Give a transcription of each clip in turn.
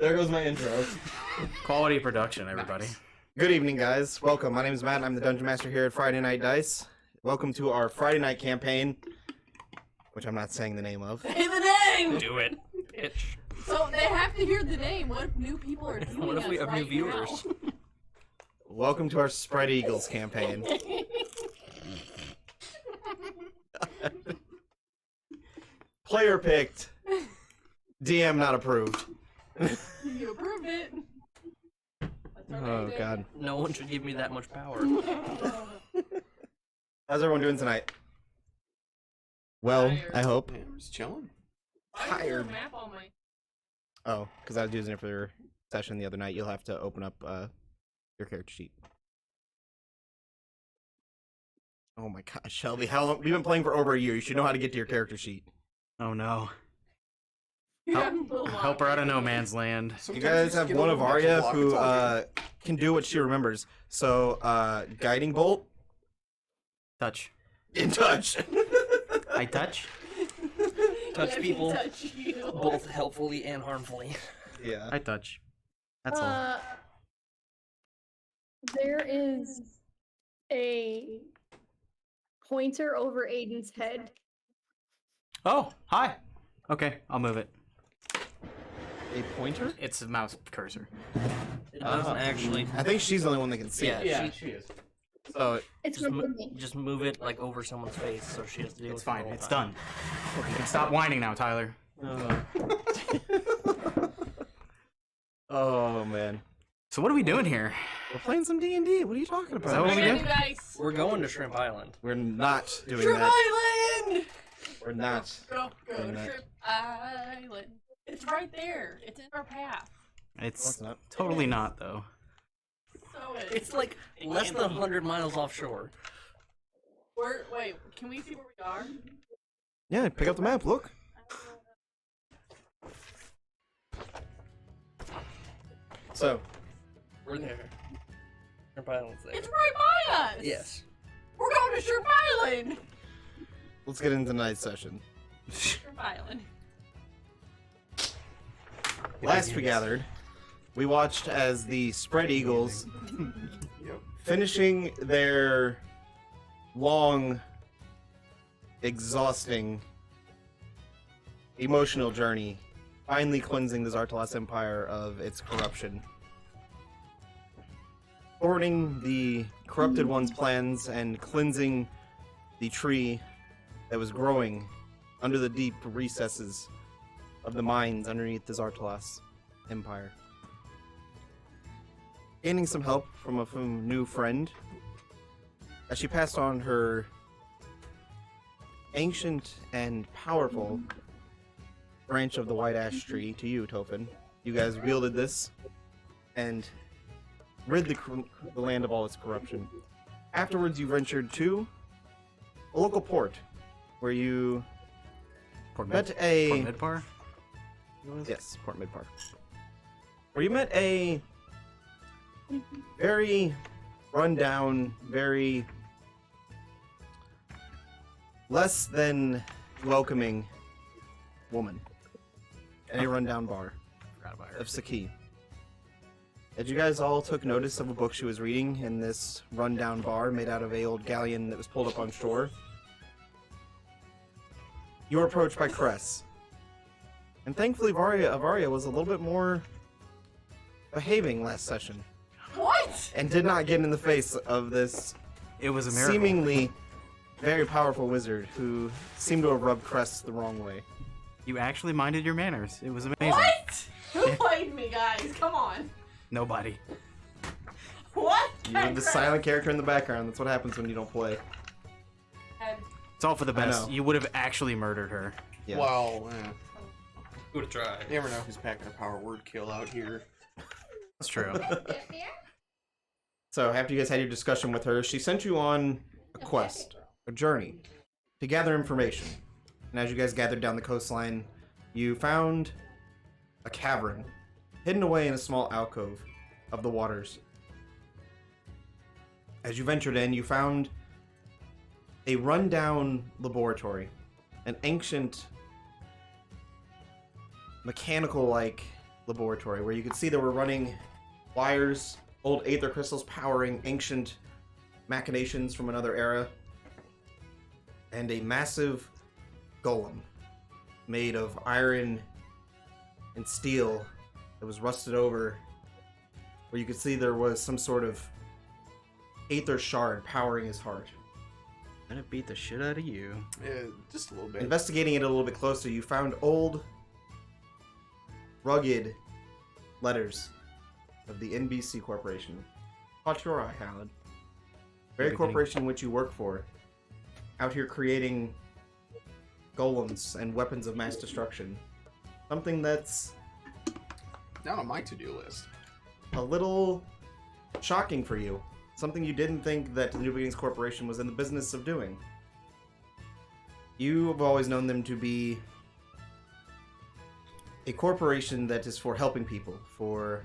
There goes my intro. Quality production, everybody. Nice. Good evening, guys. Welcome. My name is Matt. I'm the Dungeon Master here at Friday Night Dice. Welcome to our Friday night campaign, which I'm not saying the name of. Say the name! Do it, bitch. So they have to hear the name. What if new people are viewing What if we us have new right viewers? now? Welcome to our Spread Eagles campaign. Player picked. DM not approved. You approved it. Oh, God. No one should give me that much power. How's everyone doing tonight? Well, I hope. Yeah, just chilling. Tired. Map on my... Oh, because I was using it for your session the other night. You'll have to open up your character sheet. Oh my gosh, Shelby, how long? We've been playing for over a year. You should know how to get to your character sheet. Oh no. Yeah, Help her out of no man's land. You guys have one of Arya who can do what she remembers. So, guiding bolt. Touch. In touch. I touch? Touch Let me people, touch you. both helpfully and harmfully. Yeah. I touch. That's all. There is a pointer over Aiden's head. Oh, hi. Okay, I'll move it. A pointer? It's a mouse cursor. It doesn't actually. I think she's the only one that can see Yeah, it. she is. So, It's Just, from me. just move it like over someone's face, so she has to deal It's with it fine. the whole It's time. done. You can stop whining now, Tyler. oh man. So what are we doing here? We're playing some D&D. What are you talking Is that about? what we Bring do? in dice. We're going to Shrimp Island. We're not doing Shrimp that. Island! We're not. Go Doing to that. Shrimp Island. It's right there. It's in our path. It's It's not. totally not, though. So It's like less than 100 miles offshore. Wait, can we see where we are? Yeah, pick up the map. Look. So, We're there. Shrimp Island's there. It's right by us! Yes. We're going to Shrimp Island! let's get into tonight's session. Shrimp Island. Last we gathered, we watched as the Spread Eagles finishing their long, exhausting, emotional journey, finally cleansing the Zartalas Empire of its corruption. Thwarting the corrupted one's plans and cleansing the tree that was growing under the deep recesses of the mines underneath the Zartalas Empire. Gaining some help from a new friend, as she passed on her ancient and powerful branch of the white ash tree to you, Tophin. You guys wielded this and rid the land of all its corruption. Afterwards, you ventured to a local port, where you Port met a... Port Midpar? Yes, Port Midpar. Where you met a very rundown, very less than welcoming woman in a rundown bar Forgot about her. of Saki. As you guys all took notice of a book she was reading in this rundown bar made out of a old galleon that was pulled up on shore, you were approached by Cress. And thankfully Varia was a little bit more behaving last session. What? And did not get in the face of this It was a miracle. seemingly very powerful wizard who seemed to have rubbed Cress the wrong way. You actually minded your manners. It was amazing. What? Who played me, guys? Come on. Nobody. What? You were the silent character in the background. That's what happens when you don't play. It's all for the I best. know. You would have actually murdered her. Yeah. Well, Would have tried. you never know who's packing a power word kill out here. That's true. So after you guys had your discussion with her, she sent you on a quest, a journey, to gather information. And as you guys gathered down the coastline, you found a cavern hidden away in a small alcove of the waters. As you ventured in, you found a rundown laboratory, an ancient mechanical-like laboratory where you could see they were running wires, old aether crystals powering ancient machinations from another era, and a massive golem made of iron and steel that was rusted over, where you could see there was some sort of aether shard powering his heart. I'm gonna beat the shit out of you. Yeah, just a little bit. Investigating it a little bit closer, you found old, rugged letters of the NBC Corporation. Caught your eye, Howard. Very corporation which you work for. Out here creating golems and weapons of mass destruction. Something that's Not on my to-do list. a little shocking for you. Something you didn't think that the New Beginnings Corporation was in the business of doing. You have always known them to be a corporation that is for helping people, for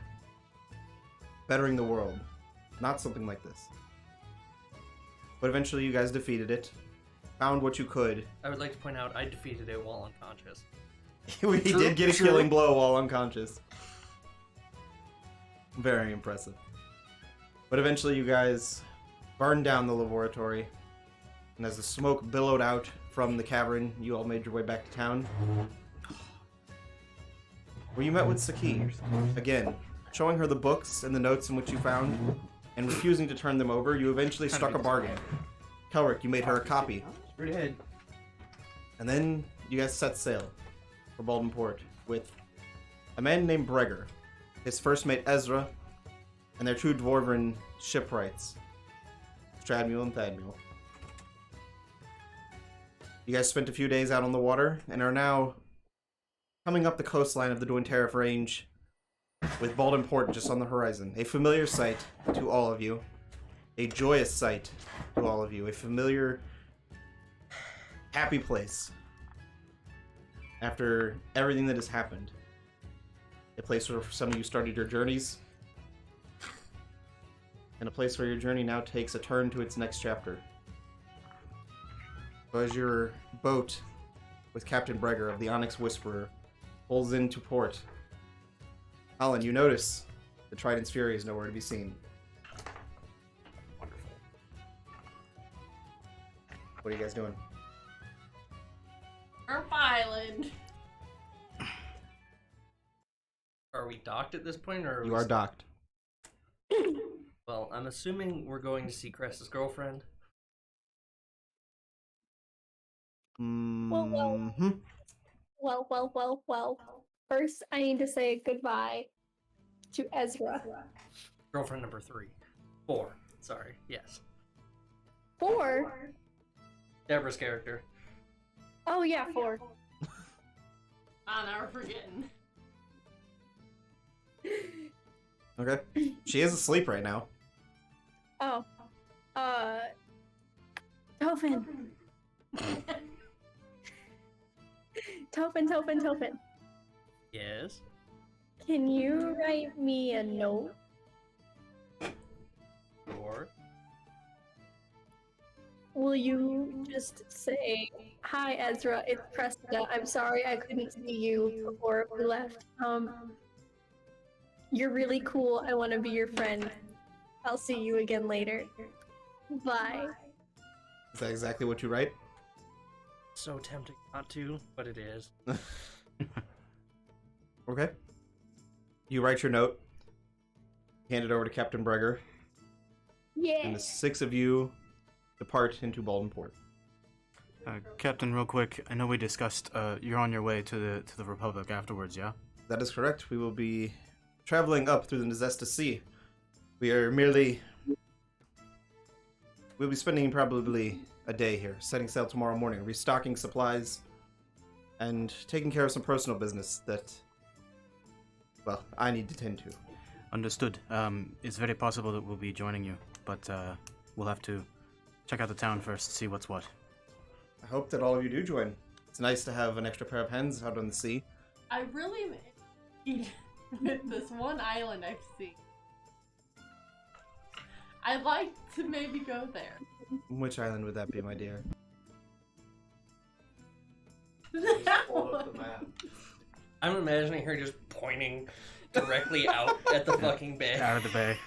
bettering the world. Not something like this. But eventually you guys defeated it. Found what you could. I would like to point out I defeated it while unconscious. We did get a killing blow while unconscious. Very impressive. But eventually you guys burned down the laboratory. And as the smoke billowed out from the cavern, you all made your way back to town. Where you met with Saki. Again, showing her the books and the notes in which you found, and refusing to turn them over, you eventually struck a bargain. Kelric, you made her a copy. Straight ahead. And then you guys set sail for Balden Port with a man named Breger, his first mate Ezra, and their two dwarven shipwrights, Stradmule and Thadmule. You guys spent a few days out on the water and are now coming up the coastline of the Duinterif Range with Balden Port just on the horizon. A familiar sight to all of you. A joyous sight to all of you. A familiar, happy place. After everything that has happened. A place where some of you started your journeys. And a place where your journey now takes a turn to its next chapter. So as your boat with Captain Breger of the Onyx Whisperer pulls into port, Alan, you notice the Trident's Fury is nowhere to be seen. Wonderful. What are you guys doing? Herp Island. Are we docked at this point, or You are docked. Well, I'm assuming we're going to see Cress's girlfriend. Mhm. Well. First, I need to say goodbye to Ezra. Girlfriend number 3. 4. Sorry. Yes. 4? Deborah's character. Oh yeah, 4. Ah, now we're forgetting. Okay. She is asleep right now. Oh. Tophin. Tophin. Yes. Can you write me a note? Or Will you just say, "Hi Ezra, it's Cressida. I'm sorry I couldn't see you before we left. You're really cool. I want to be your friend. I'll see you again later. Bye." Is that exactly what you write? so tempting not to, but it is. Okay. You write your note, hand it over to Captain Breger, Yeah. and the 6 of you depart into Balden Port. Captain, real quick, I know we discussed you're on your way to the Republic afterwards, yeah? That is correct. We will be traveling up through the Nezesta Sea. We'll be spending probably a day here, setting sail tomorrow morning, restocking supplies, and taking care of some personal business that, well, I need to tend to. Understood. It's very possible that we'll be joining you, but we'll have to check out the town first, see what's what. I hope that all of you do join. It's nice to have an extra pair of hands out on the sea. I really am with this one island I've seen. I'd like to maybe go there. Which island would that be, my dear? I'm imagining her just pointing directly out at the fucking bay. Out of the bay.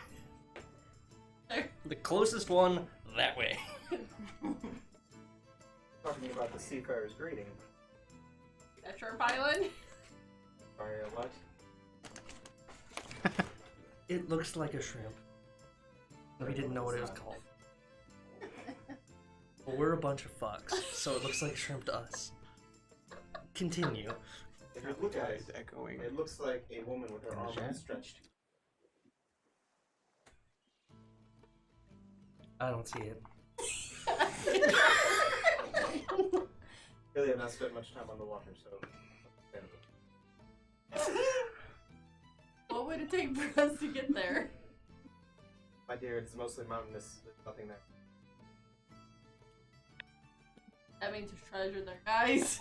The closest one, that way. Talking about the seafarer's greeting. That Shrimp Island? Sorry, what? It looks like a shrimp. We didn't know what it was called. Well, we're a bunch of fucks, so it looks like shrimp to us. Continue. If you look at it, It's echoing. it looks like a woman with her arms outstretched. I don't see it. Really have not spent much time on the water, so. What would it take for us to get there? My dear, it's mostly mountainous. There's nothing there. That means there's treasure there, guys.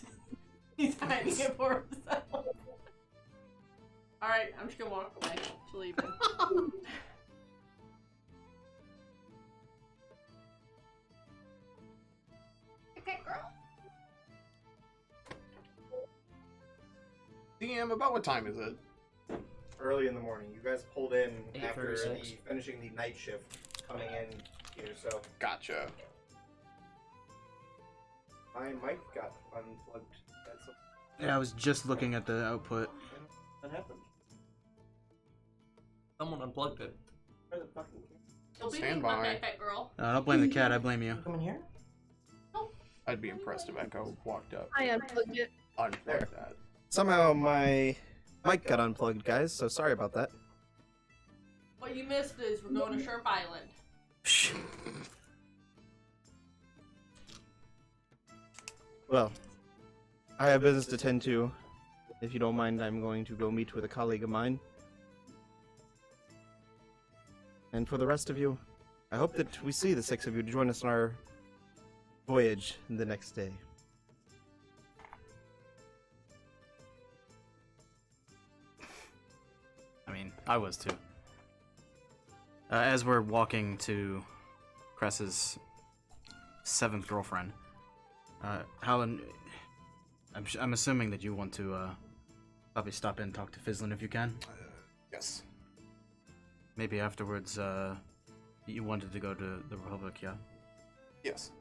He's hiding it for himself. Alright, I'm just gonna walk away. Just leave him. Okay, girl. DM, about what time is it? Early in the morning. You guys pulled in after 8:36. finishing the night shift, coming in here, so Gotcha. my mic got unplugged. That's Yeah, I was just looking at the output. what happened. Someone unplugged it. Where the fucking You'll be Stand my by. backpack girl. I don't blame the cat, I blame you. Come in here? I'd be impressed if Echo walked up. I unplugged it. Unplug that. Somehow my mic got unplugged, guys, so sorry about that. What you missed is we're going to Shrimp Island. Well, I have business to tend to. If you don't mind, I'm going to go meet with a colleague of mine. And for the rest of you, I hope that we see the 6 of you to join us on our voyage the next day. I mean, I was too. As we're walking to Cress's 7th girlfriend, Helen, I'm assuming that you want to probably stop in and talk to Fizzlin if you can. Yes. Maybe afterwards, you wanted to go to the Republic, yeah? Yes.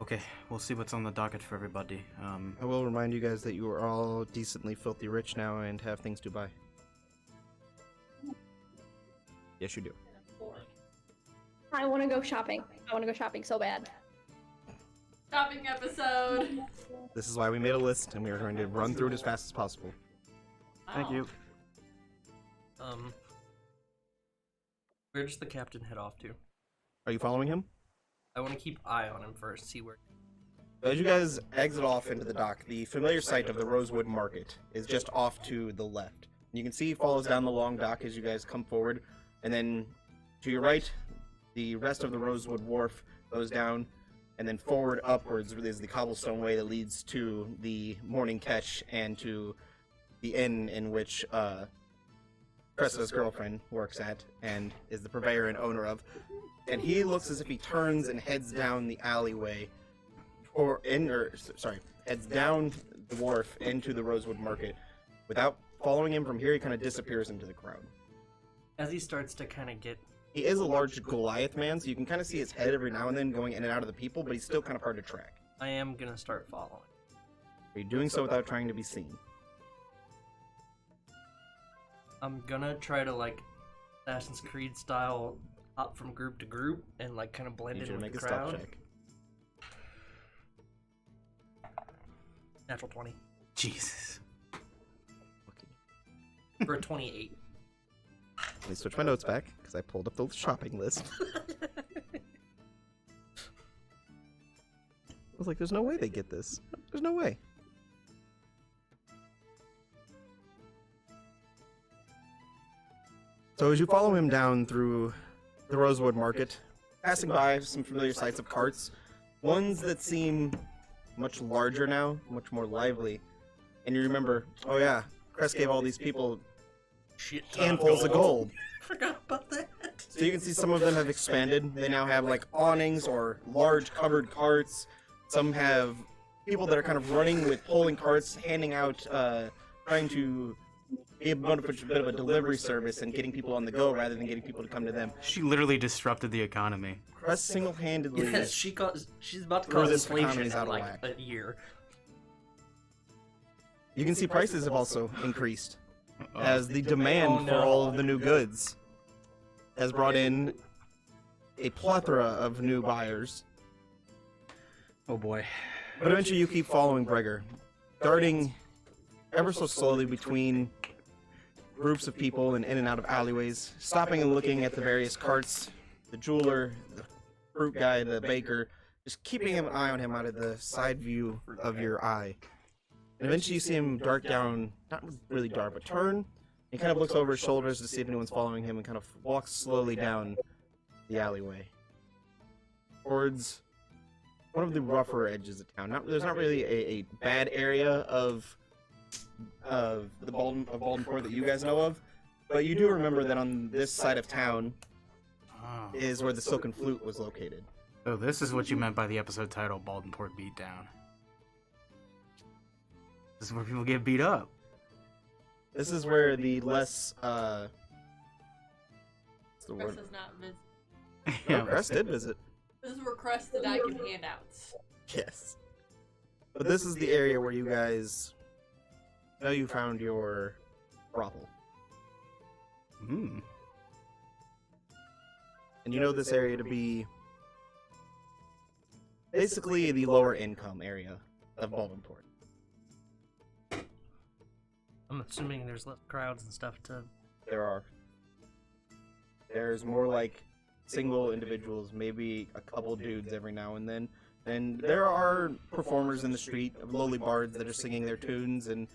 Okay, we'll see what's on the docket for everybody. I will remind you guys that you are all decently filthy rich now and have things to buy. Yes, you do. I want to go shopping. I want to go shopping so bad. Shopping episode. This is why we made a list, and we are going to run through it as fast as possible. Thank you. Where does the captain head off to? Are you following him? I want to keep eye on him first, see where. As you guys exit off into the dock, the familiar site of the Rosewood Market is just off to the left. You can see he follows down the long dock as you guys come forward, and then to your right, the rest of the Rosewood Wharf goes down, and then forward upwards is the cobblestone way that leads to the Morning Catch and to the inn in which Cressa's girlfriend works at and is the purveyor and owner of. And he looks as if he turns and heads down the alleyway, heads down the wharf into the Rosewood Market. Without following him from here, he kind of disappears into the crowd. As he starts to kind of get. He is a large Goliath man, so you can kind of see his head every now and then going in and out of the people, but he's still kind of hard to track. I am gonna start following. Are you doing so without trying to be seen? I'm gonna try to, like, Assassin's Creed style hop from group to group and, like, kind of blend Need in you to with make the a stealth crowd. check. Natural 20. Jesus. For a 28. Let me switch my notes back, because I pulled up the shopping list. I was like, there's no way they get this. There's no way. So as you follow him down through the Rosewood Market, passing by some familiar sights of carts, ones that seem much larger now, much more lively, and you remember, oh yeah, Cress gave all these people Shit. handfuls of gold. Forgot about that. So you can see some of them have expanded. They now have like awnings or large covered carts. Some have people that are kind of running with pulling carts, handing out, trying to be a bit of a delivery service and getting people on the go rather than getting people to come to them. She literally disrupted the economy. Crest single-handedly. Yes, she's about to Throw cause this inflation economy's in out of like whack. a year. You can see prices have also increased Uh-oh. as the demand Oh, for no. all of the new goods has brought in a plethora of new buyers. Oh boy. But eventually you keep following Breger, darting ever so slowly between groups of people and in and out of alleyways, stopping and looking at the various carts, the jeweler, the fruit guy, the baker, just keeping an eye on him out of the side view of your eye. And eventually you see him dart down, not really dart, but turn. He kind of looks over his shoulders to see if anyone's following him and kind of walks slowly down the alleyway towards one of the rougher edges of town. There's not really a bad area of the Baldenport that you guys know of, but you do remember that on this side of town Oh. is where the Silken Flute was located. So this is what you meant by the episode title, Baldenport Beatdown. This is where people get beat up. This is where the less what's the Crest word? is not visible. No, Crest did visit. This is where Crest and I give handouts. Yes. But this is the area where you guys know you found your brothel. Hmm. And you know this area to be basically the lower income area of Baldenport. I'm assuming there's less crowds and stuff to. There's more like single individuals, maybe a couple dudes every now and then. And there are performers in the street of lowly bards that are singing their tunes and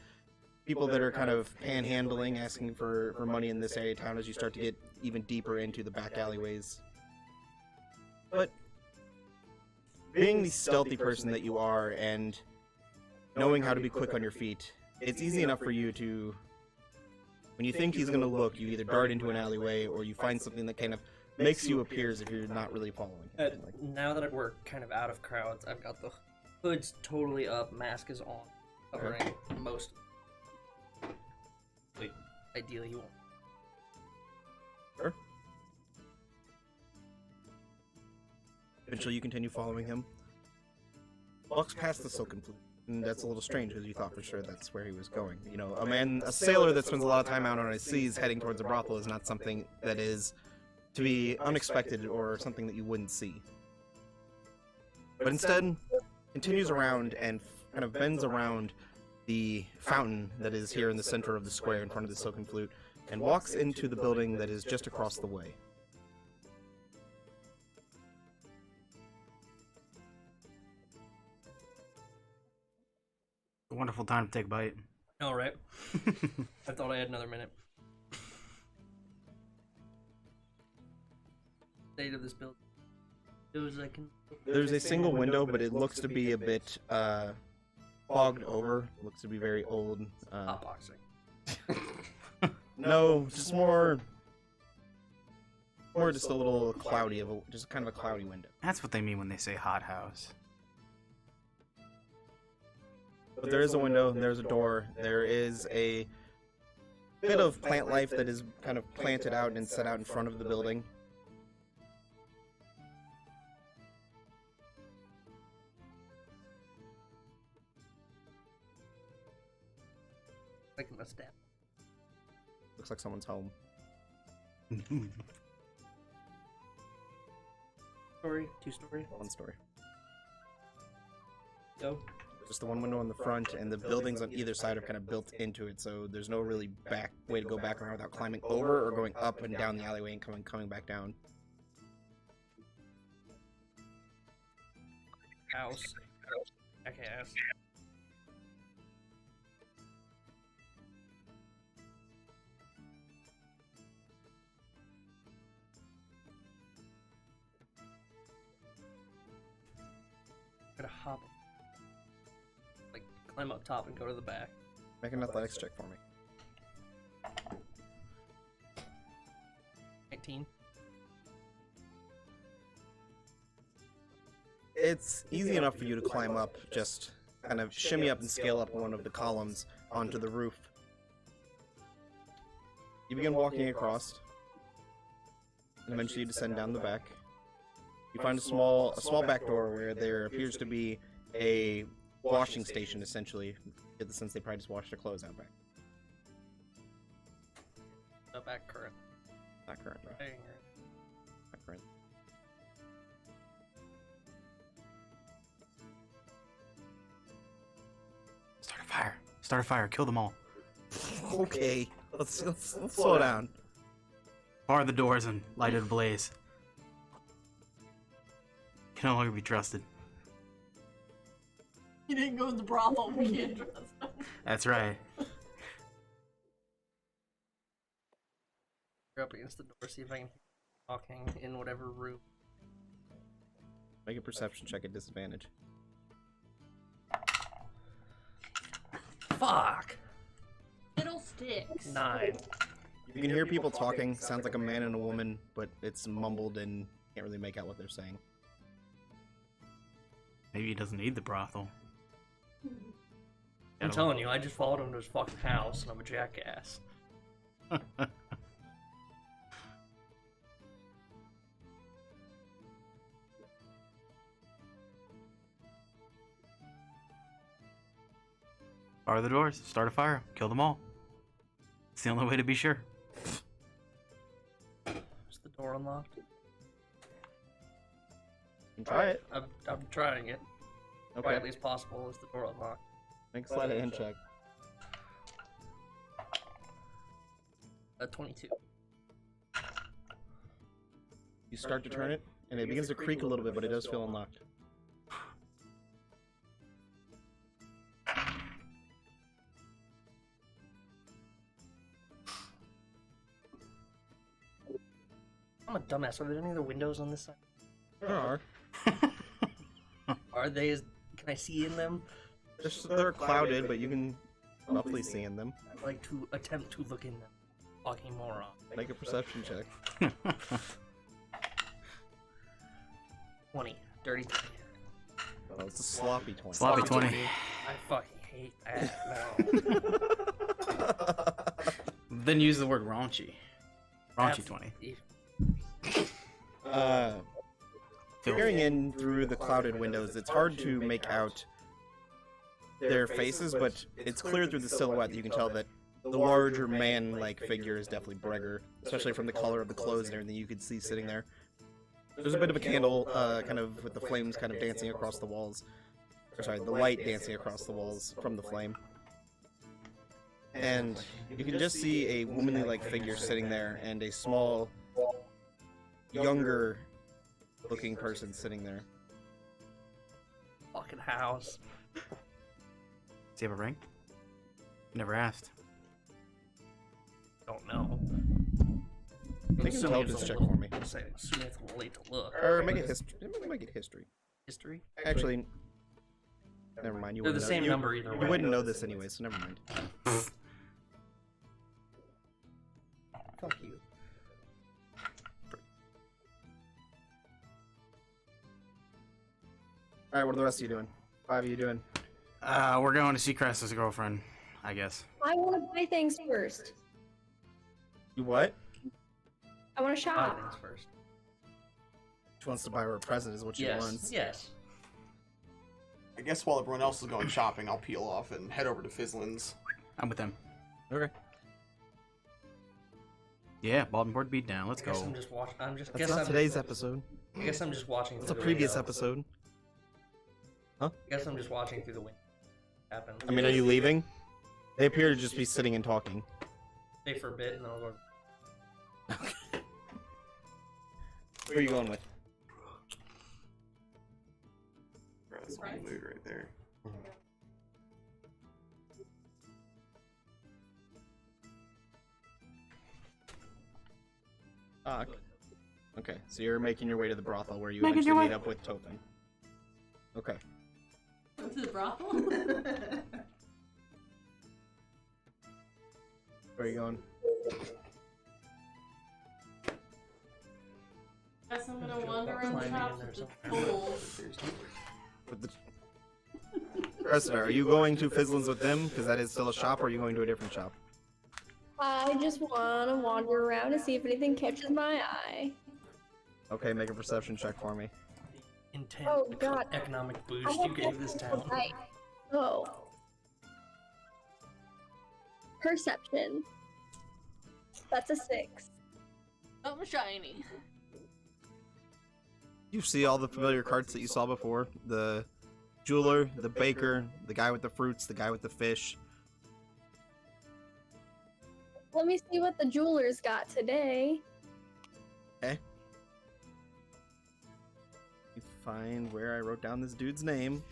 people that are kind of panhandling, asking for money in this area of town as you start to get even deeper into the back alleyways. But being the stealthy person that you are and knowing how to be quick on your feet, it's easy enough for you to, when you think he's going to look, you either dart into an alleyway or you find something that kind of makes you appear as if you're not really following him. Now that we're kind of out of crowds, I've got the hood's totally up, mask is on, covering most. Wait, ideally you won't. Sure. Eventually you continue following him. Walks past the Silken Flute. And that's a little strange because you thought for sure that's where he was going. You know, a sailor that spends a lot of time out on his seas heading towards a brothel is not something that is to be unexpected or something that you wouldn't see. But instead, continues around and kind of bends around the fountain that is here in the center of the square in front of the Silken Flute and walks into the building that is just across the way. A wonderful time to take a bite. All right. I thought I had another minute. State of this building. There's a single window, but it looks to be a bit fogged over. Looks to be very old. Hotboxing. No, just more just a little cloudy just kind of a cloudy window. That's what they mean when they say hot house. But there is a window, there's a door, there is a bit of plant life that is kind of planted out and set out in front of the building. Like a mustache. Looks like someone's home. Story, 2-story. One story. Go. Just the one window on the front, and the buildings on either side are kind of built into it, so there's no really way to go back around without climbing over or going up and down the alleyway and coming back down. House. Okay, house. Gotta hop. Like, climb up top and go to the back. Make an athletics check for me. 19. It's easy enough for you to climb up, just kind of shimmy up and scale up one of the columns onto the roof. You begin walking across, and eventually you descend down the back. You find a small back door where there appears to be a washing station, essentially. You get the sense they probably just wash their clothes out back. Not back current. Not currently. Right. Not currently. Start a fire. Start a fire. Kill them all. Okay, let's slow down. Bar the doors and light it ablaze. Can no longer be trusted. He didn't go to the brothel. We can't trust him. That's right. Go up against the door, see if I can hear talking in whatever room. Make a perception check at disadvantage. Fuck! Fiddlesticks. 9. You can hear people talking. Sounds like a man and a woman, but it's mumbled and can't really make out what they're saying. Maybe he doesn't need the brothel. I'm telling you, I just followed him to his fucking house, and I'm a jackass. Bar the doors. Start a fire. Kill them all. It's the only way to be sure. Is the door unlocked? You can try it. I'm trying it. Okay. Quietly as possible. Is the door unlocked? Make a sleight of hand check. 22. You start to turn it, and it begins to creak a little bit, but it does feel unlocked. I'm a dumbass. Are there any other windows on this side? There are. Are they? Can I see in them? They're clouded, but you can roughly see in them. I'd like to attempt to look in them. Fucking moron. Make a perception check. 20. Dirty 20. Oh, it's a sloppy 20. Sloppy 20. I fucking hate that. No. Then use the word raunchy. Raunchy 20. Peering in through the clouded windows, it's hard to make out their faces, but it's clear through the silhouette that you can tell that the larger man-like figure is definitely Bregger, especially from the color of the clothes and everything you could see sitting there. There's a bit of a candle, kind of with the flames kind of dancing across the walls. Or sorry, the light dancing across the walls from the flame. And you can just see a womanly-like figure sitting there, and a small, younger-looking person sitting there. Fucking house. Does he have a ring? Never asked. Don't know. Make an intelligence check for me. Assuming it's a little late to look. Or make it history. Make it history. History? Actually, never mind. You They're the wouldn't same know. number either You way. wouldn't know this anyway, so never mind. Fuck you. Alright, what are the rest of you doing? 5 of you doing? We're going to see Cress's girlfriend, I guess. I want to buy things first. You what? I want to Buy shop. things first. She wants to buy her a present is what she Yes. wants. Yes. I guess while everyone else is going shopping, I'll peel off and head over to Fizzlin's. I'm with them. Okay. Yeah, Balden board beat down. Let's I guess go. I'm just watching. That's not today's episode. I guess I'm just watching. It's through a the previous window. episode. I guess I'm just watching through the window. Happen. I mean, are you leaving? They appear to just be sitting and talking. Stay for a bit and then I'll go. Who are you going with? That's a good mood right there. Okay, so you're making your way to the brothel where you Making your eventually meet way. up with Topin. Okay. Went to the brothel? Where are you going? Guess I'm gonna wander around Climbing shops in there with the somewhere. fools. With the... Cressida, are you going to Fizzlin's with them? Because that is still a shop, or are you going to a different shop? I just want to wander around and see if anything catches my eye. Okay, make a perception check for me. Intense Oh, God. economic I boost have you gave this town. Right. Oh. Perception. That's a 6. Something shiny. You see all the familiar carts that you saw before. The jeweler, the baker, the guy with the fruits, the guy with the fish. Let me see what the jeweler's got today. Okay. You find where I wrote down this dude's name.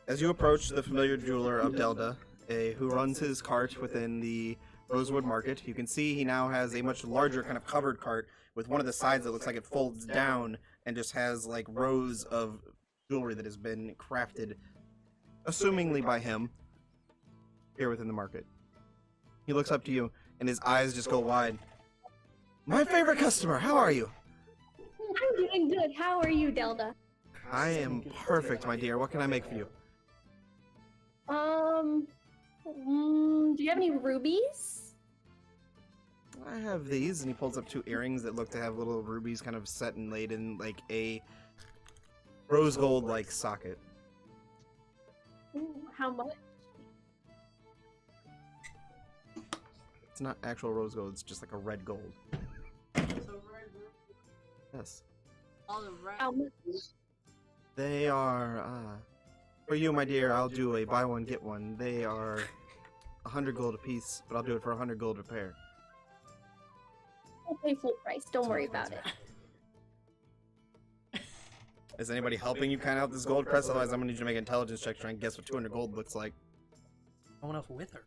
As you approach the familiar jeweler of Delta, who runs his cart within the Rosewood Market, you can see he now has a much larger kind of covered cart with one of the sides that looks like it folds down and just has like rows of jewelry that has been crafted, assumingly by him, here within the market. He looks up to you and his eyes just go wide. My favorite customer, how are you? I'm doing good. How are you, Delta? I am perfect, my dear. What can I make for you? Do you have any rubies? I have these, and he pulls up 2 earrings that look to have little rubies kind of set and laid in like a rose gold like socket. Ooh, how much? It's not actual rose gold, it's just like a red gold. So red. Yes. All the red. How much? They are, for you, my dear, I'll do a buy one, get one. They are 100 gold a piece, but I'll do it for 100 gold a pair. I'll pay full price. Don't worry about it. Is anybody helping you kind of out this gold press? Otherwise, I'm gonna need you to make an intelligence check to try and guess what 200 gold looks like. No one else with her.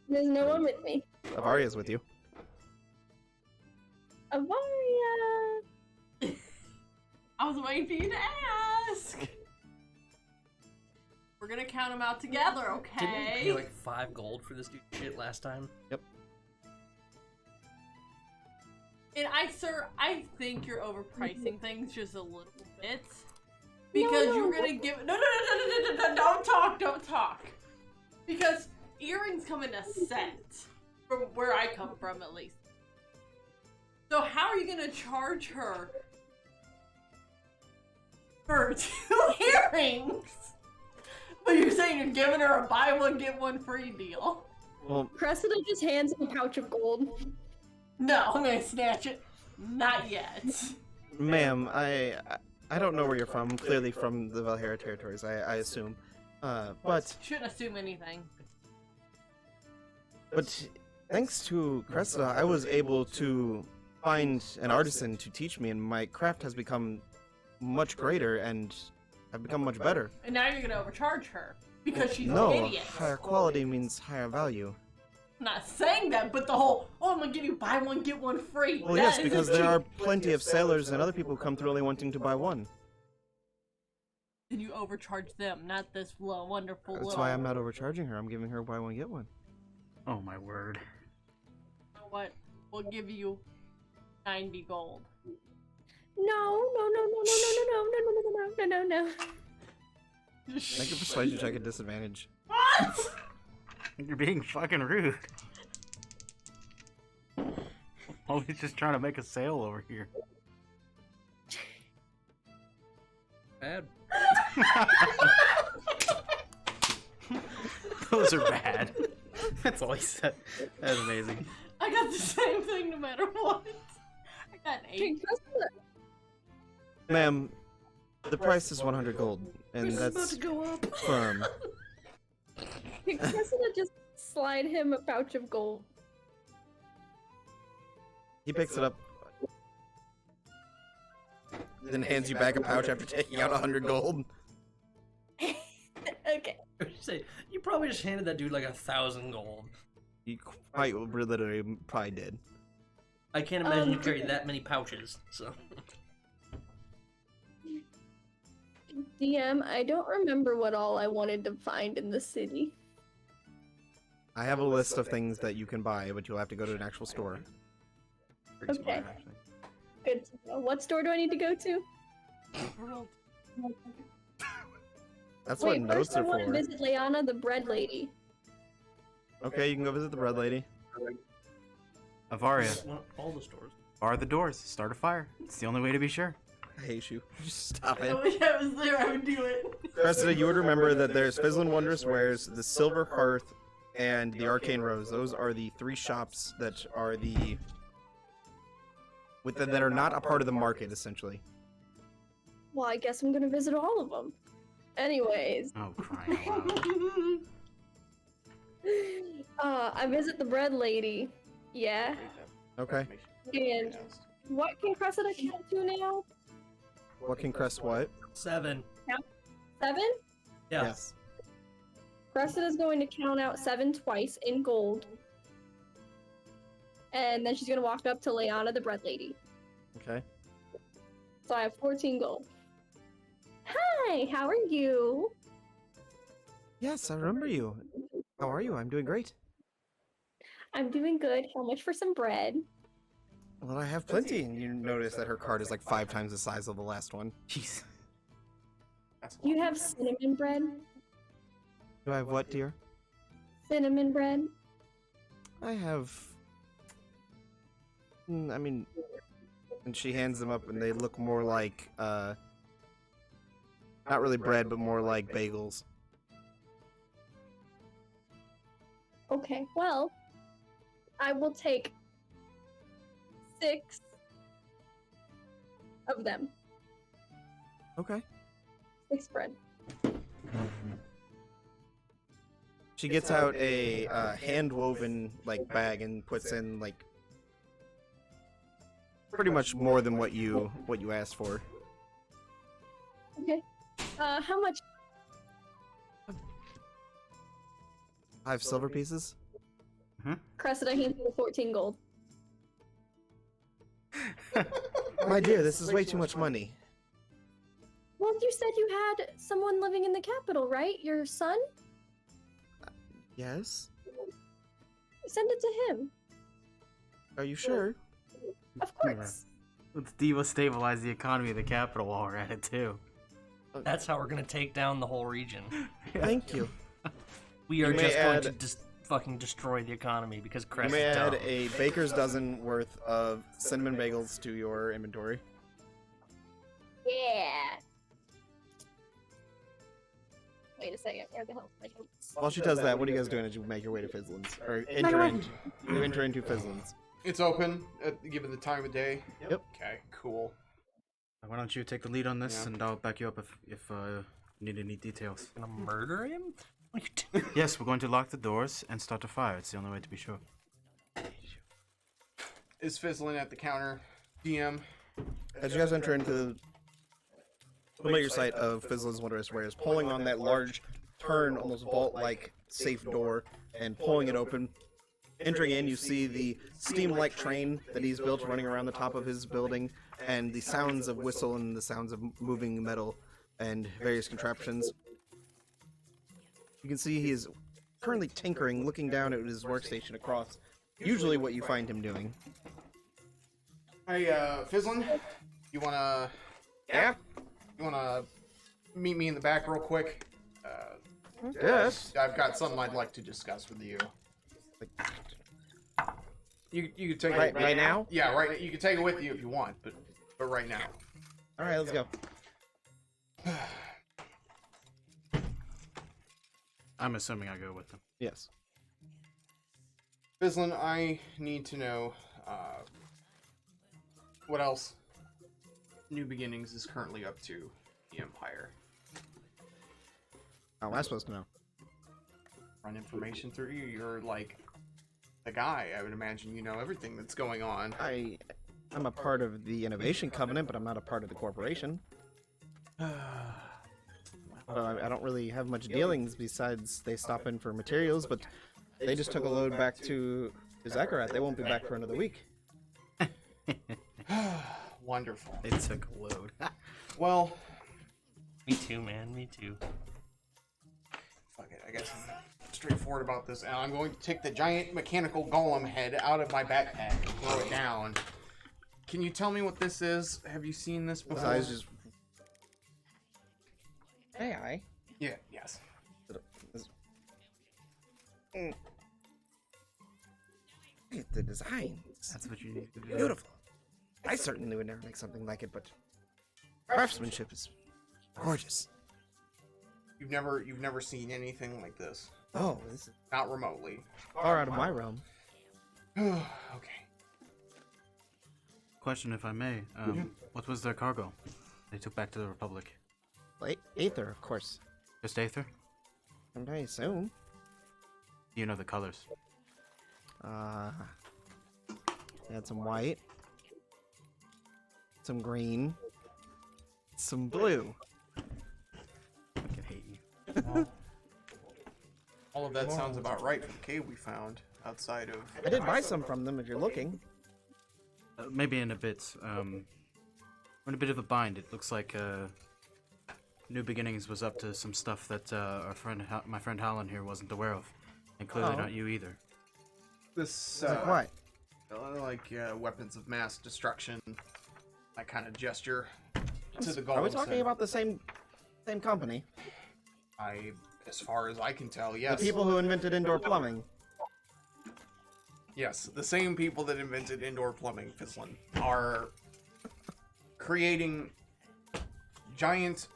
There's no one with me. Avaria's with you. Avaria! I was waiting for you to ask. We're gonna count them out together, Didn't we okay? pay like 5 gold for this dude shit last time? Yep. And I think you're overpricing things just a little bit. Because you're gonna give no, don't talk. Because earrings come in a set. From where I come from at least. So how are you gonna charge her for 2 earrings? But you're saying you're giving her a buy one, get one free deal. Well, Cressida just hands him a pouch of gold. No, I'm gonna snatch it. Not yet. ma'am, I don't know where you're from. I'm clearly from the Valhera territories, I assume. But Shouldn't assume anything. thanks to Cressida, I was able to find an artisan to teach me, and my craft has become much greater, and I've become much better. And now you're gonna overcharge her. Because she's No, an idiot. higher quality means higher value. I'm not saying that, but the whole, oh, I'm gonna give you buy one, get one free. Well, that yes, is because a there cheap- are plenty of sailors and other people who come through only wanting to buy one. Then you overcharge them, not this wonderful That's little... why I'm not overcharging her. I'm giving her buy one, get one. Oh my word. You know what? We'll give you 90 gold. No. Make a persuasion check at disadvantage. What? You're being fucking rude. Always just trying to make a sale over here. Bad. Those are bad. That's all he said. That's amazing. I got the same thing no matter what. I got an 8. Ma'am, the price is 100 gold, and This is about that's to go up. firm. Can Cressida just slide him a pouch of gold? He picks it up, then hands you back a pouch after taking out 100 gold. Okay. Say, you probably just handed that dude like 1,000 gold. You quite literally probably did. I can't imagine you carry that many pouches, so. DM, I don't remember what all I wanted to find in the city. I have a list of things that you can buy, but you'll have to go to an actual store. Pretty smart, Okay. actually. Good to know. What store do I need to go to? That's Wait, what notes first I are want to for. visit Leanna, the bread lady. Okay, you can go visit the bread lady. Avaria, Want all the stores. bar the doors, start a fire. It's the only way to be sure. I hate you. Just stop I it. wish I was there. I would do it. Cressida, you would remember that there's Fizzlin' Wondrous Wares, the Silver Hearth, and the Arcane Rose. Those are the 3 shops that are that are not a part of the market, essentially. Well, I guess I'm gonna visit all of them. Anyways, Oh, crying out loud. I visit the bread lady. Yeah. Okay. And what can Cressida count to now? What can Cress what? 7. 7? Yeah. Yes. Cressida's going to count out 7 twice in gold. And then she's gonna walk up to Leanna, the bread lady. Okay. So I have 14 gold. Hi, how are you? Yes, I remember you. How are you? I'm doing great. I'm doing good. How much for some bread? Well, I have plenty, and you notice that her card is like 5 times the size of the last one. Jeez. Do you have cinnamon bread? Do I have what, dear? Cinnamon bread? I have... I mean... And she hands them up, and they look more like, not really bread, but more like bagels. Okay, well, I will take 6 of them. Okay. 6 bread. She gets out a hand-woven, like, bag and puts in, like, pretty much more than what you asked for. Okay. How much? 5 silver pieces? Cressida hands me 14 gold. My dear, this is way too much money. Well, you said you had someone living in the capital, right? Your son? Yes? Send it to him. Are you sure? Of course. Let's stabilize the economy of the capital while we're at it, too. That's how we're gonna take down the whole region. Thank you. We are You may just going to add- just fucking destroy the economy because You Crest may is add dumb. a baker's dozen worth of cinnamon bagels to your inventory. Yeah. Wait a second. Where the hell is my notes? While she does that, what are you guys doing as you make your way to Fizzlin's? Or enter into Fizzlin's. It's open, given the time of day. Yep. Okay, cool. Why don't you take the lead on this, Yeah. and I'll back you up if you need any details. Gonna murder him? What are you doing? Yes, we're going to lock the doors and start a fire. It's the only way to be sure. Is Fizzlin at the counter? DM. As you guys enter into the familiar sight of Fizzlin's Wondrous Wares, pulling on that large, turn, almost vault-like safe door and pulling it open. Entering in, you see the steam-like train that he's built running around the top of his building, and the sounds of whistle and the sounds of moving metal and various contraptions. You can see he is currently tinkering, looking down at his workstation across, usually what you find him doing. Hey, Fizzlin, you wanna... Yeah? You wanna meet me in the back real quick? Yes. I've got something I'd like to discuss with you. You can take it Right now? Yeah, right. You can take it with you if you want, but right now. Alright, let's go. I'm assuming I go with them. Yes. Fizzlin, I need to know what else New Beginnings is currently up to the Empire. How am I supposed to know? Run information through you. You're like the guy. I would imagine you know everything that's going on. I'm a part of the Innovation Covenant, but I'm not a part of the corporation. I don't really have much dealings besides they stop in for materials, but they just took a load back to Zakarat. They won't be back for another week. Wonderful. They took a load. Well, Me too, man. Me too. fuck it. I guess I'm straightforward about this. And I'm going to take the giant mechanical golem head out of my backpack and throw it down. Can you tell me what this is? Have you seen this His before? eyes just... Hey, Yeah, yes. Look at the designs. That's what you need to do. Beautiful. I certainly would never make something like it, but craftsmanship is gorgeous. You've never seen anything like this. Oh, this is Not remotely. far out of my realm. Okay. Question, if I may. What was their cargo they took back to the Republic? Like Aether, of course. Just Aether? And I assume. You know the colors. They had some white, some green, some blue. I can hate you. Well, all of that sounds about right for the cave we found outside of. I did buy some from them if you're looking. Maybe in a bit. We're in a bit of a bind. It looks like New Beginnings was up to some stuff that my friend Hallen here wasn't aware of, and clearly Oh. not you either. This Like what? weapons of mass destruction. I kind of gesture to the golems. Are we talking about the same company? As far as I can tell, yes. The people who invented indoor plumbing. Yes, the same people that invented indoor plumbing, Fizzlin, are creating giant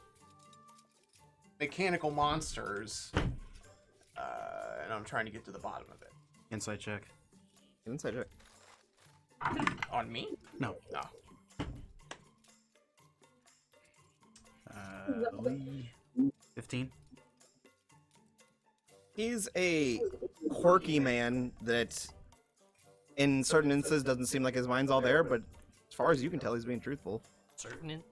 mechanical monsters, and I'm trying to get to the bottom of it. Insight check. Inside it. On me? No. No. 15. He's a quirky man that, in certain instances, doesn't seem like his mind's all there, but as far as you can tell, he's being truthful. Certain.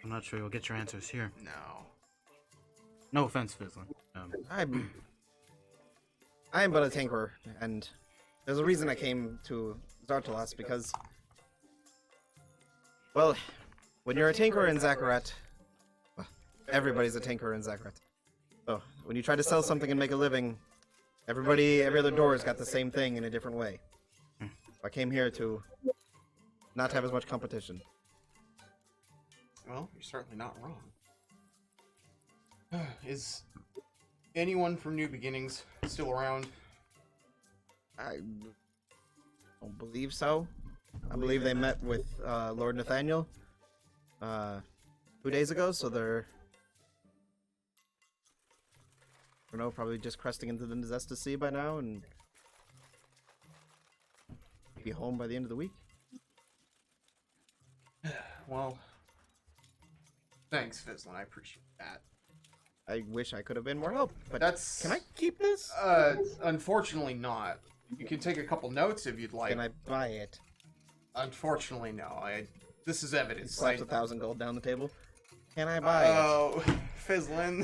I'm not sure you'll get your answers here. No. No offense, Fizzlin. I am but a tinkerer, and there's a reason I came to Zartalos, because, well, when you're a tinkerer in Zakarat, well, everybody's a tinkerer in Zakarat. So, when you try to sell something and make a living, every other door's got the same thing in a different way. So I came here to not have as much competition. Well, you're certainly not wrong. Is anyone from New Beginnings still around? I don't believe so. I believe they met with Lord Nathaniel 2 days ago, so they're, I don't know, probably just cresting into the Nezesta Sea by now and be home by the end of the week. Well, thanks, Fizzlin. I appreciate that. I wish I could have been more help, but That's. can I keep this? Unfortunately not. You can take a couple notes if you'd like. Can I buy it? Unfortunately, no. This is He evidence. slaps 1,000 gold down the table. Can I buy it? Oh, Fizzlin.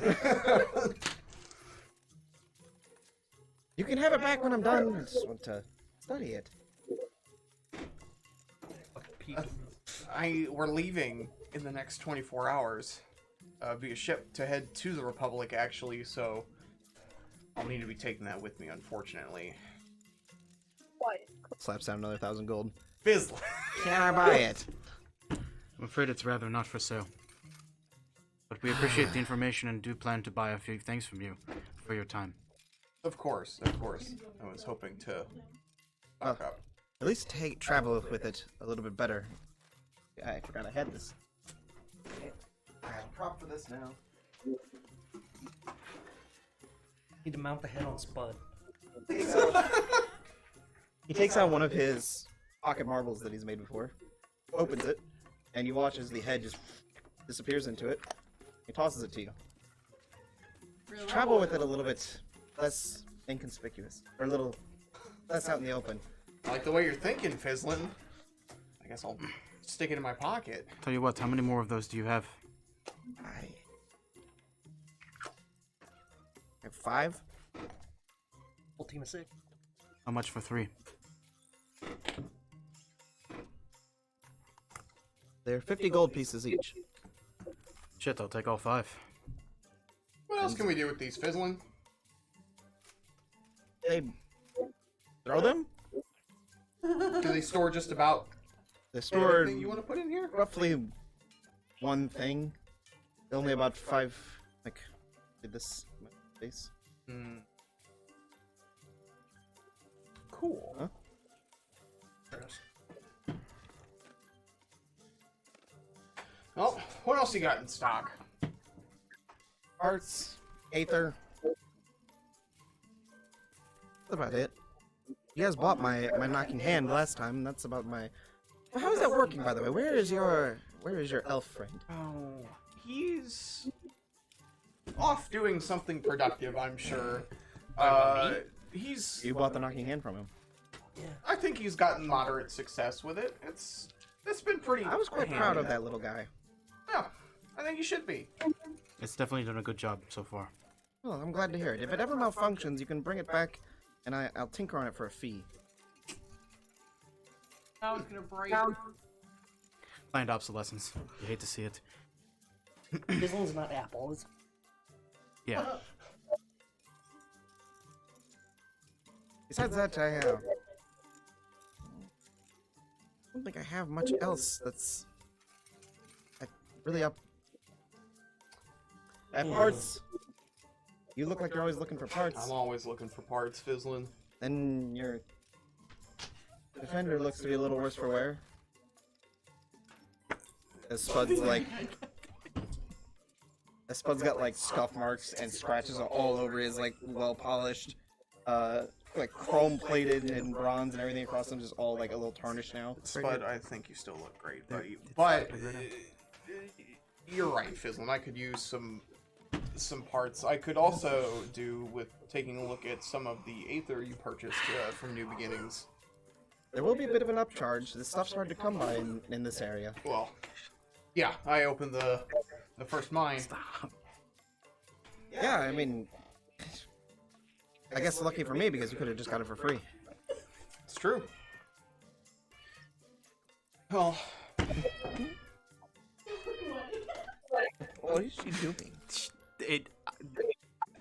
You can have it back when I'm done. I just want to study it. We're leaving in the next 24 hours via ship to head to the Republic, actually, so I'll need to be taking that with me, unfortunately. What? Slaps down another 1,000 gold. Fizzlin. Can I buy it? I'm afraid it's rather not for sale. But we appreciate the information and do plan to buy a few things from you for your time. Of course, of course. I was hoping to stock up. At least travel with it a little bit better. Yeah, I forgot I had this. I have a prop for this now. Need to mount the head on Spud. He takes out one of his pocket marbles that he's made before, opens it, and you watch as the head just disappears into it. He tosses it to you. Really? Travel with it a little bit less inconspicuous, or a little less out in the open. I like the way you're thinking, Fizzlin. I guess I'll stick it in my pocket. Tell you what, how many more of those do you have? I have 5. Full team of 6. How much for 3? They're 50 gold pieces each. Shit, I'll take all 5. Well, else can we do with these, Fizzlin? They throw them? Do they store just about They store everything you want to put in here? roughly one thing. Only about 5, like, did this space. Hmm. Cool. Huh? Well, what else you got in stock? Parts, Aether. That's about it. You guys bought my knocking hand last time. That's about my. Well, how is that working, by the way? Where is your elf friend? Oh, he's off doing something productive, I'm sure. He's. You bought the knocking hand from him. I think he's gotten moderate success with it. It's been pretty. I was quite proud of that little guy. Yeah, I think you should be. It's definitely done a good job so far. Well, I'm glad to hear it. If it ever malfunctions, you can bring it back, and I'll tinker on it for a fee. I was gonna break. Planned obsolescence. You hate to see it. This one's not Apple. It's Yeah. Besides that, I don't think I have much else that's like really up. Parts. You look like you're always looking for parts. I'm always looking for parts, Fizzlin. And your defender looks to be a little worse for wear. As Spud's got like scuff marks and scratches all over his like well polished, like chrome plated and bronze and everything across them, just all like a little tarnished now. Spud, I think you still look great, buddy. But you're right, Fizzlin. I could use some parts. I could also do with taking a look at some of the Aether you purchased from New Beginnings. There will be a bit of an upcharge. This stuff's hard to come by in this area. Well, yeah, I opened the first mine. Yeah, I mean, I guess lucky for me because you could have just got it for free. It's true. Well, What is she doing?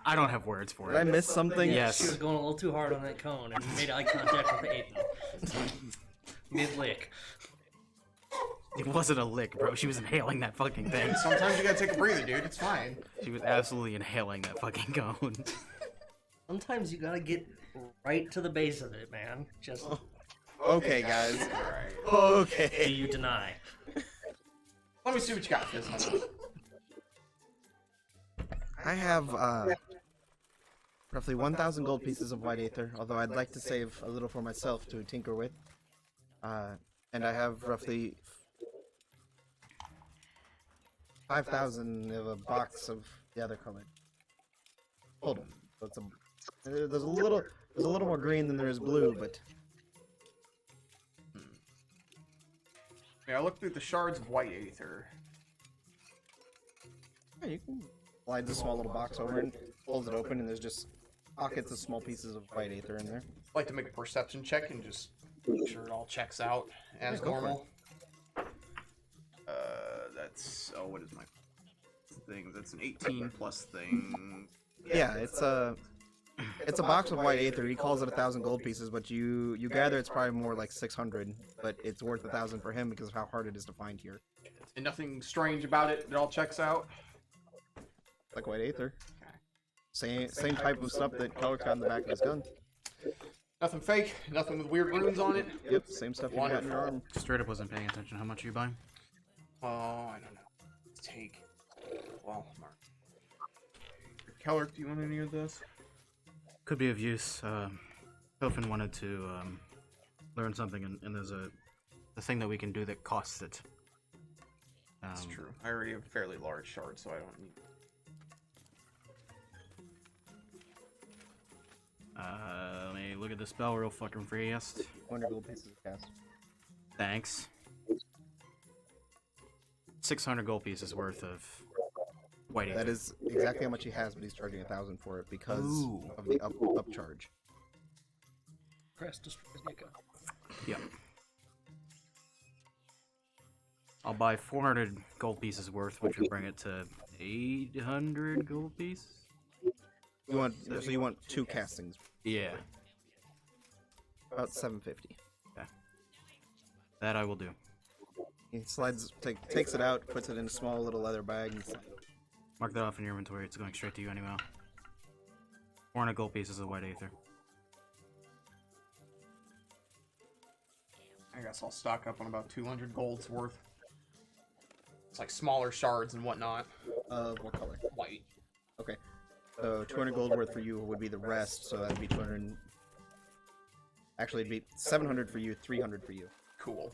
I don't have words for Did I it. miss something? Yes. She was going a little too hard on that cone and made eye contact with Aiden. Mid-lick. It wasn't a lick, bro. She was inhaling that fucking thing. sometimes you gotta take a breather, dude. It's fine. She was absolutely inhaling that fucking cone. Sometimes you gotta get right to the base of it, man. Just Okay, guys. Alright. do Okay. you deny? Let me see what you got, Fizzlin. I have roughly 1,000 gold pieces of white aether, although I'd like to save a little for myself to tinker with. And I have roughly 5,000 of a box of the other color. Hold on. So it's there's a little more green than there is blue, but Yeah, I looked through the shards of white Aether. yeah, you can slide the small little box over and pulls it open, and there's just pockets of small pieces of white aether in there. I'd like to make a perception check and just make sure it all checks out as Yeah, go for normal. That's what is my thing? That's an 18 plus thing. Yeah, it's a box of white aether. He calls it 1,000 gold pieces, but you gather it's probably more like 600. But it's worth 1,000 for him because of how hard it is to find here. And nothing strange about it. It all checks out. Like white aether. Same type of stuff that Keller's got in the back of his gun. Nothing fake. Nothing with weird runes on it. Yep, same stuff you got in your arm. Straight up wasn't paying attention. How much are you buying? Oh, I don't know. Let's take. Well, Mark. Keller, do you want any of this? Could be of use. Pilfin wanted to learn something, and there's a thing that we can do that costs it. That's true. I already have a fairly large shard, so I don't need. Let me look at the spell real fucking fast. 100 gold pieces of cast. Thanks. 600 gold pieces worth of white aether. That is exactly how much he has, but he's charging 1,000 for it because Ooh. of the upcharge. Press destroys Nico. Yep. I'll buy 400 gold pieces worth, which would bring it to 800 gold pieces. you want 2 castings. Yeah, About 750. that I will do. He takes it out, puts it in a small little leather bag, and Mark that off in your inventory. It's going straight to you anyway. 400 gold pieces of white aether. I guess I'll stock up on about 200 gold's worth. It's like smaller shards and whatnot. what color? White. Okay. So 200 gold worth for you would be the rest, so that'd be 200. Actually, it'd be 700 for you, 300 for you. Cool.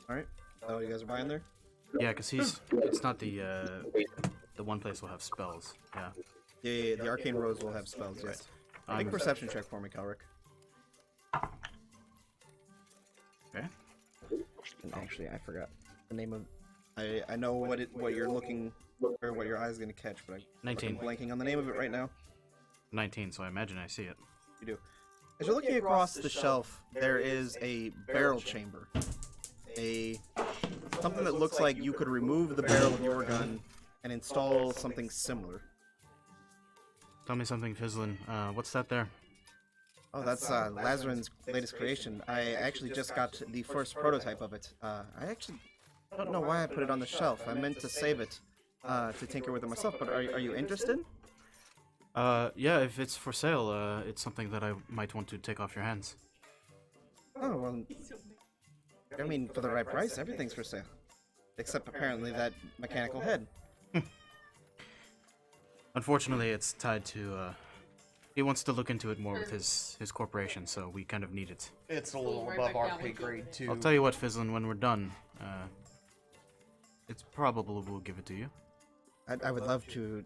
Alright. Oh, you guys are buying there? Yeah, because it's not the one place will have spells. Yeah. Yeah, the Arcane Rose will have spells, yes. Make a perception check for me, Kelric. Okay. And actually, I forgot the name of... I know what you're looking... or what your eye's gonna catch, but I'm 19. blanking on the name of it right now. 19, so I imagine I see it. You do. As you're looking across the shelf, there is a barrel chamber. Something that looks like you could remove the barrel of your gun and install something similar. Tell me something, Fizzlin. What's that there? Oh, that's Lazarin's latest creation. I actually just got the first prototype of it. I actually don't know why I put it on the shelf. I meant to save it to tinker with it myself, but are you interested? Yeah, if it's for sale, it's something that I might want to take off your hands. Oh, well, I mean, for the right price, everything's for sale. Except apparently that mechanical head. Unfortunately, it's tied to, he wants to look into it more with his corporation, so we kind of need it. It's a little Right above back our down pay with grade, too. I'll tell you what, Fizzlin, when we're done, it's probable we'll give it to you. I would love to.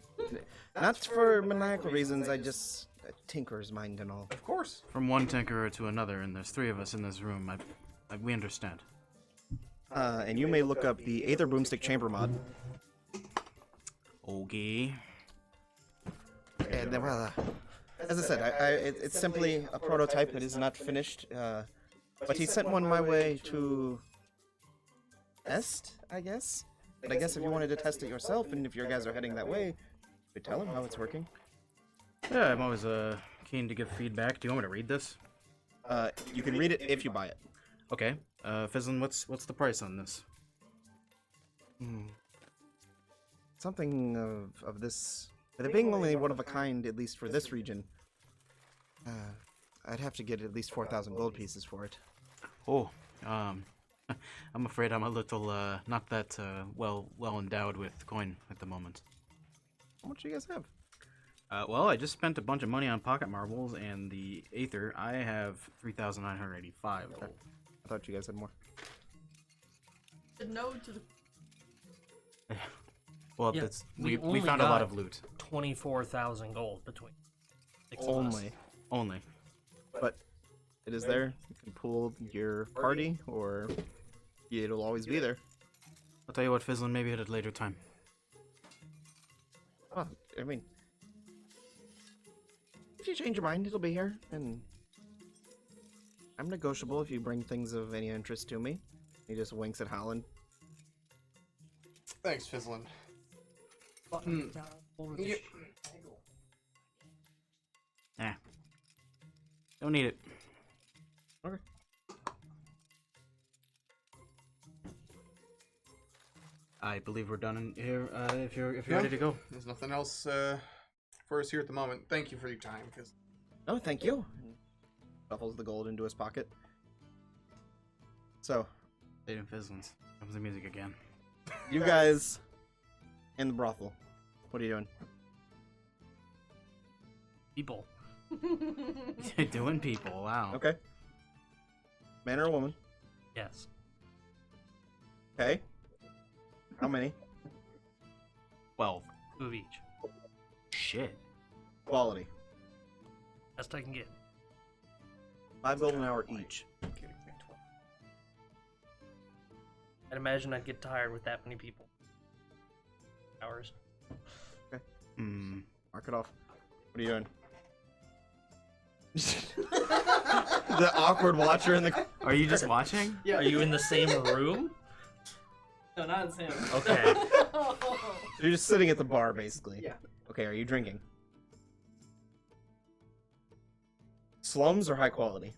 Not for maniacal reasons, I just... tinker's mind and all. Of course. From one tinkerer to another, and there's 3 of us in this room, we understand. And you may look up the Aether Boomstick Chamber mod. Okay. And then, well, as I said, it's simply a prototype. It is not finished. But he sent one my way to test, I guess. But I guess if you wanted to test it yourself, and if your guys are heading that way, you could tell him how it's working. Yeah, I'm always keen to give feedback. Do you want me to read this? You can read it if you buy it. Okay. Fizzlin, what's the price on this? Something of this... With it being only one of a kind, at least for this region, I'd have to get at least 4,000 gold pieces for it. Oh, I'm afraid I'm a little, not that, well endowed with coin at the moment. How much do you guys have? Well, I just spent a bunch of money on pocket marbles and the Aether. I have 3,985 gold. I thought you guys had more. No to the. Well, Yeah, that's, we we only found a lot got of loot. 24,000 gold between 6 of us. Only. But it is there. You can pool your party, or it'll always be there. I'll tell you what, Fizzlin, maybe at a later time. Well, I mean, if you change your mind, it'll be here, and I'm negotiable if you bring things of any interest to me. He just winks at Holland. Thanks, Fizzlin. Yeah. Eh. Don't need it. Okay. I believe we're done in here, if you're ready to go. There's nothing else for us here at the moment. Thank you for your time, because Oh, thank you. And shuffles the gold into his pocket. So, Lady Fizzlins. Comes the music again. you guys in the brothel. What are you doing? People. Doing people, wow. Okay. Man or a woman? Yes. Okay. How many? 12. 2 of each. Shit. Quality. Best I can get. 5 gold an hour each. I'd imagine I'd get tired with that many people. Hours. Mark it off. What are you doing? The awkward watcher in the. Are you just watching? Yeah. Are you in the same room? No, not the same. Okay. So you're just sitting at the bar, basically. Yeah. Okay, are you drinking? Slums or high quality?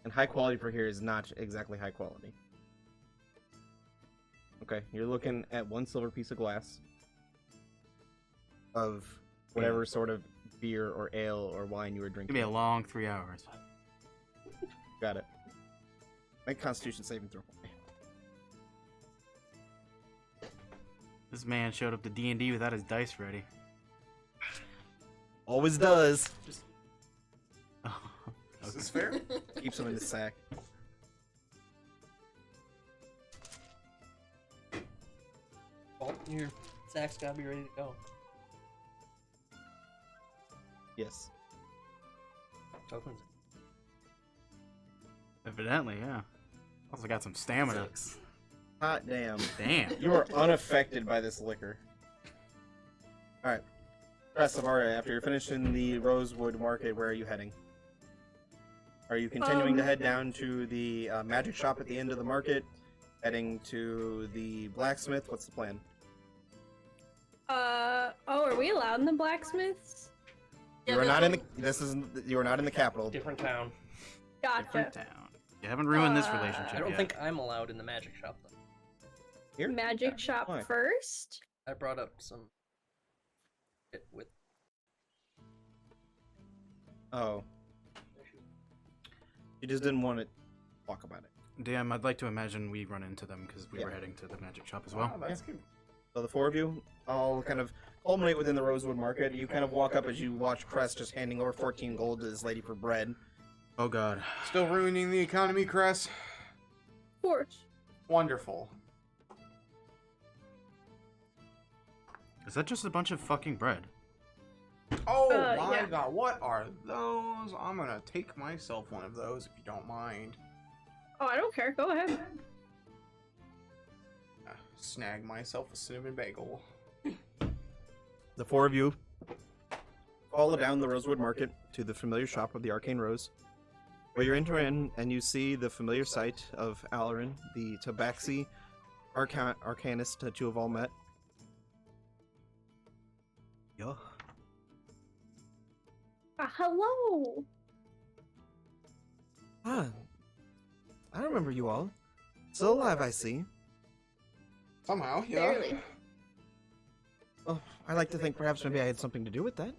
And high quality for here is not exactly high quality. Okay, you're looking at one silver piece of glass of whatever sort of beer or ale or wine you were It's drinking. gonna be a long 3 hours. Got it. Make Constitution saving throw. This man showed up to D&D without his dice ready. Always does. Is this fair? Keeps them in the sack. Well, your sack's gotta be ready to go. Yes. Tokens. Evidently, yeah. Also got some stamina. Hot damn. Damn. You are unaffected by this liquor. Alright. Pressavar, after you're finished in the Rosewood Market, where are you heading? Are you continuing to head down to the magic shop at the end of the market? Heading to the blacksmith? What's the plan? Oh, are we allowed in the blacksmiths? You are not in the. This is. You are not in the capital. Different town. Gotcha. Different town. You haven't ruined this relationship I don't yet. think I'm allowed in the magic shop though. Here? Magic shop Why? first? I brought up some shit with Oh. You just didn't want to talk about it. Damn, I'd like to imagine we run into them because we Yeah. were heading to the magic shop as well. Wow, that's good. So the four of you all kind of culminate within the Rosewood Market. You kind of walk up as you watch Crest just handing over 14 gold to this lady for bread. Oh god. Still ruining the economy, Cress? Of course. Wonderful. Is that just a bunch of fucking bread? Oh my yeah. god, what are those? I'm gonna take myself one of those if you don't mind. Oh, I don't care. Go ahead. Snag myself a cinnamon bagel. The four of you follow down the Rosewood Market to the familiar shop of the Arcane Rose, where you enter in and you see the familiar sight of Alarin, the Tabaxi Arcanist that you have all met. Yeah. Hello. Ah, I remember you all. Still alive, I see. Somehow, yeah. Barely. Oh, I like to think perhaps maybe I had something to do with that.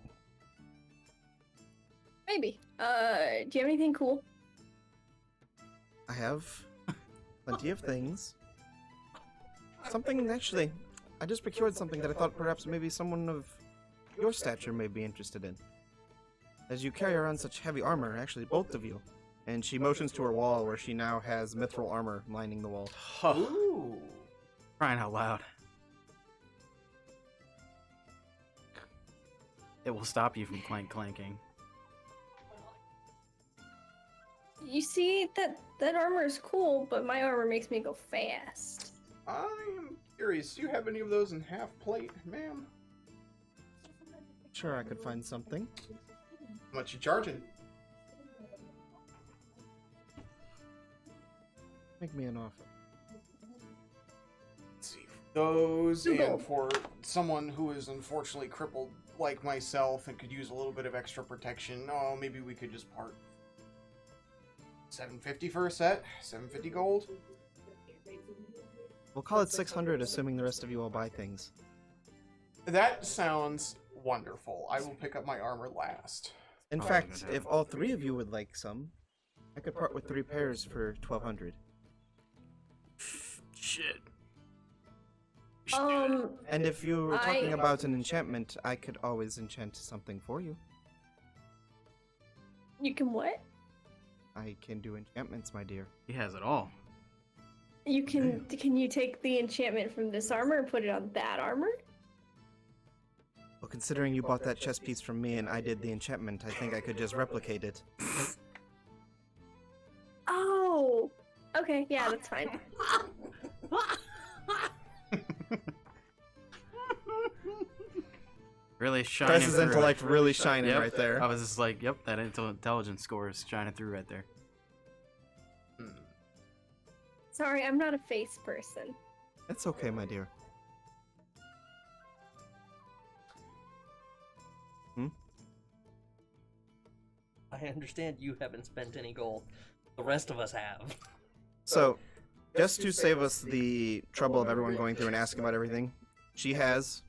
Maybe. Do you have anything cool? I have plenty of things. Something, actually, I just procured something that I thought perhaps maybe someone of your stature may be interested in. As you carry around such heavy armor, actually both of you. And she motions to her wall where she now has mithril armor lining the wall. Ooh. Crying out loud. It will stop you from clanking. You see, that armor is cool, but my armor makes me go fast. I am curious, do you have any of those in half plate, ma'am? Sure, I could find something. How much you charging? Make me an offer. Let's see. Those, Google. and for someone who is unfortunately crippled like myself and could use a little bit of extra protection, oh, maybe we could just part. 750 for a set? 750 gold? We'll call it 600, assuming the rest of you all buy things. That sounds wonderful. I will pick up my armor last. In Oh, fact, good. if all three of you would like some, I could part with 3 pairs for 1,200. Shit. And if you were talking I- about an enchantment, I could always enchant something for you. You can what? I can do enchantments, my dear. He has it all. You can you take the enchantment from this armor and put it on that armor? Well, considering you bought that chess piece from me and I did the enchantment, I think I could just replicate it. Oh. Okay, yeah, that's fine. Really shining. Press's through. intellect really shining Yep. right there. I was just like, yep, that intelligence score is shining through right there. Sorry, I'm not a face person. It's okay, my dear. I understand you haven't spent any gold. The rest of us have. So, just to save us the trouble of everyone going through and asking about everything, she has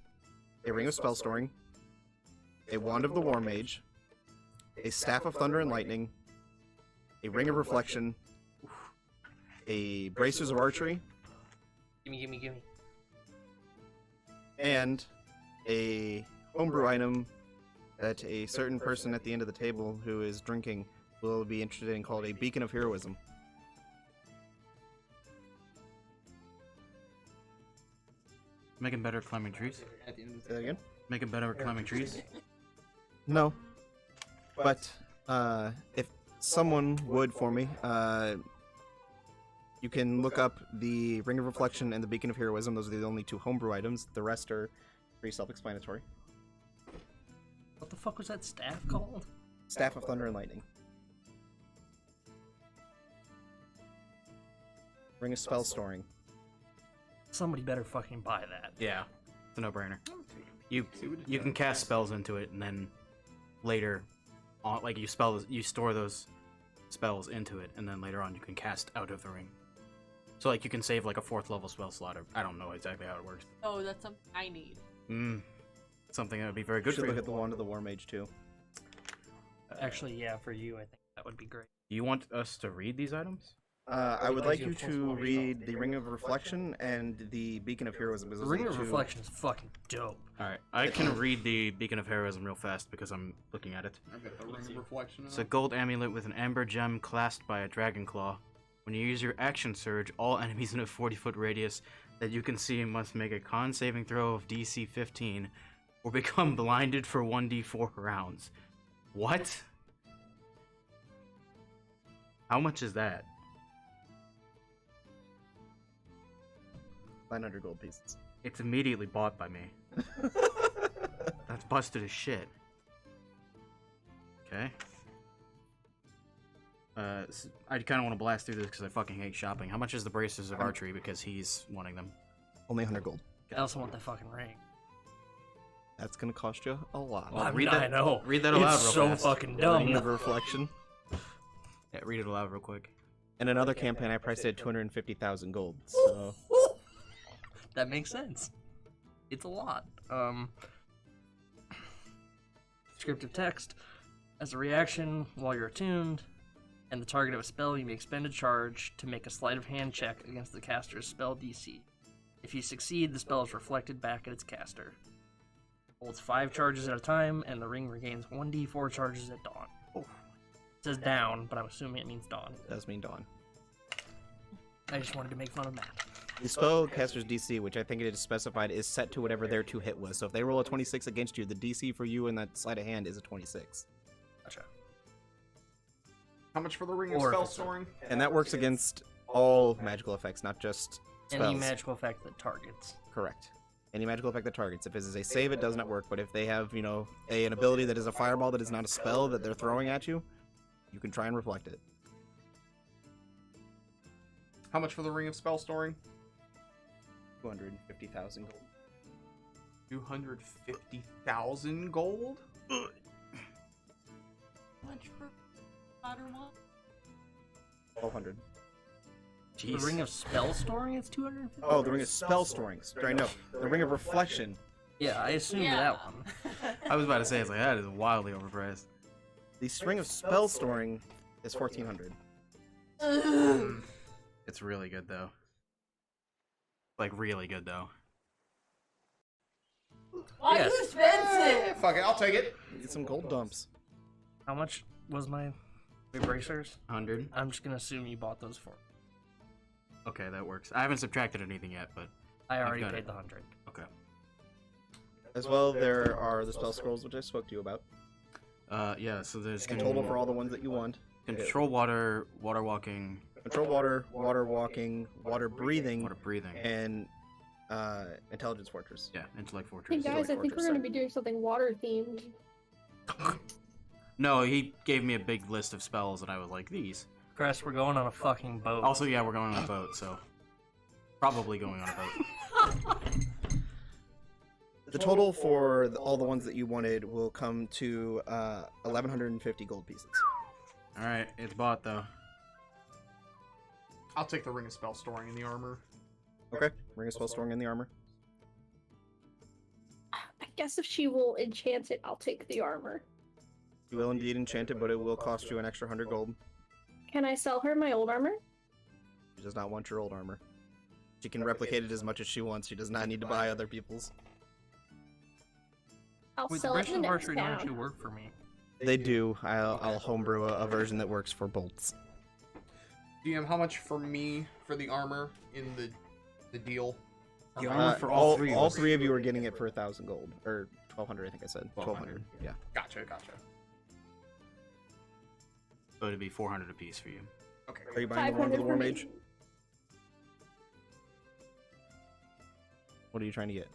a Ring of Spell Storing, a Wand of the War Mage, a Staff of Thunder and Lightning, a Ring of Reflection, a Bracers of Archery, Gimme. and a homebrew item that a certain person at the end of the table who is drinking will be interested in, called a Beacon of Heroism. Making better at climbing trees. Say that again? Making better at climbing trees. No. But, if someone would for me, you can look up the Ring of Reflection and the Beacon of Heroism. Those are the only two homebrew items. The rest are pretty self-explanatory. What the fuck was that staff called? Staff of Thunder and Lightning. Ring of Spell Storing. Somebody better fucking buy that. Yeah, it's a no-brainer. You can cast spells into it, and then later, like you store those spells into it, and then later on you can cast out of the ring. So like you can save like a 4th level spell slot. Or, I don't know exactly how it works. Oh, that's something I need. Something that would be very good Should for look you. at the Wand of the War Mage too. Actually, yeah, for you, I think that would be great. Do you want us to read these items? I would like you to read the Ring of Reflection and the Beacon of Heroism. The Ring of Reflection is fucking dope. Alright, I can read the Beacon of Heroism real fast because I'm looking at it. I've got the Ring of Reflection. It's a gold amulet with an amber gem clasped by a dragon claw. When you use your action surge, all enemies in a 40-foot radius that you can see must make a con saving throw of DC 15 or become blinded for 1d4 rounds. What? How much is that? 900 gold pieces. It's immediately bought by me. That's busted as shit. Okay. I kind of want to blast through this because I fucking hate shopping. How much is the Bracers of Archery? Because he's wanting them. Only 100 gold. I also want that fucking ring. That's gonna cost you a lot. Well, read I that- know. read that aloud It's real so fast. fucking Ring of dumb. Reflection. Yeah, read it aloud real quick. In another campaign, I priced it at 250,000 gold. So That makes sense. It's a lot. Descriptive text. As a reaction, while you're attuned, and the target of a spell, you may expend a charge to make a sleight of hand check against the caster's spell DC. If you succeed, the spell is reflected back at its caster. Holds 5 charges at a time, and the ring regains 1d4 charges at dawn. It says down, but I'm assuming it means dawn. it does mean dawn. I just wanted to make fun of Matt. The spellcaster's DC, which I think it is specified, is set to whatever their 2 hit was. So if they roll a 26 against you, the DC for you in that sleight of hand is a 26. Gotcha. How much for the Ring of Or if Spell it's a- Storing? And that works against all magical effects, not just spells. Any magical effect that targets. Correct. Any magical effect that targets. If it is a save, it does not work. But if they have, an ability that is a fireball that is not a spell that they're throwing at you, you can try and reflect it. How much for the Ring of Spell Storing? 250,000 gold. 250,000 gold? Much for water one? 1,200. The Ring of Spell Storing is 250? Oh, the Ring of Spell Storing. Sorry, no. The Ring of Reflection. Yeah, I assumed Yeah. that one. I was about to say, it's like, that is wildly overpriced. The Ring of Spell Storing is 1,400. It's really good, though. Like, really good, though. Why Yes. too expensive? Fuck it, I'll take it. Get some gold dumps. How much was my bracers? 100? I'm just gonna assume you bought those for. Okay, that works. I haven't subtracted anything yet, but... I already got paid it. the 100. Okay. As well, there are the spell scrolls, which I spoke to you about. Yeah, so there's... In total for all the ones that you want. Control water, water walking, Control water, water walking, water breathing, water breathing. and Intelligence Fortress. Yeah, Intellect Hey Fortress. guys, I think we're Fortress, gonna sorry. be doing something water themed. No, he gave me a big list of spells, and I was like, these. Crest, we're going on a fucking boat. Also, yeah, we're going on a boat, so probably going on a boat. The total for all the ones that you wanted will come to 1,150 gold pieces. All right, it's bought though. I'll take the ring of spell storing in the armor. Okay. Ring of spell storing in the armor. I guess if she will enchant it, I'll take the armor. You will indeed enchant it, but it will cost you an extra 100 gold. Can I sell her my old armor? She does not want your old armor. She can replicate it as much as she wants. She does not need to buy other people's. I'll Wait, the sell it British in the next archery don't town. actually work for me. They do. I'll homebrew a version that works for bolts. DM, how much for me for the armor in the deal? The armor for all three of all us. three of you are getting it for 1,000 gold. Or 1,200, I think I said. 1,200. Yeah. Gotcha. So it'd be 400 apiece for you. Okay. Are you buying the one with 500 the for War me. Mage? What are you trying to get?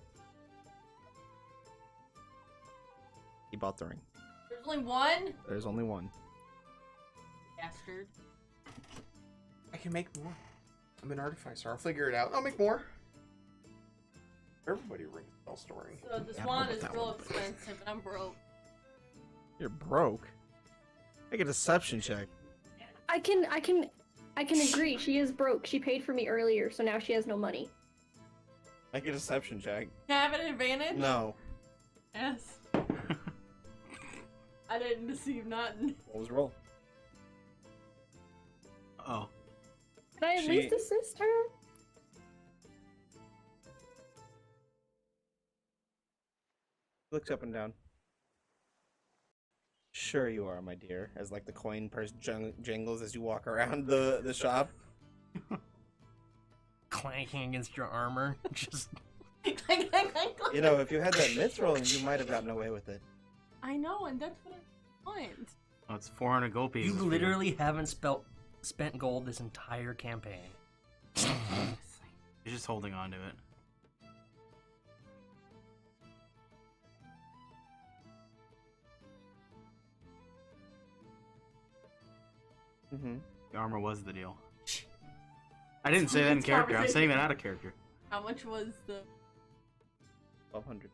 He bought the ring. There's only one? There's only one. Bastard. I can make more. I'm an artificer. I'll figure it out. I'll make more. Everybody rings spell storing. So this Yeah, I don't know wand about is that real one, but- expensive and I'm broke. You're broke. Make a deception check. I can agree. She is broke. She paid for me earlier, so now she has no money. Make a deception check. Can I have an advantage? No. Yes. I didn't deceive nothing. What was the roll? Oh, Can I at She- least assist her? Looks up and down. Sure you are, my dear. As like the coin purse jingles as you walk around the shop. Clanking against your armor. Just You know, if you had that mithril, you might have gotten away with it. I know, and that's what I want. oh it's 400 gold you pieces. for literally haven't spent gold this entire campaign. You're just holding on to it. Mm-hmm. The armor was the deal. I didn't say that in character. I'm saying that out of character. How much was the 1,200.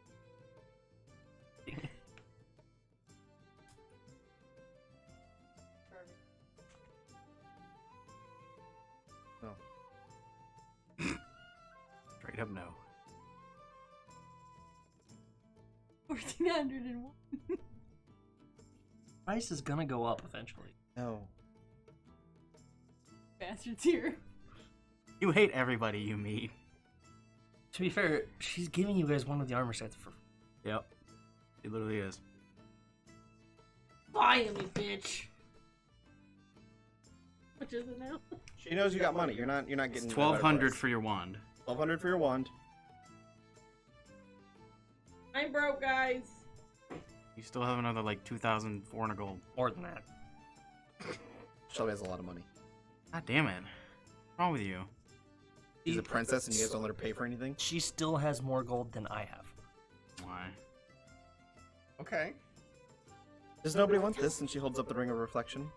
Straight up no. 1,401? Price is gonna go up eventually. No. Bastards here. You hate everybody you meet. To be fair, she's giving you guys one of the armor sets for. Yep. It literally is. Buy me, bitch. What is it now? She knows you got money. You're not getting It's a better 1,200 price. for your wand. 1,200 for your wand. I'm broke, guys. You still have another like 2,400 gold. More than that. Shelby has a lot of money. God damn it. What's wrong with you? She's a princess and you guys don't let her pay for anything? She still has more gold than I have. Why? Okay. Does nobody want this? And she holds up the Ring of Reflection.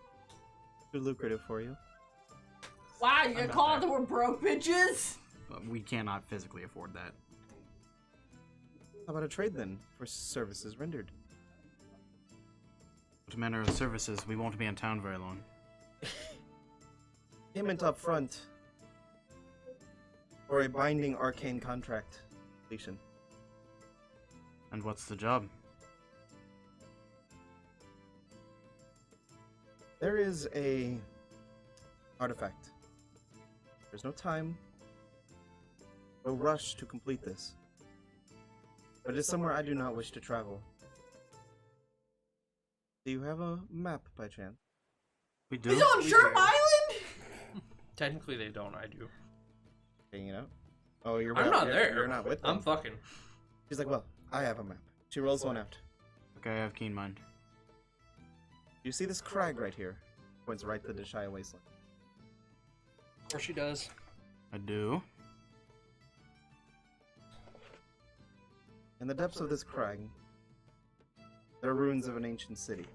Too lucrative for you. Wow, you I'm gonna not call it there. that we're broke, bitches? But we cannot physically afford that. How about a trade then for services rendered? What manner of services? We won't be in town very long. Payment up front. Or a binding arcane contract completion. And what's the job? There is a artifact. There's no time, no rush to complete this. But it's somewhere I do not wish to travel. Do you have a map by chance? We do. He's on Sherp Island? Technically, they don't. I do. Hanging out? Oh, you're I'm not you're- there. You're not with them. I'm fucking. She's like, well, I have a map. She rolls one out. Okay, I have keen mind. You see this crag right here? Points right to the Shire Wasteland. Of course she does. I do. In the depths of this crag, there are ruins of an ancient city.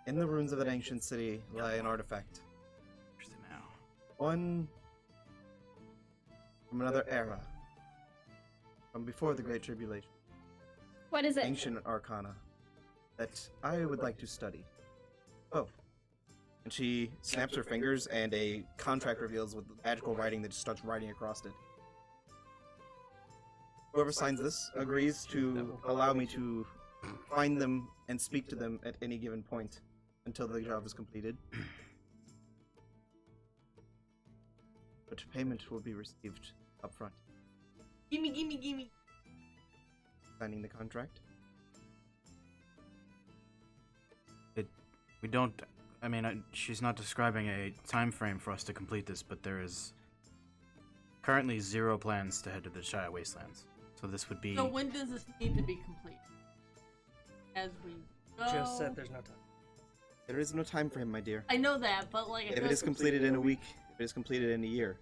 In the ruins of that ancient city lie an artifact. Interesting now. One from another era. From before the Great Tribulation. What is it? Ancient arcana that I would like to study. Oh. And she snaps her fingers and a contract reveals with magical writing that just starts writing across it. Whoever signs this agrees to allow me to find them and speak to them at any given point until the job is completed. But payment will be received up front. Gimme, gimme, gimme. Signing the contract. We don't. I mean, she's not describing a time frame for us to complete this, but there is currently 0 plans to head to the Shire Wastelands. So this would be. So when does this need to be complete? As we go. Just said there's no time. There is no time frame, my dear. I know that, but like. If it is completed in a week, if it is completed in a year.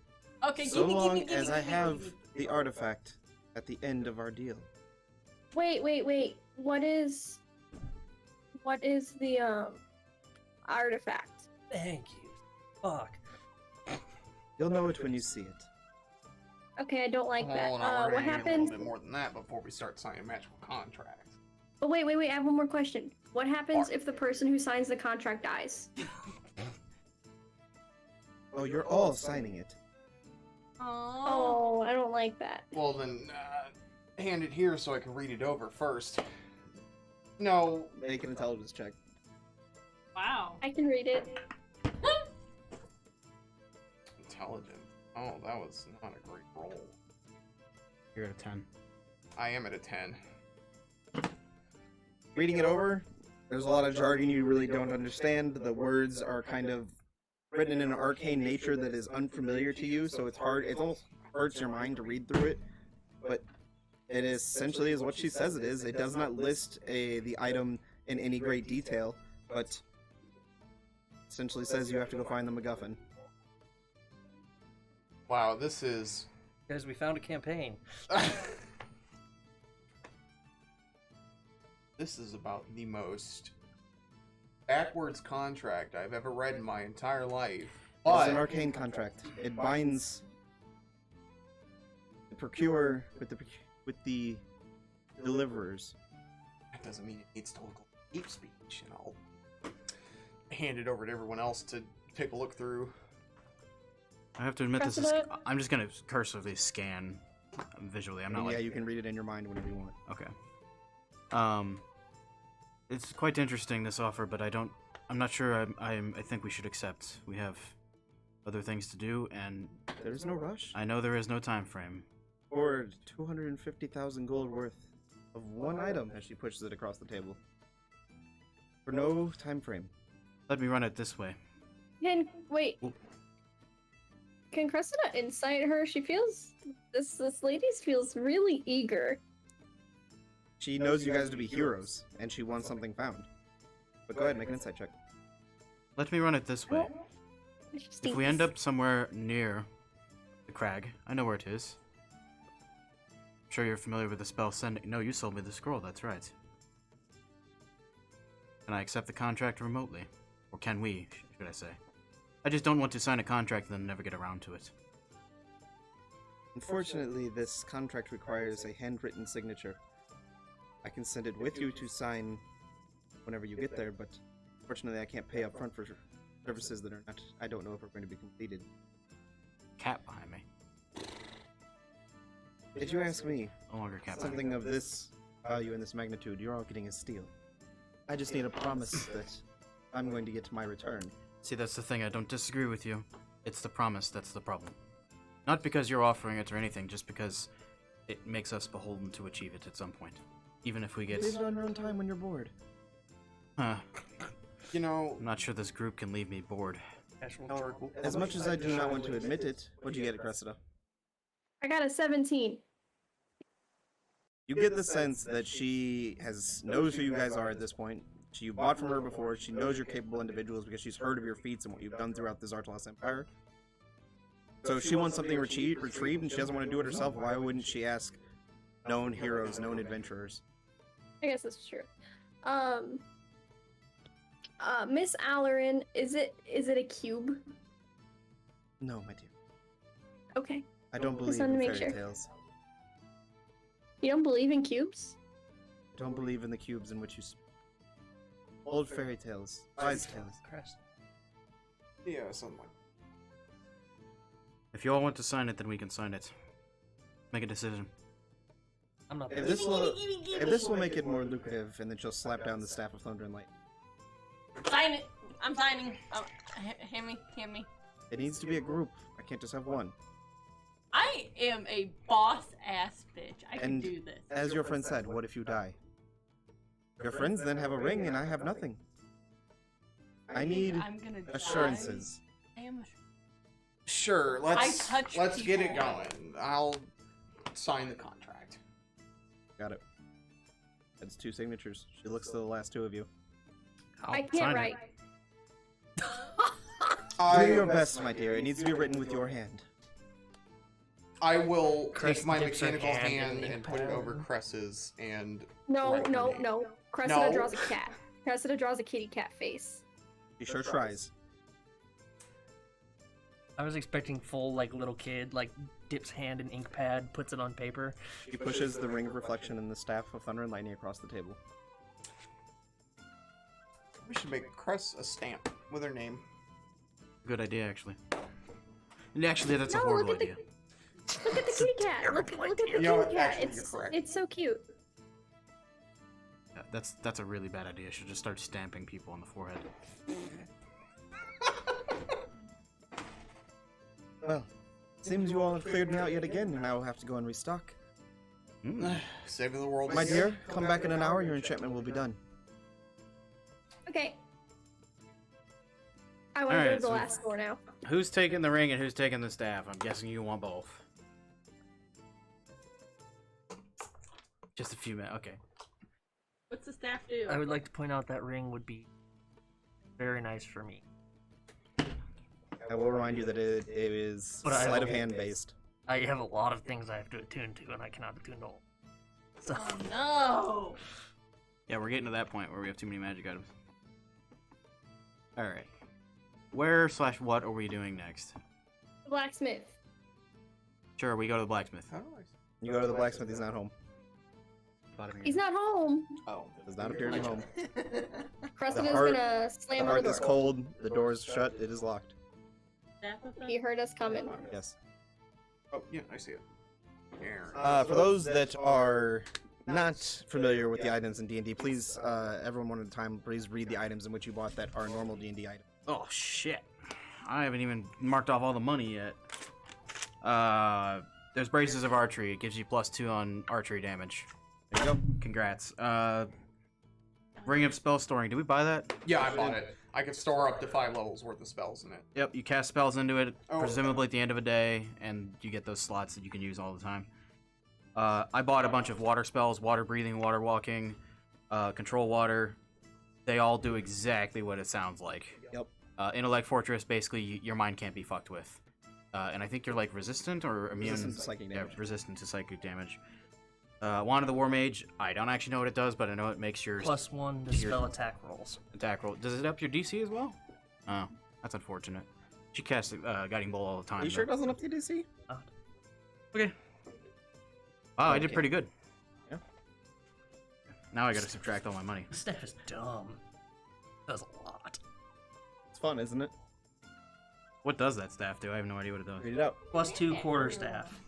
Okay, So gimme, long gimme, as gimme, I gimme, have gimme. the artifact at the end of our deal. Wait. What is the artifact? Thank you. Fuck. You'll know it when you see it. Okay, I don't like that. Hold on, we're What gonna need a happens? little bit more than that before we start signing magical contracts. But wait, I have one more question. What happens if the person who signs the contract dies? Oh, you're all signing it. Oh. Oh, I don't like that. Well then, hand it here so I can read it over first. No, Make an intelligence check. Wow. I can read it. intelligent. Oh, that was not a great roll. You're at a 10. I am at a 10. Reading it over, there's a lot of jargon you really don't understand. The words are kind of written in an arcane nature that is unfamiliar to you, so it's hard. It almost hurts your mind to read through it. But it is essentially is what she says it is. It does not list the item in any great detail, but essentially says you have to go find the MacGuffin. Wow, this is... Guys, we found a campaign. This is about the most backwards contract I've ever read in my entire life. It's an But arcane contract. It binds the procurer with the deliverers. that doesn't mean it needs to look like deep speech, and I'll hand it over to everyone else to take a look through. I have to admit, this is. Precedent? I'm just gonna cursively scan visually. I'm not Yeah, like. you can read it in your mind whenever you want. Okay. It's quite interesting, this offer, but I'm not sure. I think we should accept. We have other things to do, and There is no rush. I know there is no time frame. Or 250,000 gold worth of one item as she pushes it across the table. For no time frame. Let me run it this way. Wait. Ooh. Can Cressida insight her? She feels this lady feels really eager. She knows you guys to be heroes, and she wants something found. But go ahead, make an insight check. Let me run it this way. If we end up somewhere near the crag, I know where it is. I'm sure you're familiar with the spell sending. No, you sold me the scroll, that's right. Can I accept the contract remotely? Or can we, should I say? I just don't want to sign a contract and then never get around to it. Unfortunately, this contract requires a handwritten signature. I can send it with you to sign whenever you get there, but unfortunately I can't pay up front for services that are not, I don't know if are going to be completed. Cat behind me. If you ask me, No longer cat behind me. something of this value and this magnitude, you're all getting a steal. I just need a promise that I'm going to get my return. See, that's the thing, I don't disagree with you. It's the promise that's the problem. Not because you're offering it or anything, just because it makes us beholden to achieve it at some point. Even if we get... Leave it on your own time when you're bored. Huh. You know, I'm not sure this group can leave me bored. Casual no, charcoal. As much as I do not want to admit it, what'd you get at Cressida? I got a 17. You get the sense that she knows who you guys are at this point. You bought from her before. She knows you're capable individuals because she's heard of your feats and what you've done throughout the Zartalos Empire. So if she wants something retrieved and she doesn't want to do it herself, why wouldn't she ask known heroes, known adventurers. I guess that's true. Miss Allerin, is it a cube? No, my dear. Okay. I don't believe wanted in to make fairy sure. tales. You don't believe in cubes? I don't believe in the cubes in which you speak. Old fairy tales, wise tales. Crest. Yeah, something like If you all want to sign it, then we can sign it. Make a decision. I'm not. If this will make it more lucrative, and then she'll slap down the staff of thunder and light. Sign it. I'm signing. Hand me. It needs to be a group. I can't just have one. I am a boss ass bitch. I can And do this. As your friend said, what if you die? Your friends then have a ring, and I have nothing. I need I'm gonna die. assurances. I am Sure, let's touch get it people. going. I'll sign the contract. Got it. That's 2 signatures. She looks to the last 2 of you. I Sign can't it. write. Do your best, my dear. It needs to be written with your hand. I will Cress take my dips her mechanical hand in hand the and put it powder. over Cress's and No, write her no, name. no. Cressida No. draws a cat. Cressida draws a kitty cat face. She sure tries. I was expecting full like little kid like dips hand in ink pad, puts it on paper. She pushes the ring of reflection and the staff of thunder and lightning across the table. we should make Cress a stamp with her name. Good idea, actually. And actually, that's a No, horrible look at the- idea. Look at the kitty cat. Look at the You know what? kitty cat. Actually, you're correct. It's so cute. Yeah, that's a really bad idea. She'll just start stamping people on the forehead. Well, seems you all have cleared me out yet again, and I will have to go and restock. Saving the world. My dear, come back in an hour. Your enchantment will be done. Okay. I want to go Alright, to the so- last door now. Who's taking the ring and who's taking the staff? I'm guessing you want both. Just a few minutes. Okay. What's the staff do? I would like to point out that ring would be very nice for me. I will remind you that it is But I sleight of don't- hand based. I have a lot of things I have to attune to, and I cannot attune to all. So Oh no! Yeah, we're getting to that point where we have too many magic items. Alright. Where/what are we doing next? The blacksmith. Sure, we go to the blacksmith. How do I- You go to the blacksmith. He's not home. He's not home. Oh, Does not appear to be home. Cressida's heart- gonna The slam on hearth the is door. cold. The door is shut. It is locked. Staff of He heard us coming. Yes. oh yeah, I see it. Here. For those that are not familiar with the items in D&D, please, everyone one at a time, please read the items in which you bought that are normal D&D items. Oh, shit. I haven't even marked off all the money yet. There's Braces of Archery. It gives you +2 on archery damage. There you go. Congrats. Ring of Spell Storing. Did we buy that? Yeah, I bought it. I can store up to 5 levels worth of spells in it. Yep, you cast spells into it, Oh. presumably at the end of a day, and you get those slots that you can use all the time. I bought a bunch of water spells, water breathing, water walking, control water. They all do exactly what it sounds like. Yep. Intellect Fortress, basically, your mind can't be fucked with. And I think you're like resistant or immune. Resistant to psychic damage. Yeah, resistant to psychic damage. Wand of the War Mage, I don't actually know what it does, but I know it makes your +1 to Your- spell attack rolls. attack roll. Does it up your DC as well? Oh, that's unfortunate. She casts Guiding Bolt all the time. Are you sure it though. doesn't up the DC? Okay. Wow, I did Okay. pretty good. Yeah. Now I gotta subtract all my money. This staff is dumb. Does a lot. It's fun, isn't it? What does that staff do? I have no idea what it does. Read it out. +2 quarterstaff.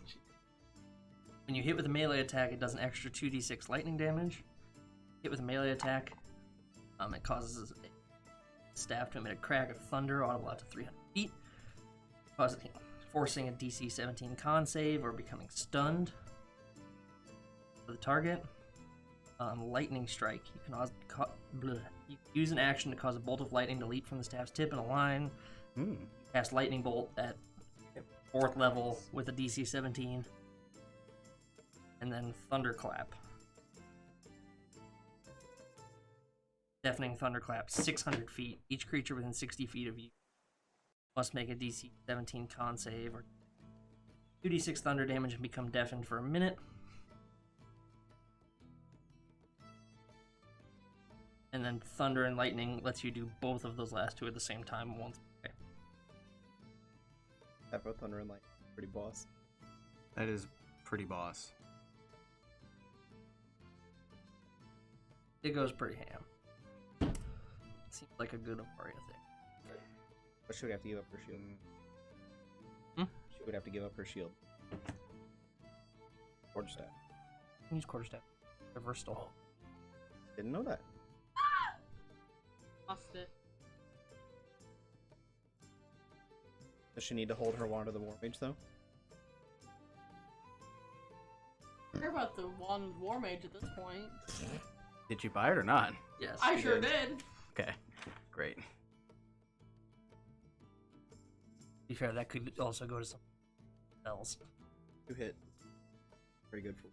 When you hit with a melee attack, it does an extra 2d6 lightning damage. Hit with a melee attack, it causes a staff to emit a crack of thunder audible out to 300 feet, forcing a DC 17 con save or becoming stunned for the target. Lightning strike. You can you use an action to cause a bolt of lightning to leap from the staff's tip in a line. Cast lightning bolt at 4th level with a DC 17. And then thunderclap. Deafening thunderclap, 600 feet. Each creature within 60 feet of you must make a DC 17 con save or 2d6 thunder damage and become deafened for a minute. And then Thunder and Lightning lets you do both of those last two at the same time once. Okay. That both Thunder and Light. Pretty boss. That is pretty boss. It goes pretty ham. Seems like a good Aria thing. But she would have to give up her shield. She would have to give up her shield. Quarterstaff. Use Quarterstaff. Reverse stall. Didn't know that. Lost it. Does she need to hold her wand of the War Mage though? I care about the Wand War Mage at this point. Did you buy it or not? Yes. I you sure did. did. Okay, great. To be fair, that could also go to some spells. 2 hit. Pretty good for.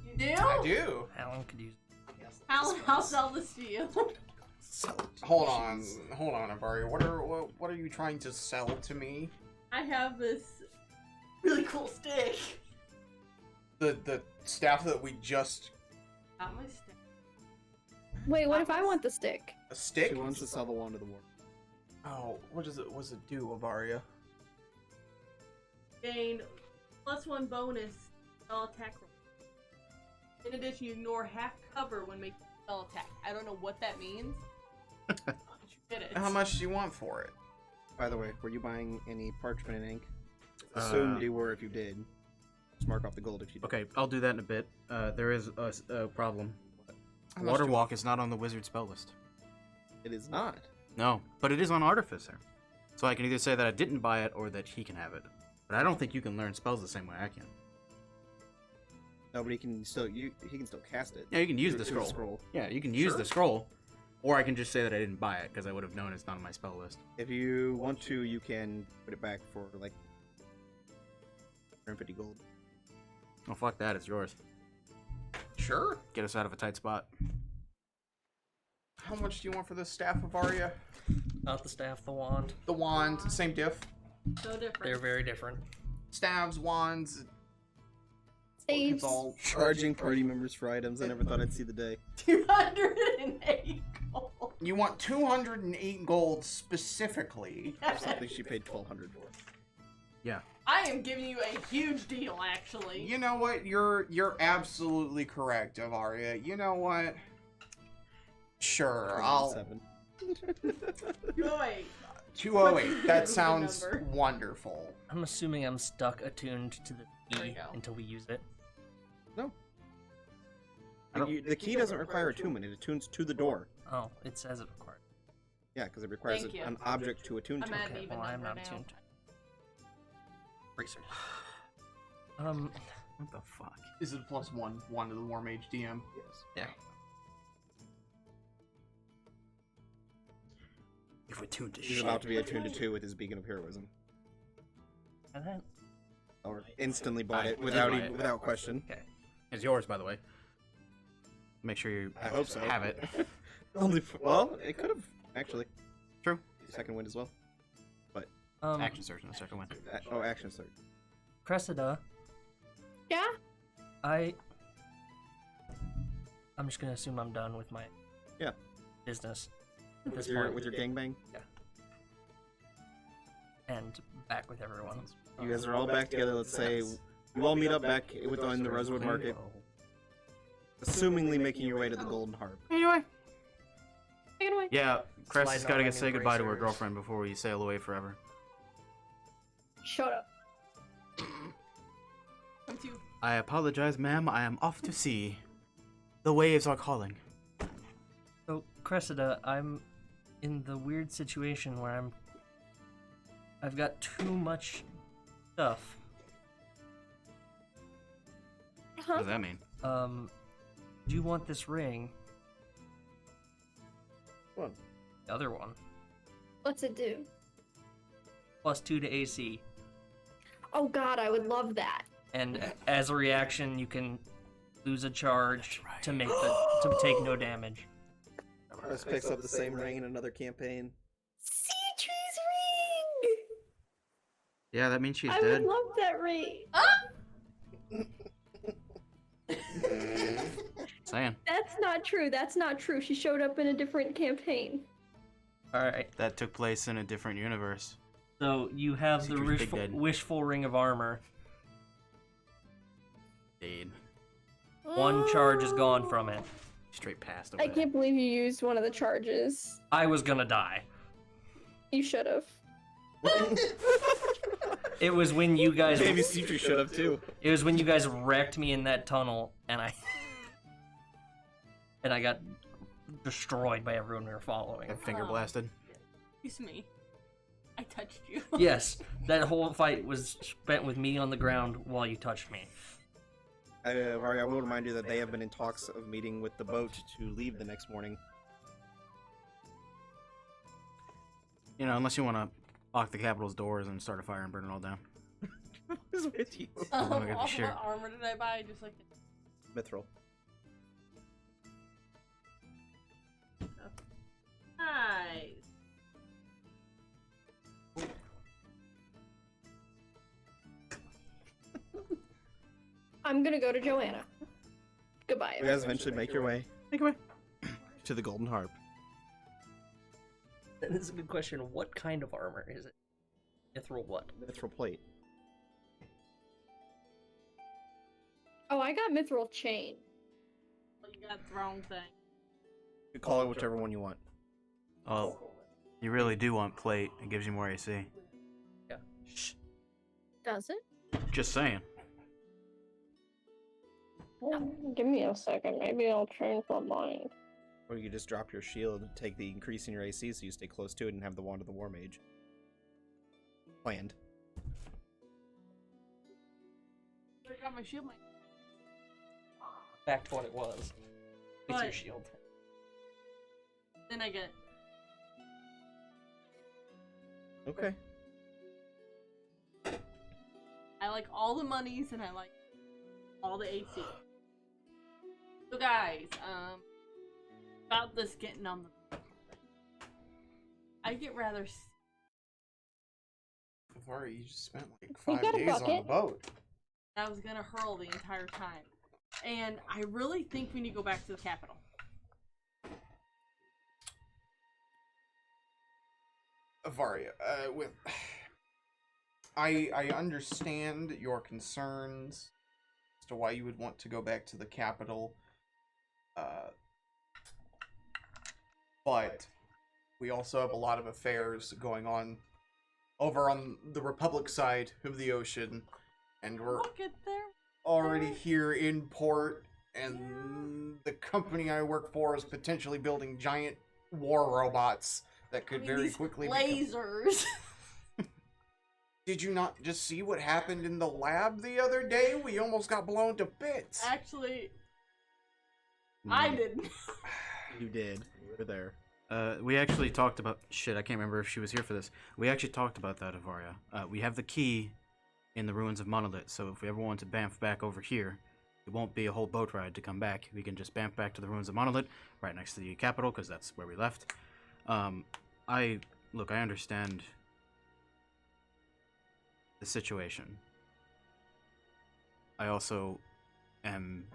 You do? I do. Alan could use. I'll sell this to you. Hold on, Avaria. What are you trying to sell to me? I have this really cool stick. The staff that we just Not my stick. Wait, what if I want the stick? a stick? She wants to sell the wand of the War. Oh, what does it do, Avaria? Gain +1 bonus spell attack roll. In addition, you ignore half cover when making a spell attack. I don't know what that means. But you did it. How much do you want for it? By the way, were you buying any parchment and ink? Assumed you were if you did. Just mark off the gold if you did. Okay, I'll do that in a bit. There is a problem. How much Water do- Walk is not on the wizard spell list. It is not. No, but it is on Artificer. So I can either say that I didn't buy it or that he can have it. But I don't think you can learn spells the same way I can. Nobody can still. He can still cast it. Yeah, you can use the Through scroll. Yeah, you can use the scroll. Or I can just say that I didn't buy it because I would have known it's not on my spell list. If you want to, you can put it back for like 150 gold. Oh, fuck that, it's yours. Sure. Get us out of a tight spot. How much do you want for this staff, Avaria? Not the staff, the wand. The wand, same diff. So different. They're very different. Staves, wands. Saves. It's all Charging party members for items. I never thought I'd see the day. 208 gold. You want 208 gold specifically. Something she paid 1,200 for. Yeah. I am giving you a huge deal, actually. You know what? You're absolutely correct, Avaria. You know what? Sure, I'll 7. 208. 208. That Good sounds number. wonderful. I'm assuming I'm stuck attuned to the There key you go. until we use it. No. I don't- The key doesn't require attunement. It attunes to the door. Oh, it says it required. Yeah, because it requires Thank you. an object to attune I'm to. at an Okay, even well, I am number not now. attuned. Research. What the fuck? Is it +1 to the War Mage DM? Yes. Yeah. If we're tuned to He's shit. about to be attuned to 2 with his Beacon of Heroism. And then, Or instantly bought I it did without buy it. without question. okay. It's yours, by the way. Make sure you I hope so. have it. Well, it could have actually. True. Second wind as well. Action search in the second one. Action start. Cressida, Yeah? I'm just gonna assume I'm done with my Yeah. business at this With your, point, with your gangbang. and back with everyone. You guys are all back together. Let's say you all meet up back within the Rosewood Market, assumingly making your way to the Golden Harp. Anyway. Take it away. Yeah, Cress has Sliding got to on get say goodbye to her bracers. girlfriend before we sail away forever. Shut up. Come to. I apologize, ma'am. I am off to sea. The waves are calling. So, Cressida, I'm in the weird situation where I've got too much stuff. What does that mean? Do you want this ring? One. The other one. What's it do? +2 to AC. Oh god, I would love that. And as a reaction, you can lose a charge to take no damage. Chris picks up the same ring in another campaign. Sea Tree's ring! Yeah, that means she's I dead. would love that ring. Saying. That's not true. That's not true. She showed up in a different campaign. All right. That took place in a different universe. So you have the Secret Big Dead. wishful ring of armor. Indeed. One charge is gone from it. Straight past I away. can't believe you used one of the charges. I was gonna die. You should have. It was when you guys. Maybe Citri should have too. It was when you guys wrecked me in that tunnel, and I got destroyed by everyone we were following. Got finger blasted. Excuse me. I touched you. Yes, that whole fight was spent with me on the ground while you touched me. Vari, I will remind you that they have been in talks of meeting with the boat to leave the next morning. You know, unless you want to lock the Capitol's doors and start a fire and burn it all down. What is with you? I'm gonna be sure. What armor did I buy? Just like Mithril. nice. I'm gonna go to Joanna. Goodbye. You guys eventually make your way. Make away. To the Golden Harp. That is a good question. What kind of armor is it? Mithril what? Mithril plate. Oh, I got mithril chain. You got the wrong thing. You call it whichever one you want. Oh, you really do want plate. It gives you more AC. Yeah. Shh. Does it? Just saying. Give me a second. Maybe I'll change my mind. Or you could just drop your shield, take the increase in your AC so you stay close to it, and have the Wand of the War Mage. Planned. I got my shield. Back to what it was. It's your But- shield. Then I get. Okay. I like all the monies and I like all the AC. So guys, about this getting on the. I get rather. Vari, you just spent like You 5 got a days on the bucket? boat. I was gonna hurl the entire time, and I really think we need to go back to the capital. Vari, with I understand your concerns as to why you would want to go back to the capital, but we also have a lot of affairs going on over on the Republic side of the ocean, and we're We'll get there. already here in port, and the company I work for is potentially building giant war robots that could very These quickly become... lasers. Did you not just see what happened in the lab the other day? We almost got blown to bits. Actually, I didn't. You did. You were there. We actually talked about... Shit, I can't remember if she was here for this. We actually talked about that, Avaria. We have the key in the ruins of Monolith, so if we ever want to bamf back over here, it won't be a whole boat ride to come back. We can just bamf back to the ruins of Monolith, right next to the capital, because that's where we left. Look, I understand the situation. I also am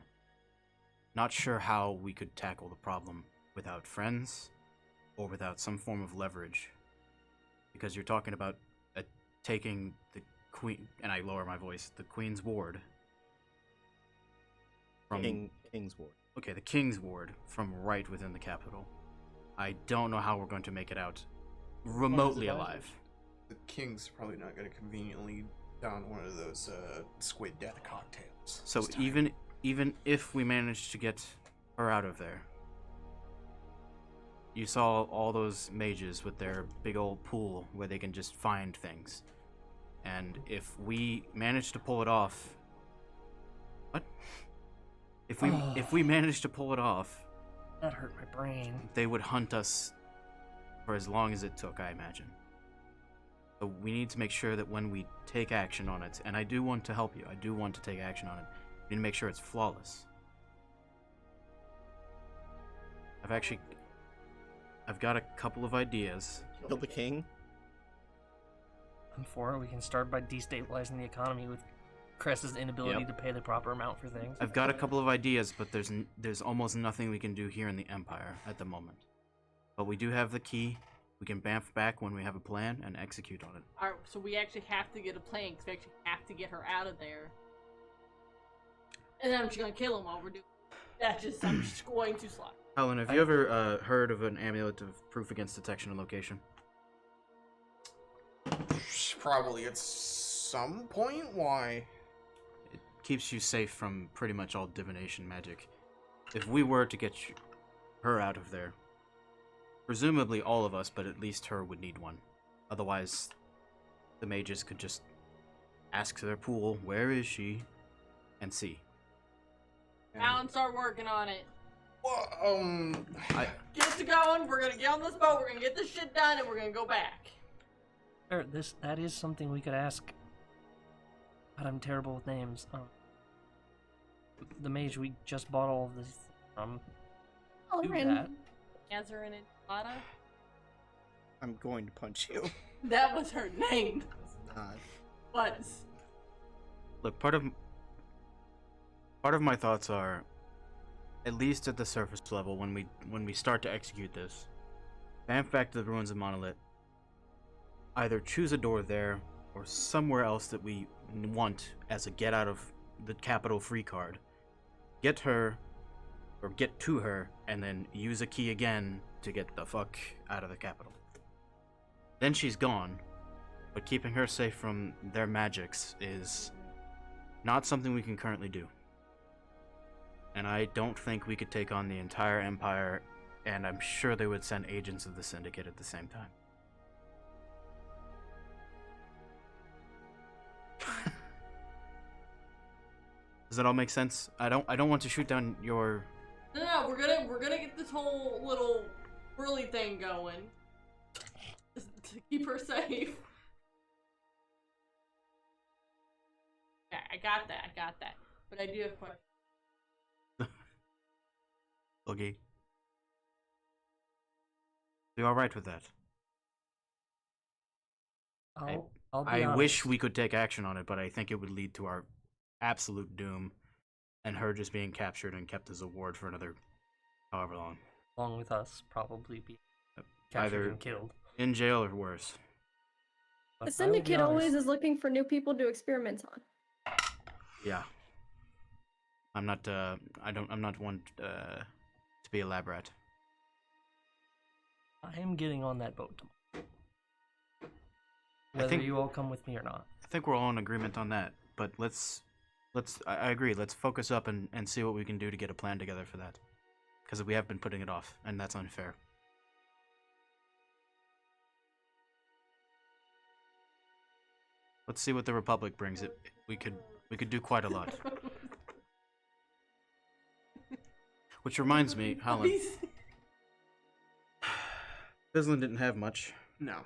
not sure how we could tackle the problem without friends or without some form of leverage. Because you're talking about taking the queen, and I lower my voice, the Queen's Ward from King's Ward. Okay, the King's Ward from right within the capital. I don't know how we're going to make it out remotely alive. The king's probably not going to conveniently down one of those squid death cocktails. So this time. even if we manage to get her out of there, you saw all those mages with their big old pool where they can just find things. And if we manage to pull it off, what? If we manage to pull it off, That hurt my brain. they would hunt us for as long as it took, I imagine. So we need to make sure that when we take action on it, and I do want to help you, I do want to take action on it, we need to make sure it's flawless. I've got a couple of ideas. Kill the king? I'm for it. We can start by destabilizing the economy with Cress's inability Yep. to pay the proper amount for things. I've got a couple of ideas, but there's almost nothing we can do here in the Empire at the moment. But we do have the key. We can bamf back when we have a plan and execute on it. Alright, so we actually have to get a plan because we actually have to get her out of there. And then I'm just gonna kill him while we're doing it. I'm just going to slide. Helen, have you ever heard of an amulet of proof against detection and location? Probably at some point. Why? It keeps you safe from pretty much all divination magic. If we were to get her out of there, presumably all of us, but at least her would need one. Otherwise, the mages could just ask their pool, where is she? And see. Now and start working on it. Well, Get to going, we're gonna get on this boat, we're gonna get this shit done, and we're gonna go back. Sure, that is something we could ask. God, I'm terrible with names. The mage we just bought all of this from. Do that. Azarin and Lada? I'm going to punch you. That was her name. God. Was. Look, part of my thoughts are, at least at the surface level, when we start to execute this, vamp back to the ruins of Monolith, either choose a door there or somewhere else that we want as a get out of the capital free card, get her or get to her, and then use a key again to get the fuck out of the capital. Then she's gone, but keeping her safe from their magics is not something we can currently do. And I don't think we could take on the entire Empire, and I'm sure they would send agents of the Syndicate at the same time. Does that all make sense? I don't want to shoot down your... No, we're gonna get this whole little whirly thing going. Just to keep her safe. Yeah, I got that. But I do have a question. Okay. You alright with that? I'll be I honest. wish we could take action on it, but I think it would lead to our absolute doom, and her just being captured and kept as a ward for another however long. Along with us, probably be captured Either and killed. in jail or worse. But The I will be Syndicate always honest, is looking for new people to experiment on. Yeah. I'm not one to be a lab rat. I am getting on that boat tomorrow. Whether think- you all come with me or not. I think we're all in agreement on that, but I agree, let's focus up and see what we can do to get a plan together for that. Because we have been putting it off, and that's unfair. Let's see what the Republic brings. We could do quite a lot. Which reminds me, Helen, Fizzlin didn't have much. no.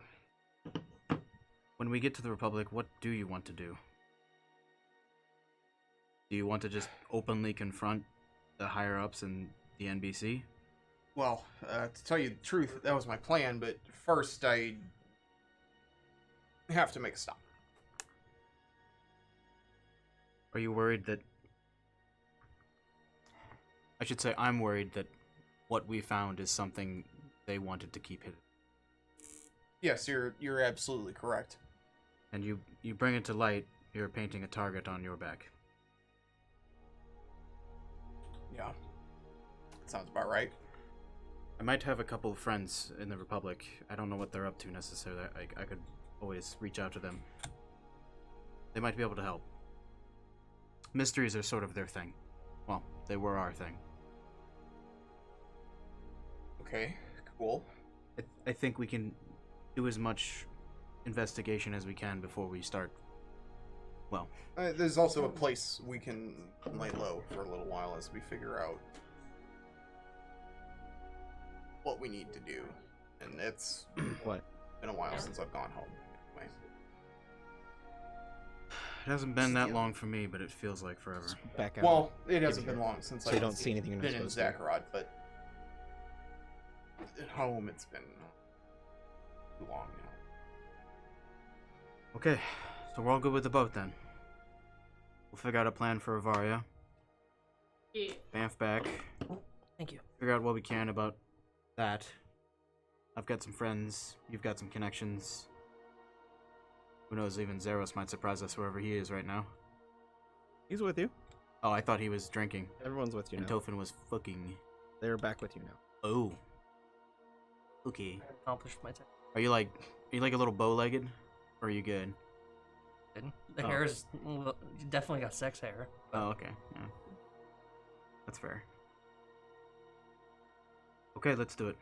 When we get to the Republic, what do you want to do? Do you want to just openly confront the higher-ups in the NBC? Well, to tell you the truth, that was my plan, but first I have to make a stop. Are you worried that... I should say I'm worried that what we found is something they wanted to keep hidden. Yes, you're absolutely correct. And you bring it to light, you're painting a target on your back. Yeah. Sounds about right. I might have a couple of friends in the Republic. I don't know what they're up to necessarily. I could always reach out to them. They might be able to help. Mysteries are sort of their thing. Well, they were our thing. Okay, cool. I think we can do as much investigation as we can before we start. Well, There's also a place we can lay low for a little while as we figure out what we need to do. And it's What? been a while since I've gone home. Anyway. it hasn't been that long for me, but it feels like forever. Back out. Well, it hasn't been long since So you don't see anything you're not been in supposed to. Zakarot, but at home it's been too long now. Okay, so we're all good with the boat then. We'll figure out a plan for Avaria. Yeah. Bamf back. Thank you. Figure out what we can about that. I've got some friends. You've got some connections. Who knows, even Zeros might surprise us wherever he is right now. He's with you. Oh, I thought he was drinking. Everyone's with you And now. Tofin was fucking. They're back with you now. Oh. Okay. Accomplished my task. Are you like a little bow-legged? Or are you good? The Oh. hair is well, you definitely got sex hair. Oh, okay. Yeah. That's fair. Okay, let's do it.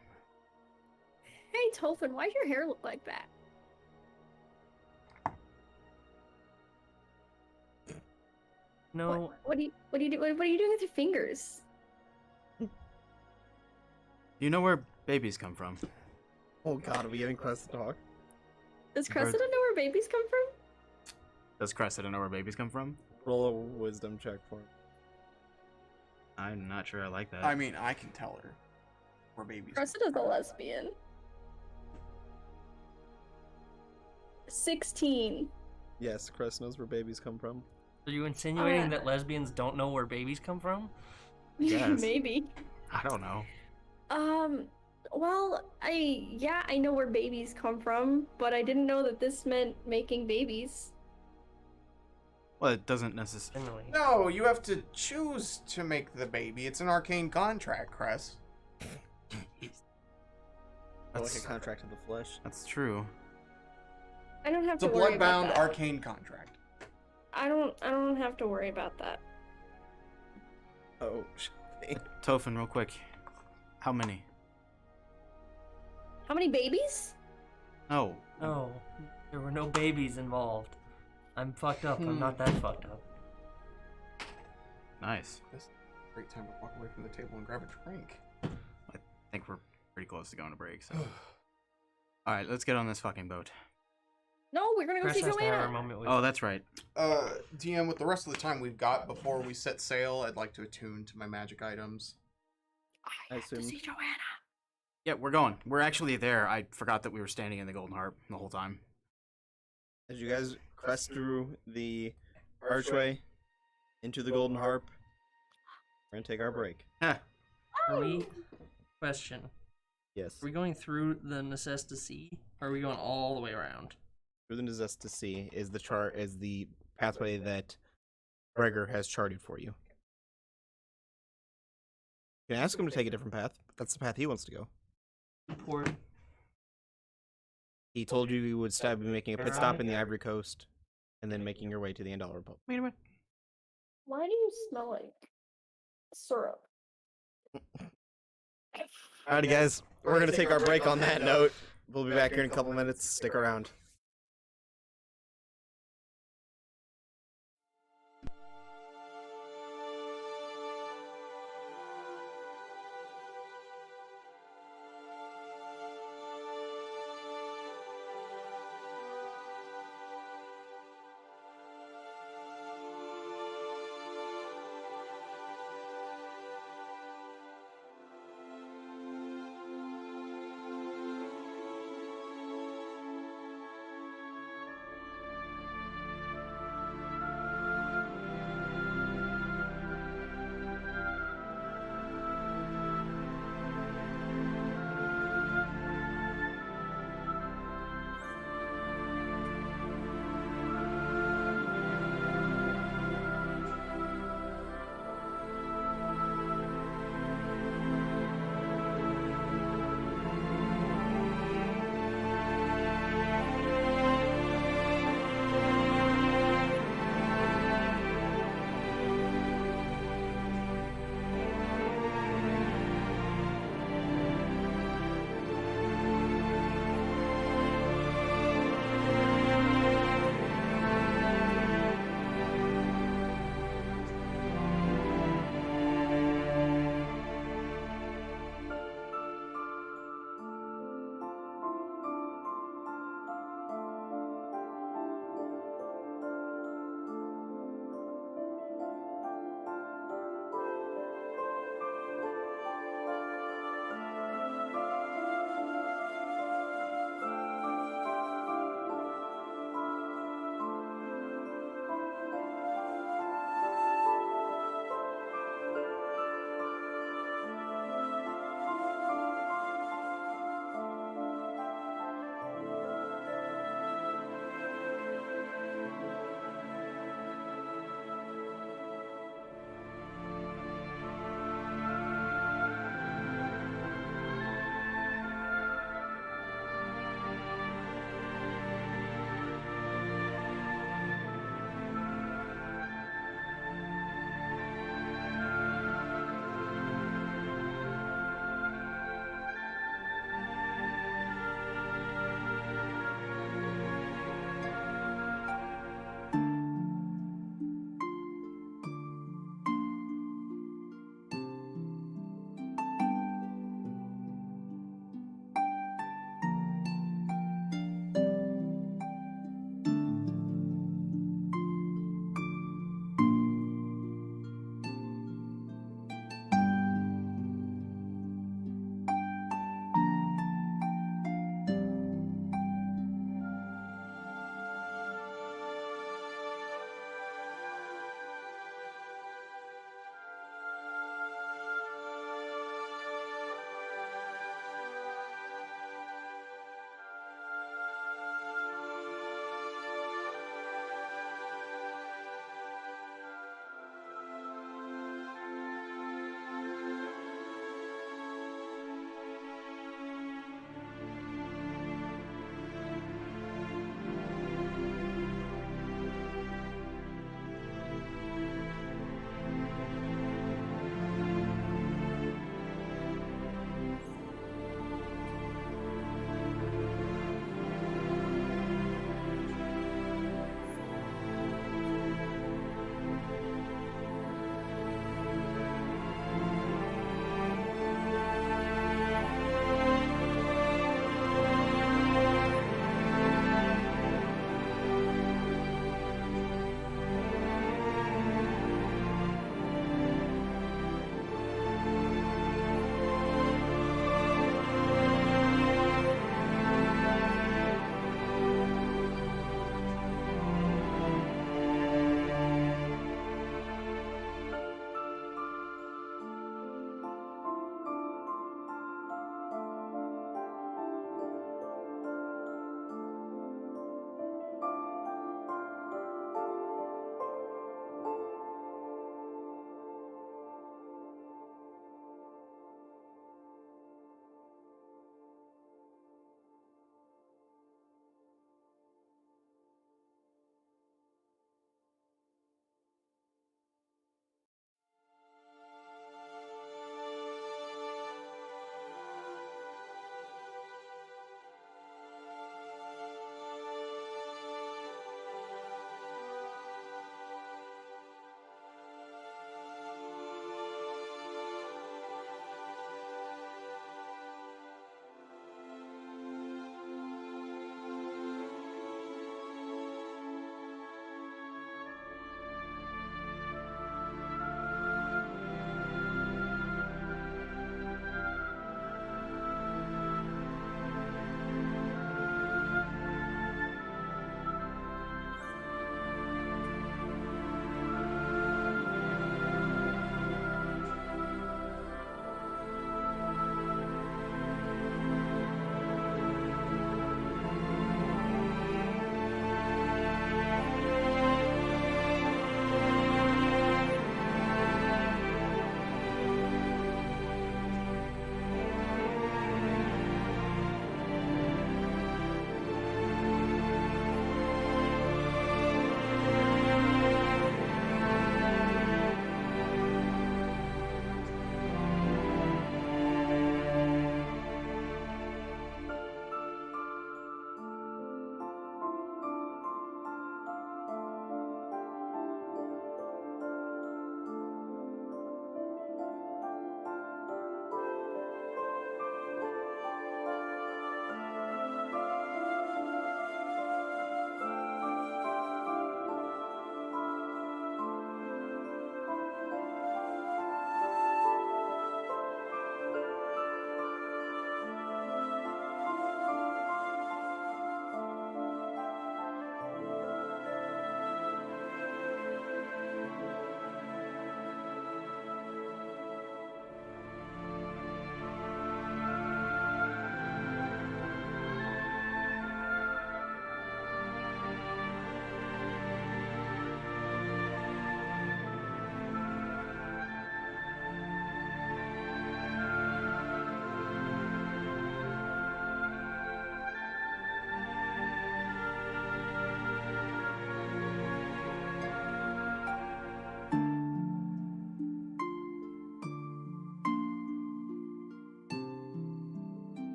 Hey, Tolfin, why'd your hair look like that? No, What are you doing with your fingers? Do you know where babies come from? Oh god, are we getting Crest to talk? Does Bird- Cressida know where babies come from? Does Cressida know where babies come from? Roll a wisdom check for him. I'm not sure I like that. I mean, I can tell her where babies. Cressida's a lesbian. 16. Yes, Crest knows where babies come from. are you insinuating Uh, that lesbians don't know where babies come from? Yes. Maybe. I don't know. Well, I know where babies come from, but I didn't know that this meant making babies. Well, it doesn't necessarily. Generally. No, you have to choose to make the baby. It's an arcane contract, Cress. Like a contract of the flesh. That's true. I don't have It's a to worry about bloodbound that. arcane contract. I don't have to worry about that. Oh, Tofin, real quick. How many? How many babies? No. No, there were no babies involved. I'm fucked up. I'm not that fucked up. Nice. This is a great time to walk away from the table and grab a drink. I think we're pretty close to going to break, so. Alright, let's get on this fucking boat. No, we're gonna go Chris see has to have a Joanna. moment with Oh, that's right. DM, with the rest of the time we've got before we set sail, I'd like to attune to my magic items. I have to assumed. see Joanna. Yeah, we're going. We're actually there. I forgot that we were standing in the Golden Harp the whole time. As you guys crest through the archway into the Golden Harp, we're gonna take our break. Huh. Are we? Question. Yes. Are we going through the Necess to Sea? Or are we going all the way around? Through the Necess to See is the pathway that Gregor has charted for you. You can ask him to take a different path. That's the path he wants to go. Port. He told you you would stop making a pit stop in the Ivory Coast, and then making your way to the Andal Republic. Wait a minute. Why do you smell like syrup? Alrighty, guys, we're gonna take our break on that note. We'll be back here in a couple minutes. Stick around.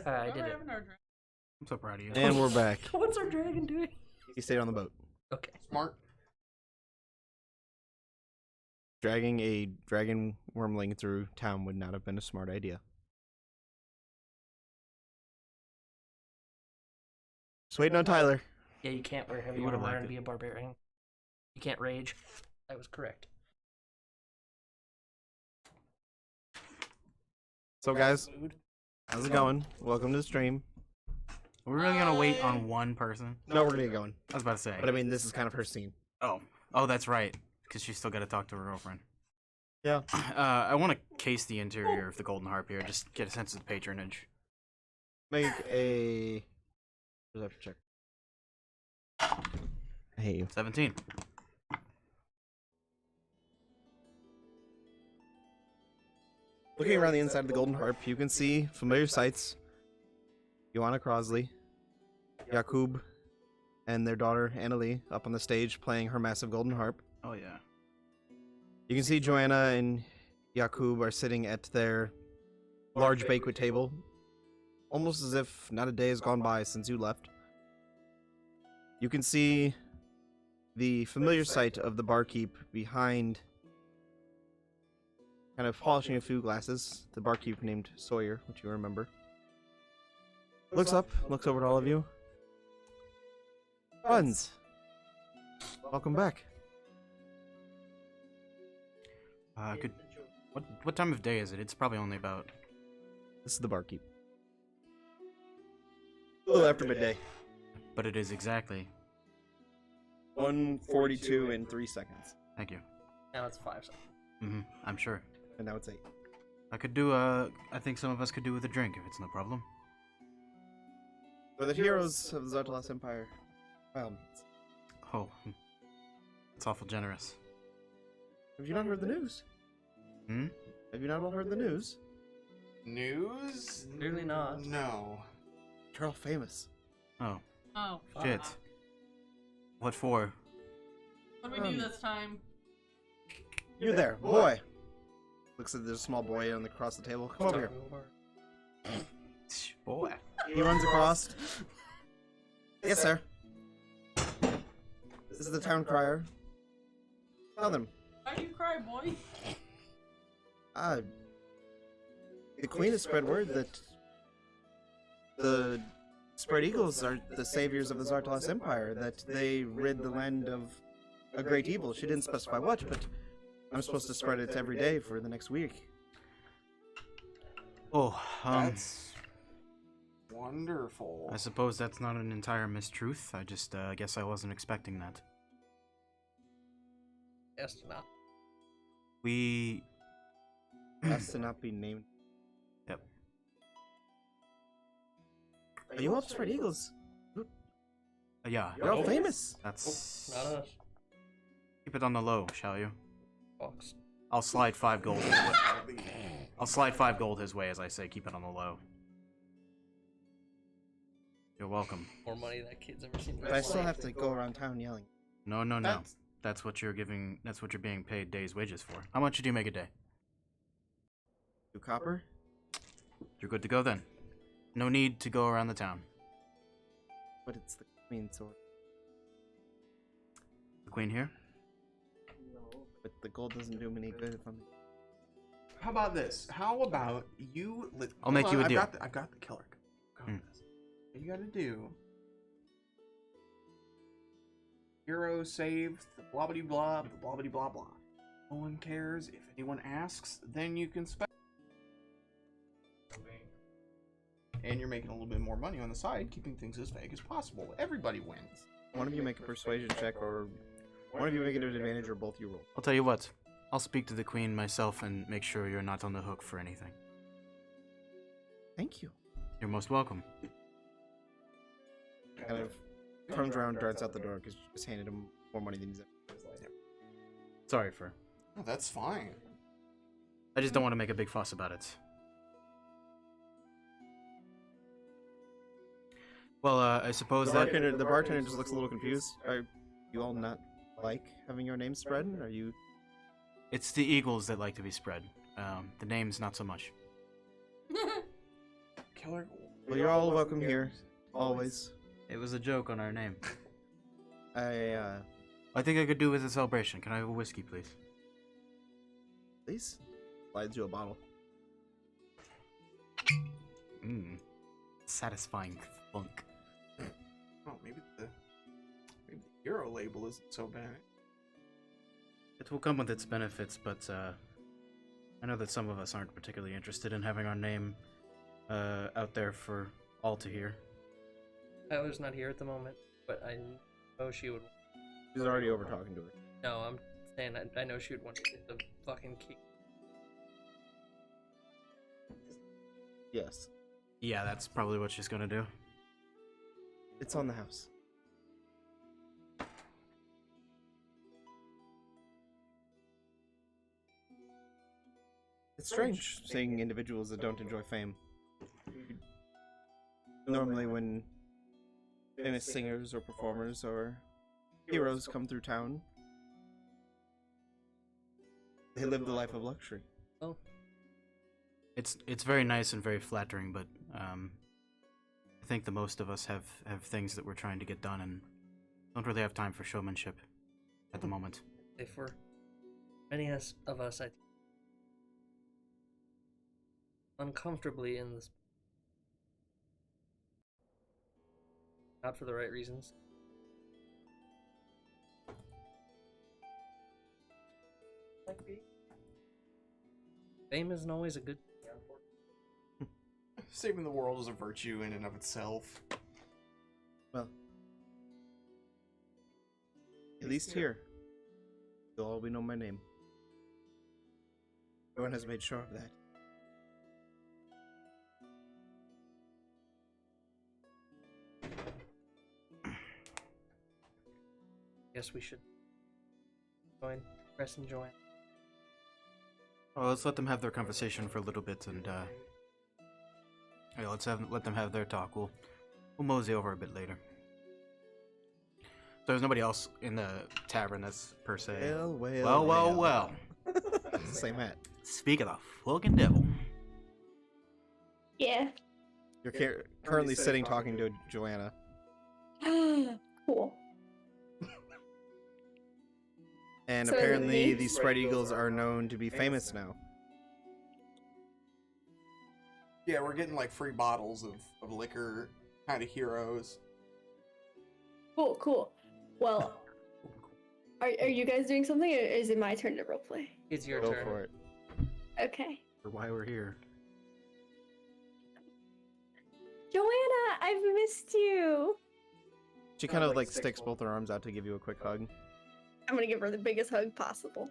I did it. I'm so proud of you. And we're back. What's our dragon doing? He stayed on the boat. Okay. Smart. Dragging a dragon wormling through town would not have been a smart idea. Just waiting on Tyler. Yeah, you can't wear heavy You would've armor liked and it. be a barbarian. You can't rage. I was correct. So guys, how's it going? Welcome to the stream. We're really gonna wait on one person? No, we're gonna get going. I was about to say. But I mean, this is kind of her scene. Oh, that's right. Because she's still got to talk to her girlfriend. Yeah. I want to case the interior of the Golden Harp here, just get a sense of the patronage. Make a. What does I have to check? I hate you. 17. Looking around the inside of the Golden Harp, you can see familiar sights. Joanna Crosley, Jakub, and their daughter Annalie up on the stage playing her massive Golden Harp. Oh, yeah. You can see Joanna and Jakub are sitting at their large banquet table, almost as if not a day has gone by since you left. You can see the familiar sight of the barkeep behind, kind of polishing a few glasses. The barkeep named Sawyer, which you remember. Looks up, looks over to all of you. Friends, welcome back. What time of day is it? It's probably only about... This is the barkeep. A little after midday. But it is exactly. 1:42 and 3 seconds. Thank you. Now it's 5 seconds. Mm-hmm. I'm sure. And now it's 8. I could do, I think some of us could do with a drink if it's no problem. For the heroes of the Zartalas Empire, by all means. Oh. It's awful generous. Have you not heard the news? Hmm? Have you not all heard the news? News? Clearly not. No. You're all famous. Oh. Oh, Shit. What for? what do we do this time? You there, boy! Looks at the small boy on across the table. Come over here. Boy. He runs across. Yes, sir. This is the town crier. Tell them. Why do you cry, boy? The queen has spread word that the spread eagles are the saviors of the Zartalas Empire, that they rid the land of a great evil. She didn't specify what, but I'm supposed to spread it every day for the next week. Oh, That's wonderful. I suppose that's not an entire mistruth. I just, guess I wasn't expecting that. Yes, not. We... Has to not be named. Yep. Are you all the spread eagles? Yeah. You're all famous. That's... Not us. Keep it on the low, shall you? Fox. I'll slide 5 gold his way. I'll slide 5 gold his way as I say keep it on the low. You're welcome. More money that kid's ever seen. in But his I still life. have to go around town yelling. No, no, no. That's- That's what you're giving, that's what you're being paid days wages for. How much do you make a day? 2 copper? You're good to go then. No need to go around the town. But it's the queen sword. The queen here? But the gold doesn't do me any good if I'm... How about this? How about you... I'll make you a deal. I've got the killer. Go with this. What you gotta do... Hero saved the blah blah blah, the blah blah blah blah. No one cares. If anyone asks, then you can spend. And you're making a little bit more money on the side, keeping things as vague as possible. Everybody wins. One of you make a persuasion check, or one of you make it an advantage, or both you roll. I'll tell you what. I'll speak to the queen myself and make sure you're not on the hook for anything. Thank you. You're most welcome. Kind of turns around, darts out the door, because you just handed him more money than he's ever. Sorry for... Oh, that's fine. I just don't want to make a big fuss about it. Well, I suppose The bartender just looks a little confused. Are you all not like having your name spread? Are you... it's the eagles that like to be spread. The names, not so much. Killer. Well, you're all welcome here, always. It was a joke on our name. I think I could do with a celebration. Can I have a whiskey, please? please slides you a bottle. Mmm. Satisfying funk. Oh, maybe the hero label isn't so bad. It will come with its benefits, but I know that some of us aren't particularly interested in having our name out there for all to hear. Tyler's not here at the moment, but I know she would. She's already over talking to her. No, I'm saying I know she would want to get the fucking key. Yes. Yeah, that's probably what she's gonna do. It's on the house. It's strange seeing individuals that don't enjoy fame. Normally when famous singers or performers or heroes come through town, they live the life of luxury. Oh. It's very nice and very flattering, but I think the most of us have things that we're trying to get done and don't really have time for showmanship at the moment. If we're many of us, I think, uncomfortably in this, not for the right reasons. Fame isn't always a good thing. Saving the world is a virtue in and of itself. Well, at least here, you'll all know my name. Everyone has made sure of that. Guess we should join, press and join. Well, let's let them have their conversation for a little bit, and yeah, let them have their talk. We'll mosey over a bit later. So there's nobody else in the tavern that's per se. Well. It's the same hat. Speak of the fucking devil. Yeah. You're currently sitting talking to Joanna. Cool. And So is it apparently me? these spread eagles are known to be famous now. Yeah, we're getting like free bottles of liquor, kind of heroes. Cool. Well, are you guys doing something, or is it my turn to roleplay? It's your Go turn. for it. Okay. For why we're here. Joanna, I've missed you. She kind of like sticks both her arms out to give you a quick hug I'm gonna give her the biggest hug possible.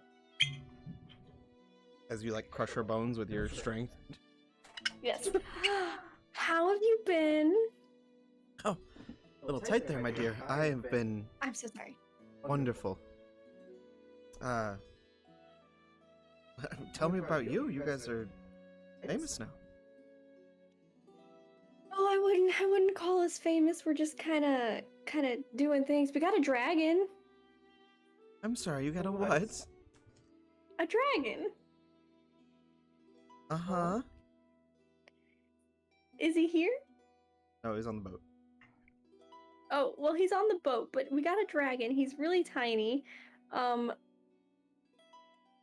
as you like crush her bones with your strength. Yes. How have you been? Oh, a little tight there, my dear. I have been I'm so sorry. wonderful. Tell me about you. You guys are famous now. Oh, I wouldn't call us famous. We're just kind of doing things. We got a dragon. I'm sorry, you got a what? A dragon. Uh-huh. Is he here? Oh, he's on the boat. Oh, well, he's on the boat, but we got a dragon. He's really tiny.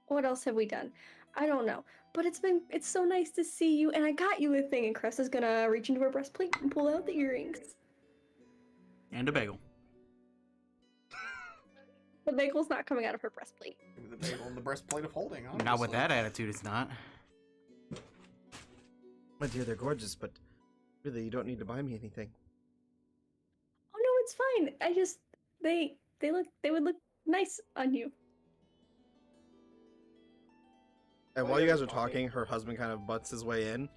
What else have we done? I don't know. But it's so nice to see you, and I got you a thing, and Cressa's gonna reach into her breastplate and pull out the earrings. And a bagel. The bagel's not coming out of her breastplate. Maybe the bagel and the breastplate of holding. Not with obviously. that attitude, it's not. My dear, they're gorgeous, but really, you don't need to buy me anything. Oh no, it's fine. I just they would look nice on you. And while you guys are talking, her husband kind of butts his way in.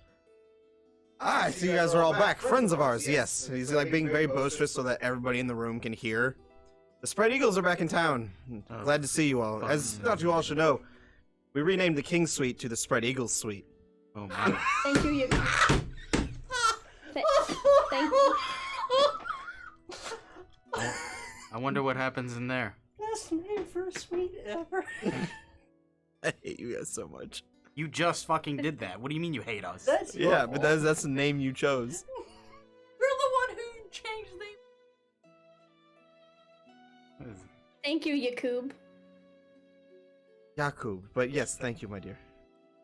I see you guys are all back. Friends of ours, yes. He's like being very boisterous so that everybody in the room can hear. The Spread Eagles are back in town. Glad to see you all. As not you all should know, we renamed the King Suite to the Spread Eagles Suite. Oh my. Thank you. Thank you. I wonder what happens in there. Best name for a suite ever. I hate you guys so much. You just fucking did that. What do you mean you hate us? That's your Yeah, but fault. that's the name you chose. You're the one who changed the. Thank you, Yakub. Yakub. But yes, thank you, my dear.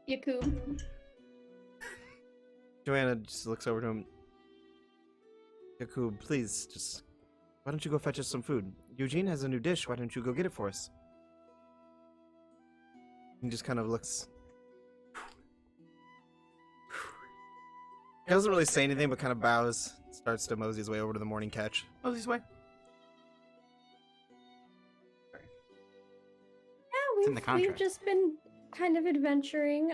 Yakub. Joanna just looks over to him. Yakub, please, just... Why don't you go fetch us some food? Eugene has a new dish. Why don't you go get it for us? He just kind of looks... He doesn't really say anything, but kind of bows. Starts to mosey his way over to the morning catch. Mosey's way. Yeah, in the we've contract. just been kind of adventuring.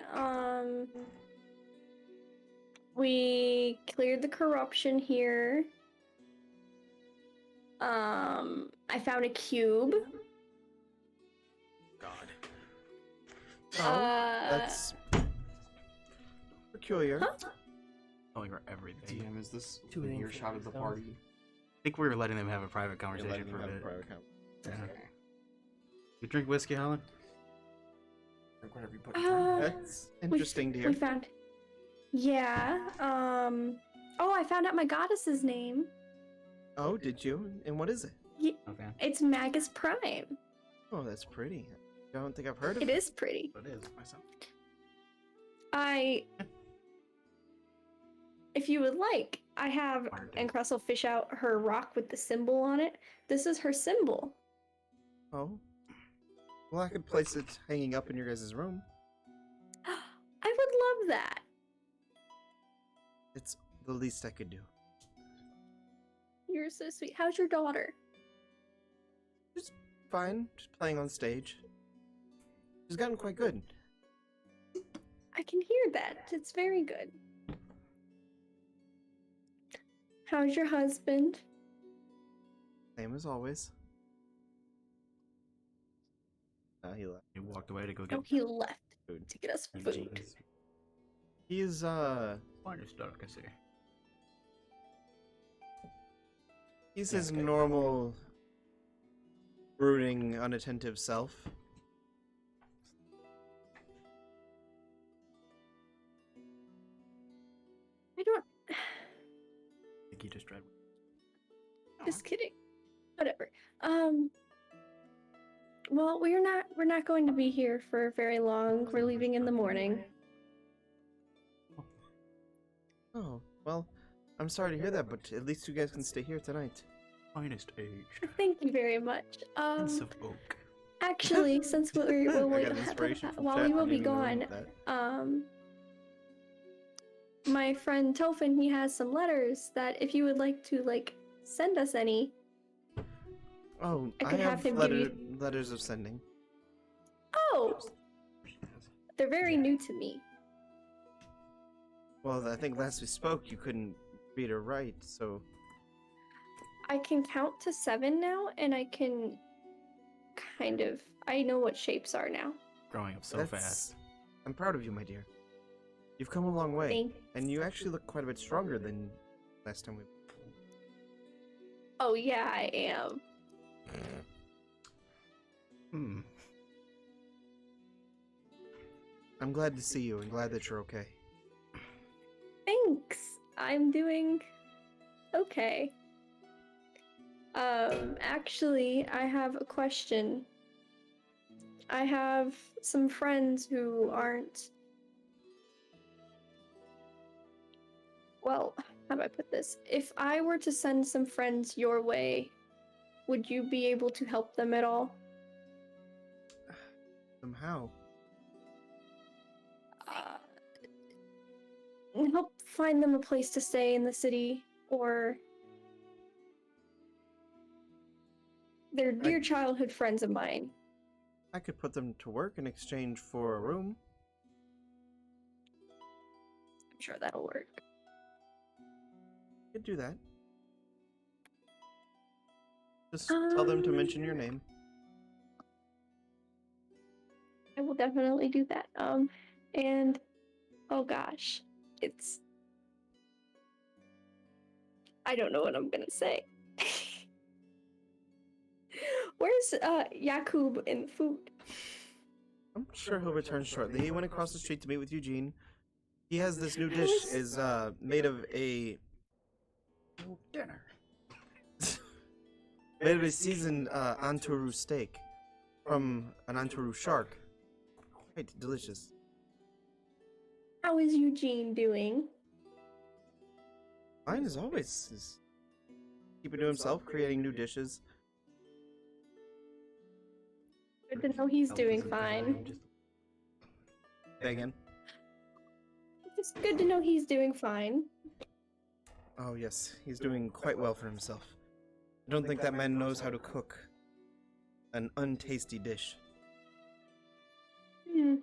We cleared the corruption here. I found a cube. God. That's peculiar. Huh? Telling her everything. DM, is this Two an things earshot for of the yourself. party? I think we were letting them have a private conversation for a bit. Yeah. Okay. You drink whiskey, Holland? Drink whatever you put in front of you. That's interesting to We hear. found. Yeah. Oh, I found out my goddess's name. Oh, did you? And what is it? Okay. It's Magus Prime. Oh, that's pretty. I don't think I've heard of It is pretty. What is myself? If you would like, I have and Cress will fish out her rock with the symbol on it. This is her symbol. Oh. Well, I could place it hanging up in your guys' room. I would love that. It's the least I could do. You're so sweet. How's your daughter? Fine, just playing on stage. She's gotten quite good. I can hear that. It's very good. How's your husband? Same as always. He left. You walked away to go Oh, get he left Food. to get us food. Eugene's He's, finest delicacy. he's Yeah, his okay. normal, brooding, unattentive self. I don't. I think he just tried. Just kidding. Whatever. Well, we're not going to be here for very long. We're leaving in the morning. Oh, well, I'm sorry to hear that, but at least you guys can stay here tonight. Finest aged. Thank you very much. Prince of Oak. Actually, since we'll I wait, got an inspiration from while chat, we will didn't be even know gone, that. my friend Tophin, he has some letters that if you would like to send us any. Oh, I I could have have him give you- letters of sending. Oh, they're very new to me. Well, I think last we spoke, you couldn't read or write, so... I can count to 7 now, and I can I know what shapes are now. Growing up so That's- fast. I'm proud of you, my dear. You've come a long way, Thanks. and you actually look quite a bit stronger than last time we... Oh yeah, I am. Hmm. I'm glad to see you, and glad that you're okay. Thanks. I'm doing okay. Actually, I have a question. I have some friends who aren't. Well, how do I put this? If I were to send some friends your way, would you be able to help them at all? Somehow. Help find them a place to stay in the city, or they're dear childhood friends of mine. I could put them to work in exchange for a room. I'm sure that'll work. Could do that. Just tell them to mention your name. I will definitely do that. And oh gosh, I don't know what I'm gonna say. Where's Yakub in food? I'm sure he'll return shortly. He went across the street to meet with Eugene. He has this new dish is made of a Dinner. made of a seasoned Anturu steak from an Anturu shark. Quite delicious. How is Eugene doing? Fine as always. Is keeping to himself, creating new dishes. Good to know he's doing fine. Say again. It's good to know he's doing fine. Oh yes, he's doing quite well for himself. I don't think that man knows how to cook an untasty dish. Hmm.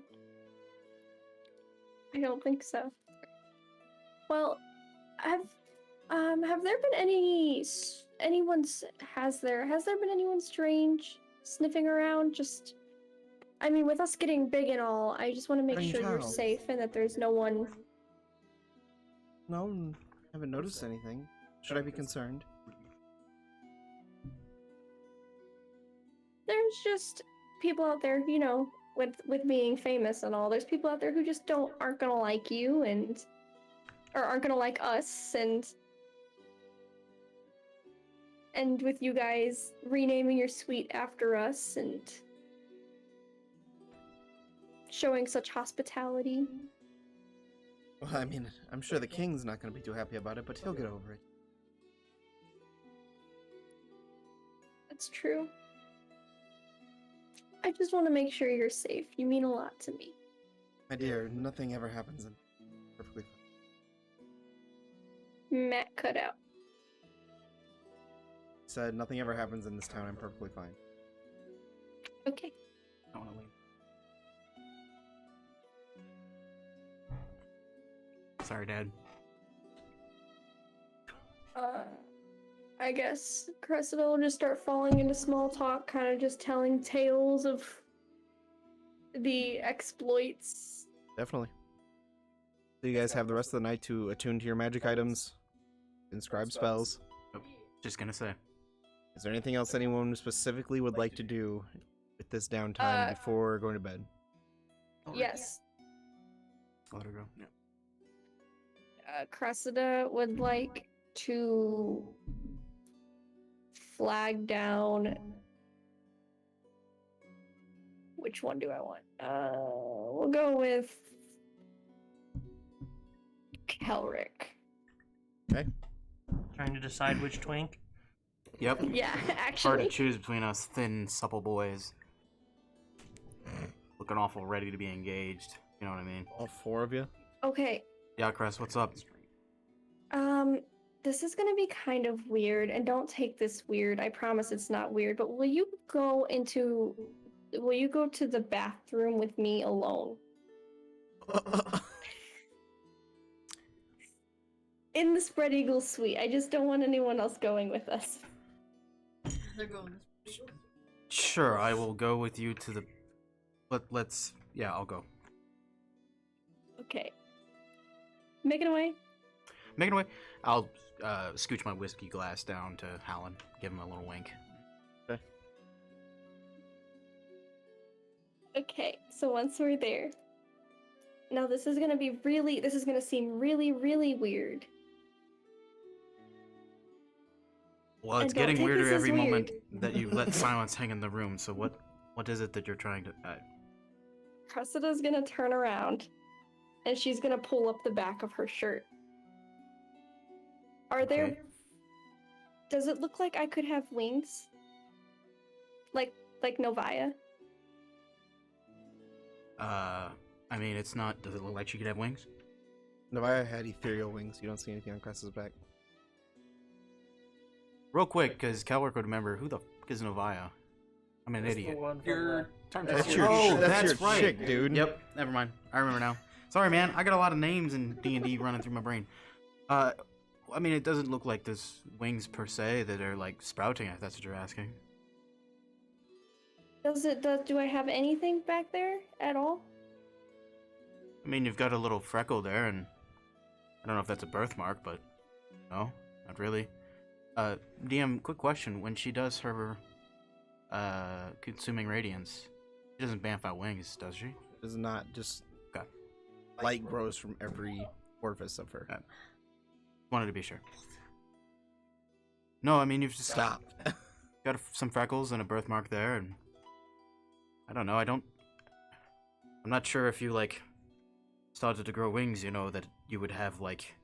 I don't think so. Well, have there been has there been anyone strange sniffing around? Just, I mean, with us getting big and all, I just want to make Strange sure you're how? safe and that there's no one. No, haven't noticed anything. Should I be concerned? There's just people out there, you know, with being famous and all. There's people out there who just aren't gonna like you or aren't gonna like us and with you guys renaming your suite after us and showing such hospitality. Well, I mean, I'm sure the king's not going to be too happy about it, but he'll get over it. That's true. I just want to make sure you're safe. You mean a lot to me. My dear, nothing ever happens in perfectly fine. Matt cut out. Said nothing ever happens in this town. I'm perfectly fine. Okay. I want to leave. Sorry, Dad. I guess Cressida will just start falling into small talk, kind of just telling tales of the exploits. Definitely. So you guys have the rest of the night to attune to your magic items, inscribe spells. Just gonna say. Is there anything else anyone specifically would like to do with this downtime before going to bed? Yes. Let her go. Yeah. Cressida would like to flag down. Which one do I want? We'll go with Kelric. Okay. Trying to decide which twink. Yep. Yeah, Hard to actually. choose between us thin, supple boys. Looking awful ready to be engaged. You know what I mean? All four of you? Okay. Yeah, Cress, what's up? This is gonna be kind of weird, and don't take this weird. I promise it's not weird, but will you go to the bathroom with me alone? In the Spread Eagle suite. I just don't want anyone else going with us. They're going this way. Sure, I will go with you to the... Let's... Yeah, I'll go. Okay. Make it away. Make it away. I'll scooch my whiskey glass down to Hallen. Give him a little wink. Okay, so once we're there. Now this is gonna seem really, really weird. Well, it's And don't getting take weirder this as every moment weird. that you let silence hang in the room, so what is it that you're trying to... Cressida's gonna turn around, and she's gonna pull up the back of her shirt. Are there... Okay. Does it look like I could have wings? Like Novaya? I mean, it's not... Does it look like she could have wings? Novaya had ethereal wings. You don't see anything on Cress's back. Real quick, because Kelwork would remember, who the f*** is Novaya? I'm an idiot. Your That's your your, that's your right. chick, dude. Yep, never mind. I remember now. Sorry, man. I got a lot of names in D&D running through my brain. I mean, it doesn't look like there's wings per se that are, like, sprouting, if that's what you're asking. Do I have anything back there at all? I mean, you've got a little freckle there, and I don't know if that's a birthmark, but no, not really. DM, quick question. When she does her consuming radiance, She doesn't bamf out wings, does she? It's not just Okay. light grows from every orifice of her. Wanted to be sure. No, I mean, you've just Stop. got some freckles and a birthmark there, and I don't know. I'm not sure if you like started to grow wings. You know that you would have like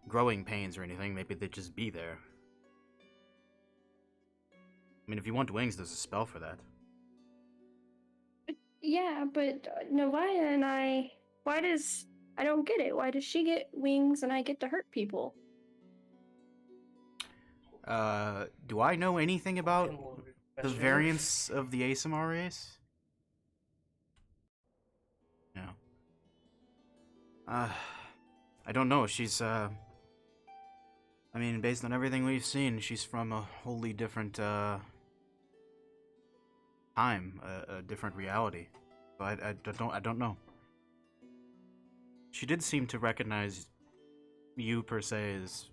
growing pains or anything. Maybe they'd just be there. I mean, if you want wings, there's a spell for that. Yeah, but Novaya and I. I don't get it. Why does she get wings and I get to hurt people? Do I know anything about the variants of the ASMR race? No. I don't know. She's, I mean, based on everything we've seen, she's from a wholly different, time, a different reality. So I don't know. She did seem to recognize you, per se, as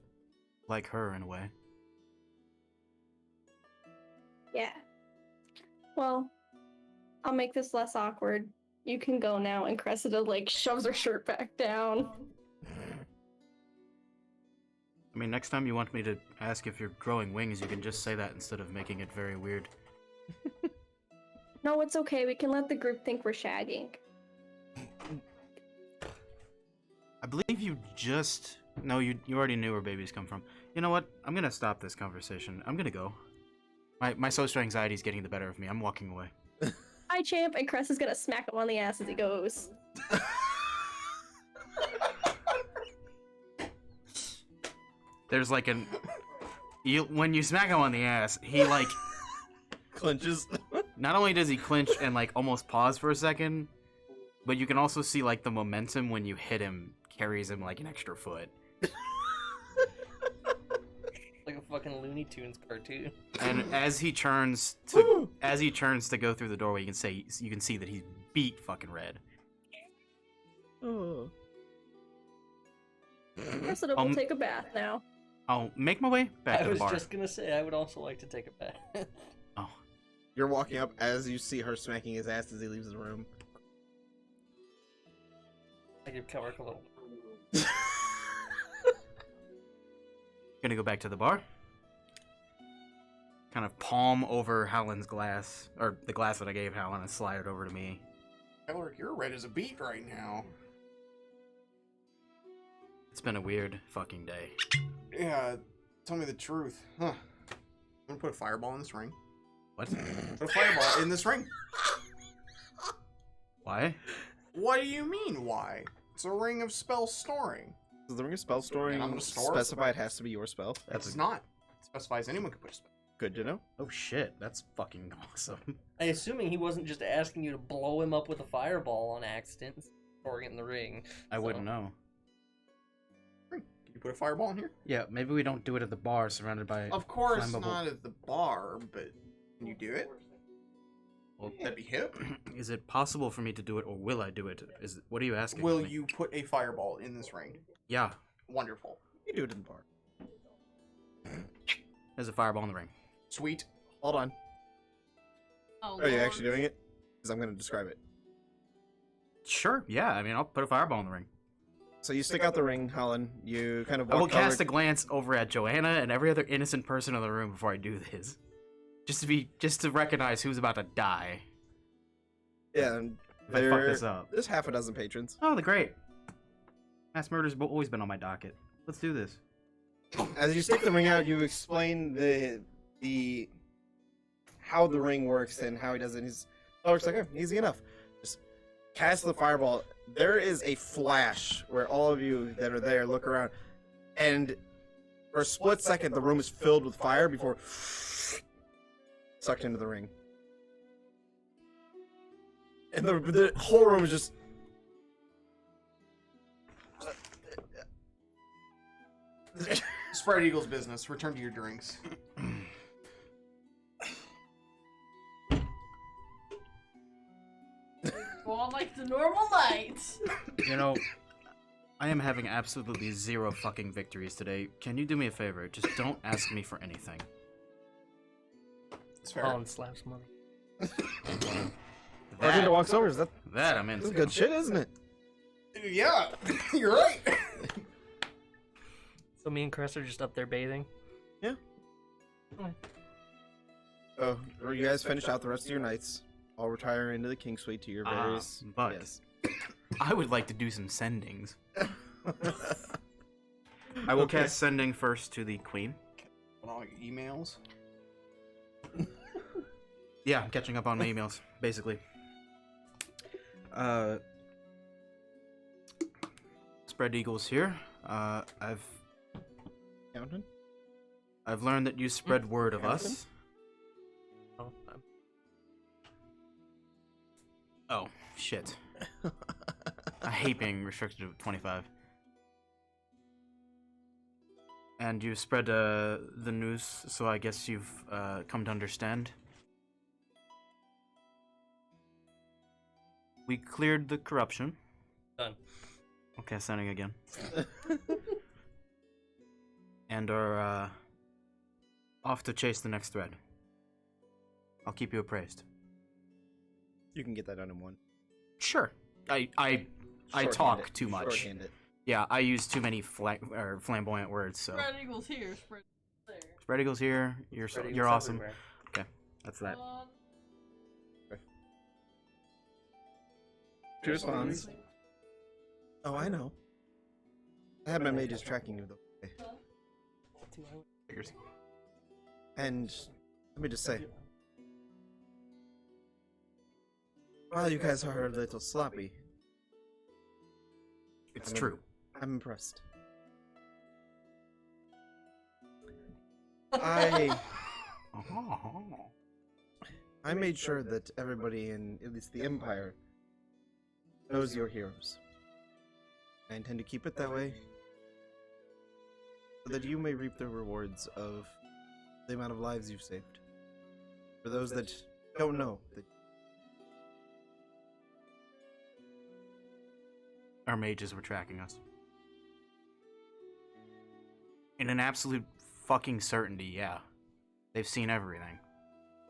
like her in a way. Yeah. Well, I'll make this less awkward. You can go now, and Cressida, like, shoves her shirt back down. I mean, next time you want me to ask if you're growing wings, you can just say that instead of making it very weird. No, it's okay. We can let the group think we're shagging. I believe you just... No, you already knew where babies come from. You know what? I'm gonna stop this conversation. I'm gonna go. My social anxiety is getting the better of me. I'm walking away. Hi, champ, and Cress is gonna smack him on the ass as he goes. There's like an... when you smack him on the ass, he like... Clinches. Not only does he clinch and like almost pause for a second, but you can also see like the momentum when you hit him carries him like an extra foot. Like a fucking Looney Tunes cartoon. And as he turns to go through the doorway, you can see that he's beat fucking red. Oh. Cressida will take a bath now. I'll make my way back I to the was bar. just gonna say, I would also like to take a bath. Oh, You're walking up as you see her smacking his ass as he leaves the room. I give Kelrick a little. gonna go back to the bar. Kind of palm over Howland's glass, or the glass that I gave Howland, and slide it over to me. Elric, you're red as a beet right now. It's been a weird fucking day. Yeah, tell me the truth. Huh. I'm gonna put a fireball in this ring. What? Put a fireball in this ring. Why? What do you mean, why? It's a ring of spell storing. Does the ring of spell storing And I'm gonna store it. specify it has to be your spell? It's not. It specifies anyone can put a spell. Good to know. Oh shit, that's fucking awesome. I'm assuming he wasn't just asking you to blow him up with a fireball on accident, storing it in the ring. I wouldn't know. Can you put a fireball in here? Yeah, maybe we don't do it at the bar surrounded by... Of course flammable- not at the bar, but can you do it? Well, That'd be hip. is it possible for me to do it, or will I do it? What are you asking Will of me? you put a fireball in this ring? Yeah, Wonderful. You do it in the bar. there's a fireball in the ring. Sweet. Hold on. Oh, Are you Lord. actually doing it? Because I'm going to describe it. Sure, yeah, I mean, I'll put a fireball in the ring. So you stick out the ring, Holland. You kind of I will walk cast a over... glance over at Joanna and every other innocent person in the room before I do this. Just to recognize who's about to die Yeah, and if I fuck this up. there's half a dozen patrons. Oh, the great. Mass murder's always been on my docket. Let's do this. As you stick the ring out, you explain the how the ring works and how he does it. He's like, oh, easy enough. Just cast the fireball. There is a flash where all of you that are there look around, and for a split second, the room is filled with fire before sucked into the ring. And the whole room is just... Spread Eagle's business. Return to your drinks. Go on like the normal night. You know, I am having absolutely zero fucking victories today. Can you do me a favor? Just don't ask me for anything. It's fair. Holland slaps money. Bartender walks over. Is that That I'm this is into. good shit, isn't it? Yeah, you're right. So me and Chris are just up there bathing. Oh, you guys finish out the rest of your nights. I'll retire into the king suite to your various. but- Yes. I would like to do some sendings. I will cast sending first to the queen. All emails. Yeah, I'm catching up on my emails, basically. Spread Eagles here. I've Counting? learned that you spread word of us. Oh, Oh, shit. I hate being restricted to 25. And you spread the news, so I guess you've come to understand. We cleared the corruption. Done. Okay, sending again. And are off to chase the next thread. I'll keep you appraised. You can get that done in one. Sure. I Shorthand talk it. too much. Shorthand it. Yeah, I use too many flamboyant words. So Spread eagles here, spread there. spread eagles here. You're Spread you're eagles awesome. everywhere. That's that. She responds. Oh, I know. I have my mages tracking you though. Figures. And let me just say, while you guys are a little sloppy, It's I mean, true. I'm impressed. I made sure that everybody in at least the Empire knows your heroes. I intend to keep it that way, so that you may reap the rewards of the amount of lives you've saved. For those that don't know, that Our mages were tracking us. In an absolute fucking certainty, yeah. They've seen everything.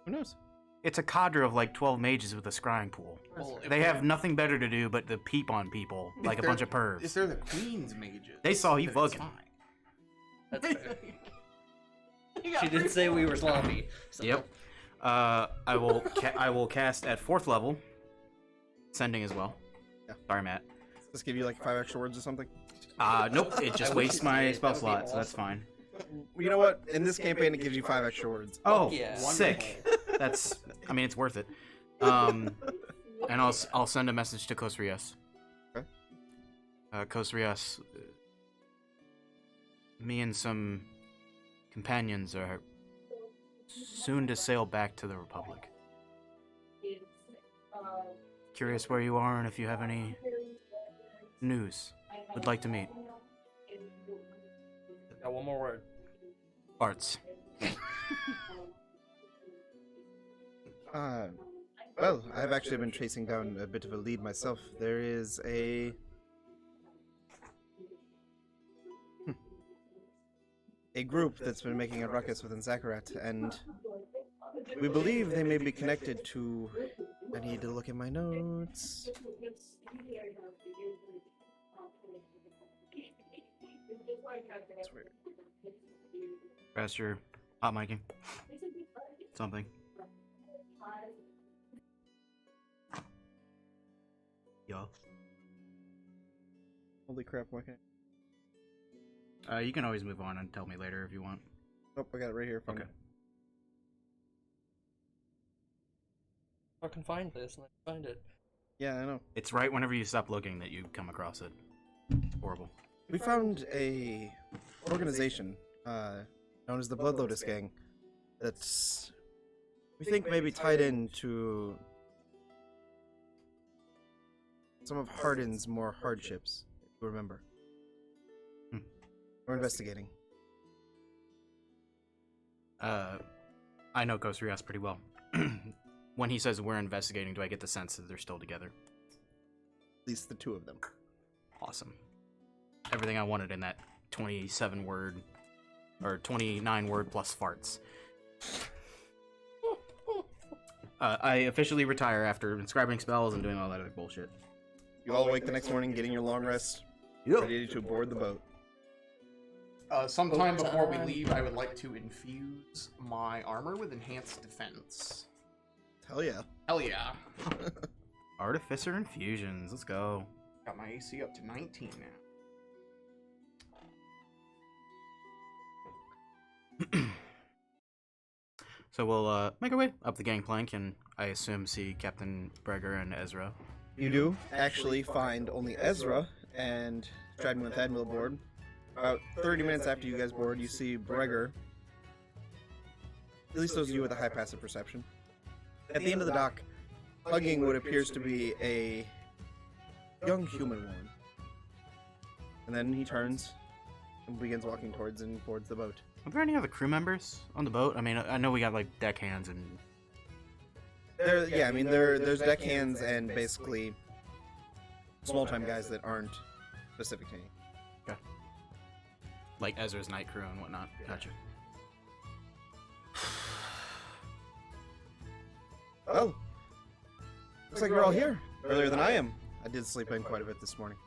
who knows? It's a cadre of like 12 mages with a scrying pool. Well, if They have nothing better to do but to peep on people if like a they're- bunch of pervs. If they're the queen's mages, They saw you then it's fucking. fine. That's fair. You got She did say we were sloppy. So. Yep. I will cast at 4th level. Sending as well. Yeah. Sorry, Matt. Let's give you like 5 extra words or something. Nope. It just I wish wastes it my did. spell That would be slot, so that's awesome. fine. You know what? In this campaign, it gives you 5 extra words. Oh, yeah. sick. That's. I mean, it's worth it. And I'll send a message to Kosrias. Okay. Kosrias, me and some companions are soon to sail back to the Republic. Curious where you are and if you have any news. Would like to meet. Got one more word. Arts. Well, I've actually been chasing down a bit of a lead myself. There is a group that's been making a ruckus within Zakarat, and we believe they may be connected to. I need to look at my notes. That's weird. Press your hot micing. Something. Yeah. Holy crap! Why can't? You can always move on and tell me later if you want. Oh, I got it right here. Okay. I can find this and I find it. Yeah, I know. It's right whenever you stop looking that you come across it. Horrible. We found a organization known as the Blood Lotus Gang that's we think maybe tied into some of Hardin's more hardships, if you remember. We're investigating. I know Kosrias pretty well. When he says we're investigating, do I get the sense that they're still together? At least the 2 of them. Awesome. Everything I wanted in that 27 word, or 29 word plus farts. I officially retire after inscribing spells and doing all that other bullshit. You all wake the next morning, getting your long rest, ready to board the boat. Sometime before we leave, I would like to infuse my armor with enhanced defense. Hell yeah. Hell yeah. Artificer infusions. Let's go. Got my AC up to 19 now. So we'll make our way up the gangplank and I assume see Captain Breger and Ezra. You do actually find only Ezra and Dryden with Admiral aboard. About 30 minutes after you guys board, you see Breger. At least those of you with a high passive perception. At the end of the dock, hugging what appears to be a young human woman. And then he turns and begins walking towards and boards the boat. Are there any other crew members on the boat? I mean, I know we got like deckhands and. There's deckhands and basically small-time guys that aren't specific to me. Okay. Like Ezra's night crew and whatnot. Gotcha. Oh, looks like you're all here earlier than I am. I did sleep in quite a bit this morning.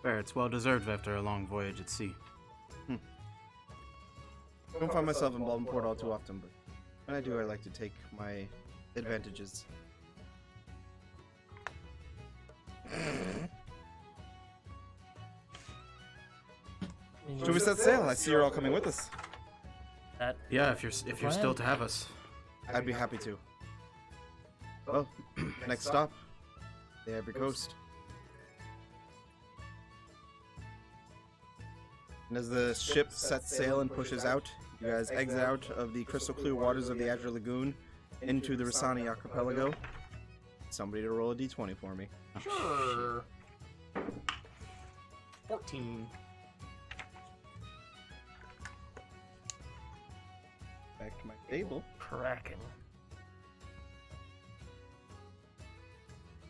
Fair, it's well deserved after a long voyage at sea. I don't find myself in Balden Port all too often, but when I do, I like to take my advantages. Should we set sail? I see you're all coming with us. Yeah, if you're still to have us. I'd be happy to. Well, next stop, the Ivory Coast. And as the ship sets sail and pushes out, you guys exit out of the crystal clear waters of the Azure Lagoon into the Rissani Archipelago. Somebody to roll a d20 for me. Sure. 14. Back to my table. Kraken.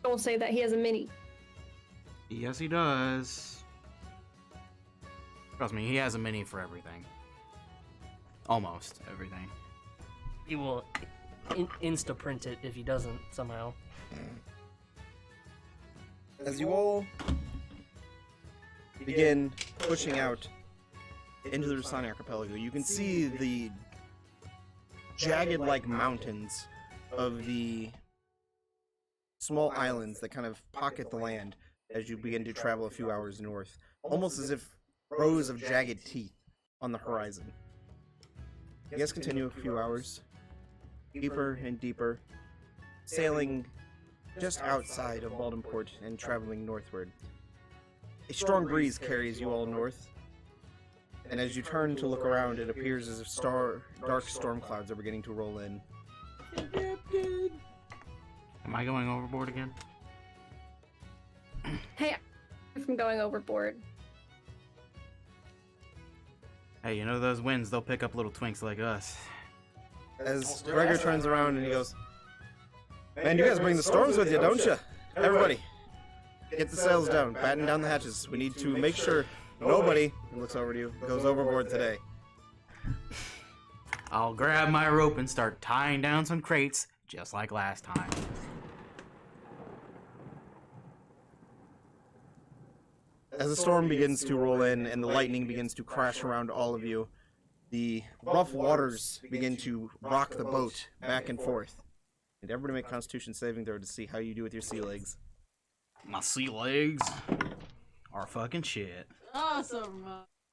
Don't say that he has a mini. Yes, he does. Trust me, he has a mini for everything. Almost everything. He will insta-print it if he doesn't somehow. As you all begin pushing out into the Rissani Archipelago, you can see the jagged-like mountains of the small islands that kind of pocket the land as you begin to travel a few hours north, almost as if rows of jagged teeth on the horizon. You guys continue a few hours, deeper and deeper, sailing just outside of Balden Port and traveling northward. A strong breeze carries you all north, and as you turn to look around, it appears as if dark storm clouds are beginning to roll in. Am I going overboard again? Hey, I'm from going overboard. Hey, you know those winds, they'll pick up little twinks like us. As Gregor turns around and he goes, "Man, you guys bring the storms with you, don't you? Everybody, get the sails down, batten down the hatches. We need to make sure nobody," he looks over to you, "goes overboard today." I'll grab my rope and start tying down some crates, just like last time. As the storm begins to roll in and the lightning begins to crash around all of you, the rough waters begin to rock the boat back and forth. And everybody make Constitution saving throw to see how you do with your sea legs. My sea legs are fucking shit. Awesome.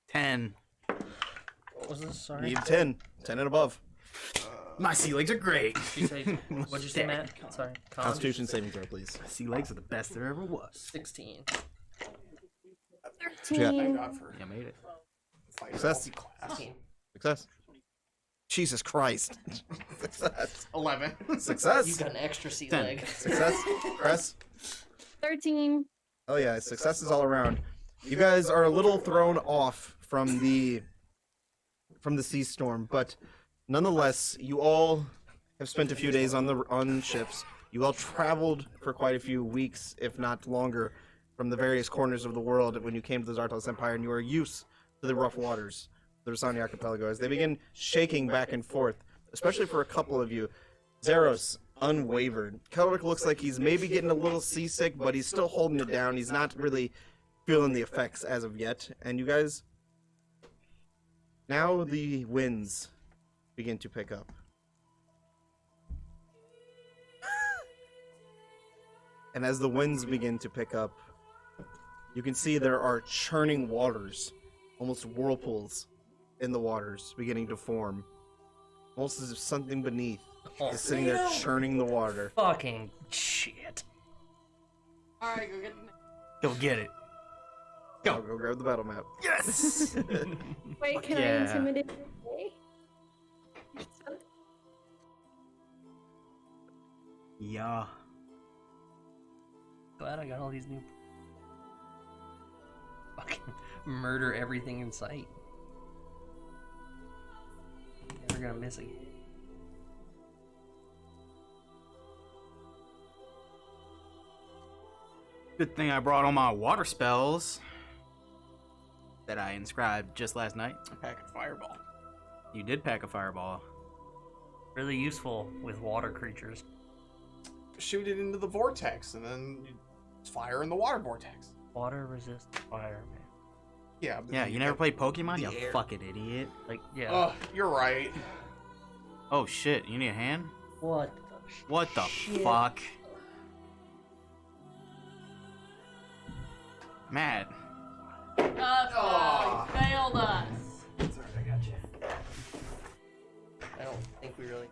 10. What was this? Sorry. Need 10. 10 and above. My sea legs are great. What'd you say, Matt? Sorry. Constitution saving throw, please. Sea legs are the best there ever was. 16. 13. You made it. Success. 15. Success. Jesus Christ. Success. 11. Success. You got an extra sea 10. leg. Success. Press. 13. Oh yeah, successes all around. You guys are a little thrown off from the sea storm, but nonetheless, you all have spent a few days on ships. You all traveled for quite a few weeks, if not longer, from the various corners of the world when you came to the Zartalis Empire, and you are used to the rough waters of the Rissani Archipelago. As they begin shaking back and forth, especially for a couple of you, Zeros, unwavered. Kelric looks like he's maybe getting a little seasick, but he's still holding it down. He's not really feeling the effects as of yet. And you guys, now the winds begin to pick up. And as the winds begin to pick up, you can see there are churning waters, almost whirlpools in the waters beginning to form. Almost as if something beneath is sitting there churning the water. Fucking shit. Alright, go get the Go get it. I'll go grab the battle map. Yes! Wait, can Yeah. I intimidate you? Yeah. Glad I got all these new. Fucking murder everything in sight. Never gonna miss again. Good thing I brought all my water spells that I inscribed just last night. A pack of fireball. You did pack a fireball. Really useful with water creatures. Shoot it into the vortex, and then you fire in the water vortex. Water resist fire, man. Yeah. But Yeah, then you never get played Pokemon, the you air. fucking idiot. Like, yeah. Ugh, you're right. Oh shit, you need a hand? What the What the shit? fuck? Matt. you failed us. Sorry, I got you. I don't think we really.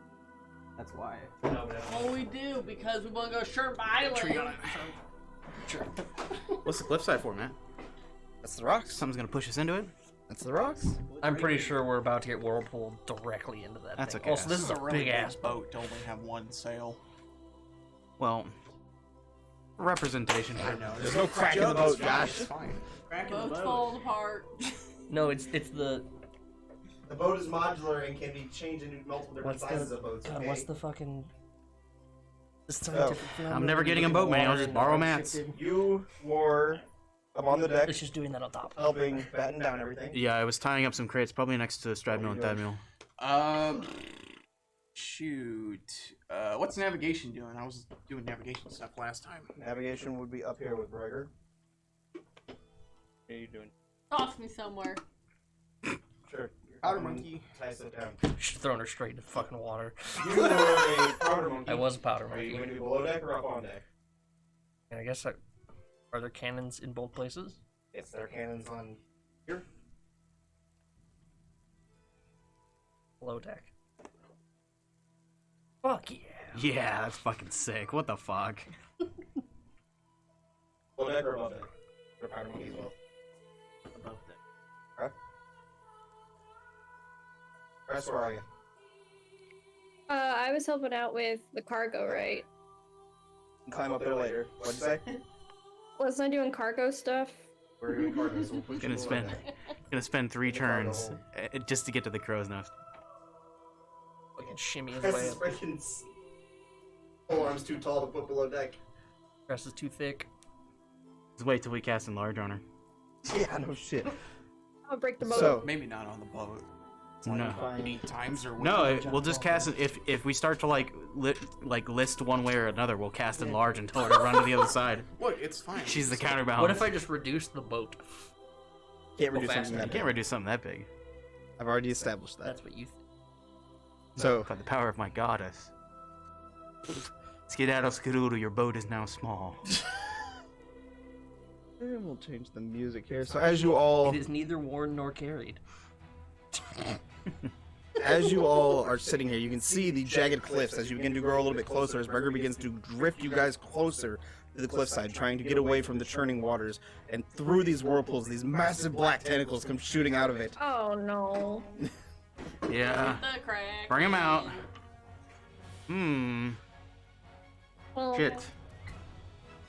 That's why. Well, we do because we want to go Sherp Island. What's the cliffside for, Matt? That's the rocks. Something's gonna push us into it? That's the rocks. I'm pretty sure we're about to get whirlpooled directly into that. That's thing. okay. Also, this is a really big ass boat. boat to only have one sail. Well, representation. I know. There's no crack in the boat, Josh. It's fine. Boats falling apart. No, it's the. The boat is modular and can be changed into multiple different What's sizes the? of boats. God, Okay? what's the fucking? The scientific phenomenon I'm never getting where a boat, man. I'll water just and borrow the Matt's. shifted? You were up on the deck, It's just doing that on top. helping batten down everything. Yeah, I was tying up some crates, probably next to Stradmill and What are you Thadmill. Shoot. What's navigation doing? I was doing navigation stuff last time. Navigation would be up here with Gregor. What are you doing? Toss me somewhere. Sure. Powder monkey. Nice sit down. Just throwing her straight into fucking water. You were a powder monkey. I was a powder Are you monkey. going to be below deck or up on deck? And I guess are there cannons in both places? It's their cannons on here. Below deck. Fuck yeah. Yeah, that's fucking sick. What the fuck? Below deck or above deck? For powder monkey as well. Above deck. Okay. Chris, where are you? I was helping out with the cargo, right? You can climb up there later. What'd you say? Wasn't I doing cargo stuff? We're doing cargo, so we'll put you Gonna below spend deck. gonna spend 3 The cargo turns hold. just to get to the crow's nest. Fucking shimmy his Chris way is up. freaking pole arm's too tall to put below deck. Grass is too thick. Just wait till we cast enlarge on her. Yeah, no shit. I'll break the boat. So, Maybe not on the boat. No. 8 times or No, we'll just cast it if we start to like list one way or another, we'll cast enlarge and tell her to run to the other side. Look, it's fine. She's the counterbalance. What if I just reduce the boat? can't reduce faster. something You that can't big. reduce something that big. I've already established that. That's what you think. So, By the power of my goddess. Skedaddle Skadoodle, your boat is now small. and we'll change the music here. So as you all It is neither worn nor carried. are sitting here, you can see the jagged cliffs as you begin to grow a little bit closer, as Burger begins to drift you guys closer to the cliffside, trying to get away from the churning waters. And through these whirlpools, these massive black tentacles come shooting out of it. Oh no. Yeah. The crack. Bring him out. Hmm. Well, Shit.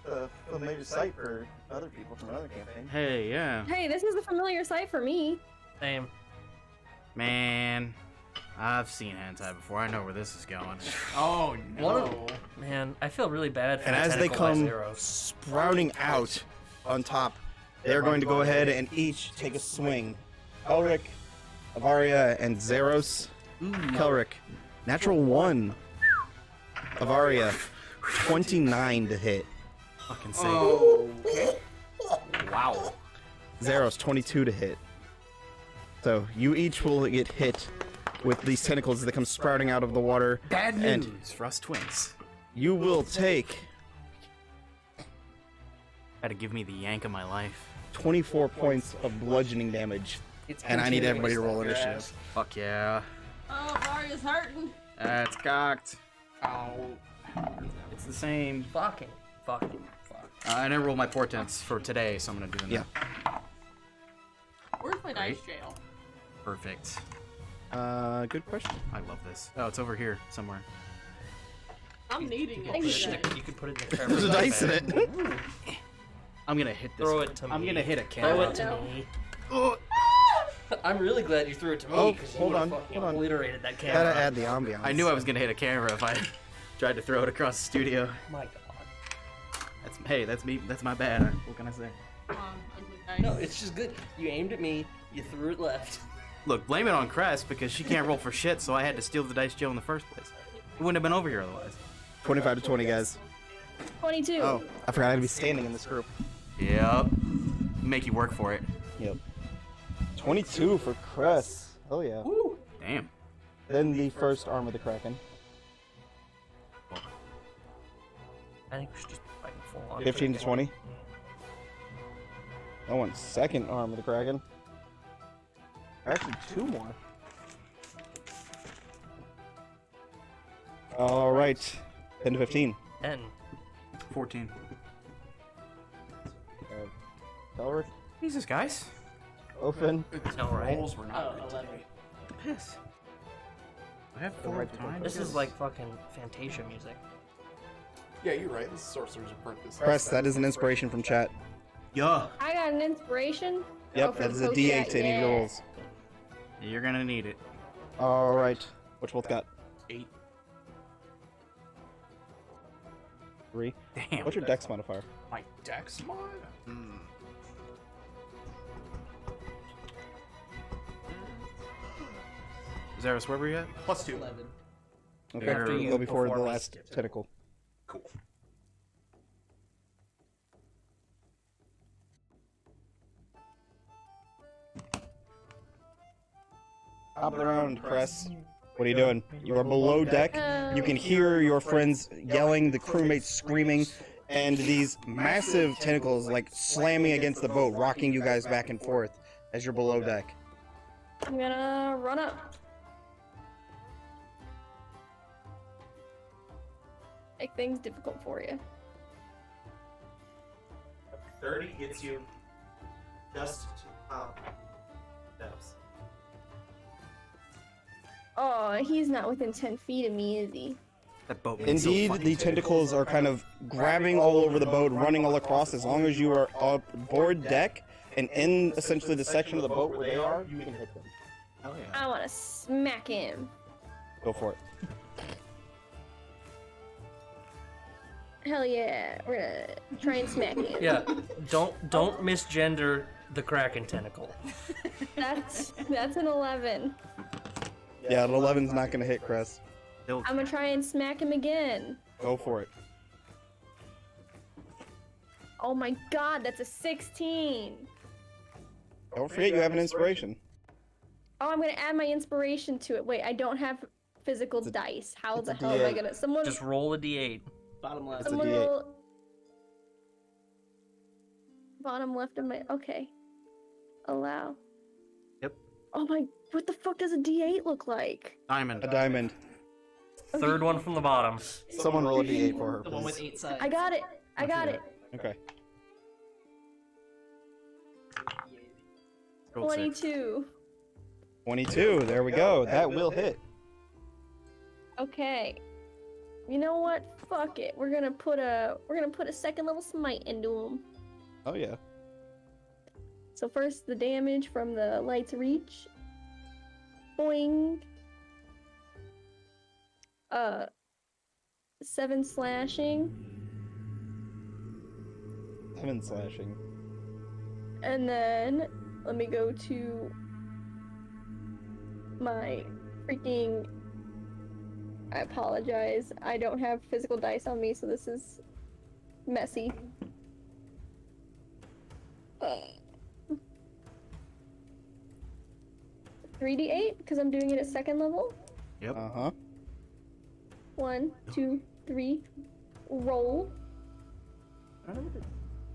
A familiar sight for other people from another campaign. Hey, yeah. Hey, this is a familiar sight for me. Same. Man. I've seen hentai before. I know where this is going. Oh no. What Man, I feel really bad for And the as they tentacle by come Zeros. sprouting out on top, they're going to go ahead and each take a swing. Elric, Avaria, and Zeros. Kelric, natural 1. Avaria, 29 to hit. Fucking safe. Okay. Wow. Zeros, 22 to hit. So you each will get hit with these tentacles that come sprouting out of the water. Bad And- news for us twins. You will take Gotta give me the yank of my life. 24 points of bludgeoning damage. It's And I need continuing everybody to slap roll your initiative. ass. Fuck yeah. Oh, Maria's hurting. That's cocked. Ow. It's the same. Fuck. I never rolled my portents for today, so I'm gonna do them. Yeah. Where's my dice Great. jail? Perfect. Good question. I love this. Oh, it's over here somewhere. I'm needing You it. could today. you could put it in the There's a dice in it. I'm gonna hit this. Throw it to I'm me. gonna hit a Throw camera. it to me. Oh, I'm really glad you threw it to me Oh, because hold you on, would've fucking hold on. obliterated that camera. Gotta add the ambiance. I knew I was gonna hit a camera if I tried to throw it across the studio. My God. That's me. That's my bad. What can I say? Ugly dice. No, it's just good. You aimed at me. You threw it left. Look, blame it on Crest because she can't roll for shit, so I had to steal the dice jail in the first place. It wouldn't have been over here otherwise. 25 to 20, guys. 22. Oh, I forgot I'd be standing in this group. Yep. Make you work for it. Yep. 22 for Cress. Oh yeah. Damn. Then the first arm of the Kraken. I think we should just be fighting full on. 15 to 20. I want second arm of the Kraken. Actually, 2 more. All right. 10 to 15. 10. 14. Elric, Jesus, guys. Open. No, right? Rolls were not Oh, good 11. today. Piss. I have 4 times. This is like fucking Fantasia music. Yeah, you're right. This is Sorcerer's Apprentice. Press, that is an inspiration from chat. Yeah. I got an inspiration. Yep, Oh, that from is a Coach D8 Chat, to any of your yeah. rolls. You're gonna need it. All right. Which both got? 8. 3. Damn. What's your dex modifier? My dex mod? Zaris, where were you at? +2. 11. Okay, After you go before the perform a last skip. tentacle. Cool. Hop around, Cress. What are you doing? You are below deck. You can hear your friends yelling, the crewmates screaming, and these massive tentacles like slamming against the boat, rocking you guys back and forth as you're below deck. I'm gonna run up. Make things difficult for you. 30 gets you just top steps. Oh, he's not within 10 feet of me, is he? That boat makes so Indeed, fucking the sense. tentacles are kind of grabbing all over the boat, running all across. As long as you are aboard deck and in essentially the section of the boat where they are, you can hit them. Hell yeah. I want to smack him. Go for it. Hell yeah, we're gonna try and smack him. Yeah, don't misgender the Kraken tentacle. That's an 11. Yeah, an 11's not going to hit, Cress. Still- I'm gonna try and smack him again. Go for it. Oh my god, that's a 16. Don't forget you have an inspiration. Oh, I'm gonna add my inspiration to it. Wait, I don't have physical dice. How it's the a hell am I D8. gonna? Someone, Just roll a d8. Bottom left. It's a someone D8. will. Bottom left of my. Okay. Allow. Yep. Oh my! What the fuck does a D8 look like? Diamond. A diamond. Third one from the bottom. Someone roll a d8 for her, The one with please. 8 sides. I got it. I got it. Okay. Rolled 6. 22. 22. There we go. That will hit. Okay. You know what? Fuck it. We're gonna put a second level smite into him. Oh yeah. So first the damage from the light's reach. Boing. 7 slashing. 7 slashing. And then let me go to my freaking I apologize. I don't have physical dice on me, so this is messy. 3d8 because I'm doing it at second level. Yep. Uh-huh. 1, 2, 3. Roll.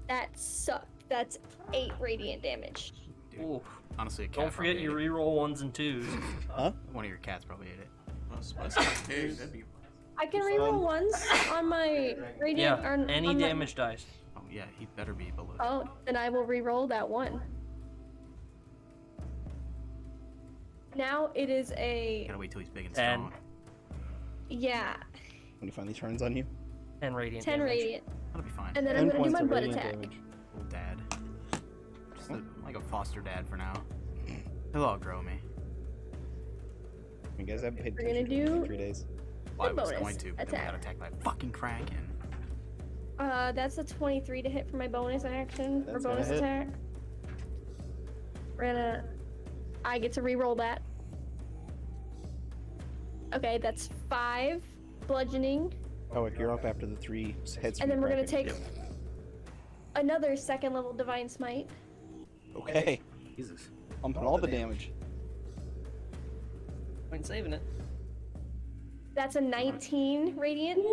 That sucked. That's 8 radiant damage. Dude, Ooh. honestly, a cat Don't forget probably you ate it. reroll 1s and 2s. Huh? One of your cats probably ate it. That's not big. That'd be I can reroll ones on my radiant. Yeah, or any on my- damage dice. Oh yeah, he better be below. Oh, then I will reroll that one. Now it is a Gotta wait till he's big and 10. strong. yeah, When he finally turns on you. 10 radiant 10 damage. radiant, That'll be fine. and then 10 I'm gonna do points my of butt radiant attack. damage. Little dad. Just like a foster dad for now. He'll outgrow me. You guys haven't paid We're gonna attention to me in do 3 days. Well, I was bonus going to, but then we got attack. attacked by a fucking kraken. That's a 23 to hit for my bonus action or That's gonna bonus hit. attack. We're gonna. I get to reroll that. Okay, that's 5 bludgeoning, Oh, you're up after the 3 hits. and then we're gonna take Yep. another second level divine smite. Okay. Jesus. Pumping all the damage. Point saving it. That's a 19 radiant.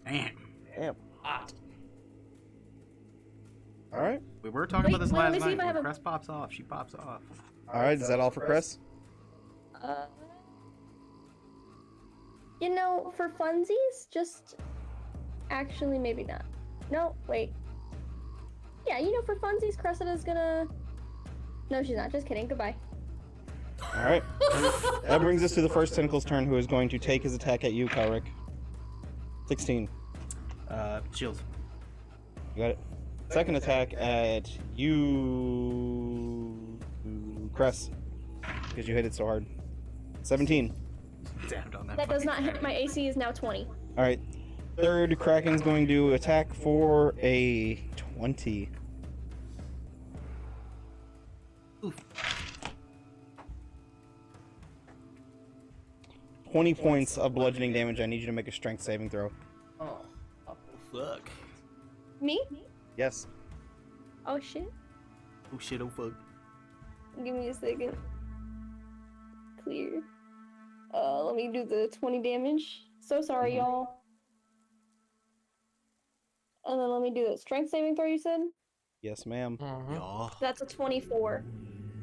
Damn. Damn. Hot. Alright. We were talking Wait, about this wait, let last me see night. if I have When a- Crest pops off, she pops off. Alright, is that all for Chris? You know, for funsies, just actually maybe not. No, wait. Yeah, you know, for funsies, Cressida's gonna. No, she's not. Just kidding. Goodbye. Alright. That brings us to the first Tentacle's turn, who is going to take his attack at you, Kalric. 16. Shield. You got it. Second attack at you, Cress, because you hit it so hard. 17. Damned on that. That does fucking not hit. kraken. My AC is now 20. All right. Third Kraken's going to attack for a 20. Oof. 20 points of bludgeoning damage. I need you to make a strength saving throw. Oh. Fuck. Me? Yes. Oh shit. Oh shit, oh fuck. Give me a second. Clear. Let me do the 20 damage. So sorry, y'all. And then let me do the strength saving throw, you said? Yes, ma'am. Y'all. That's a 24.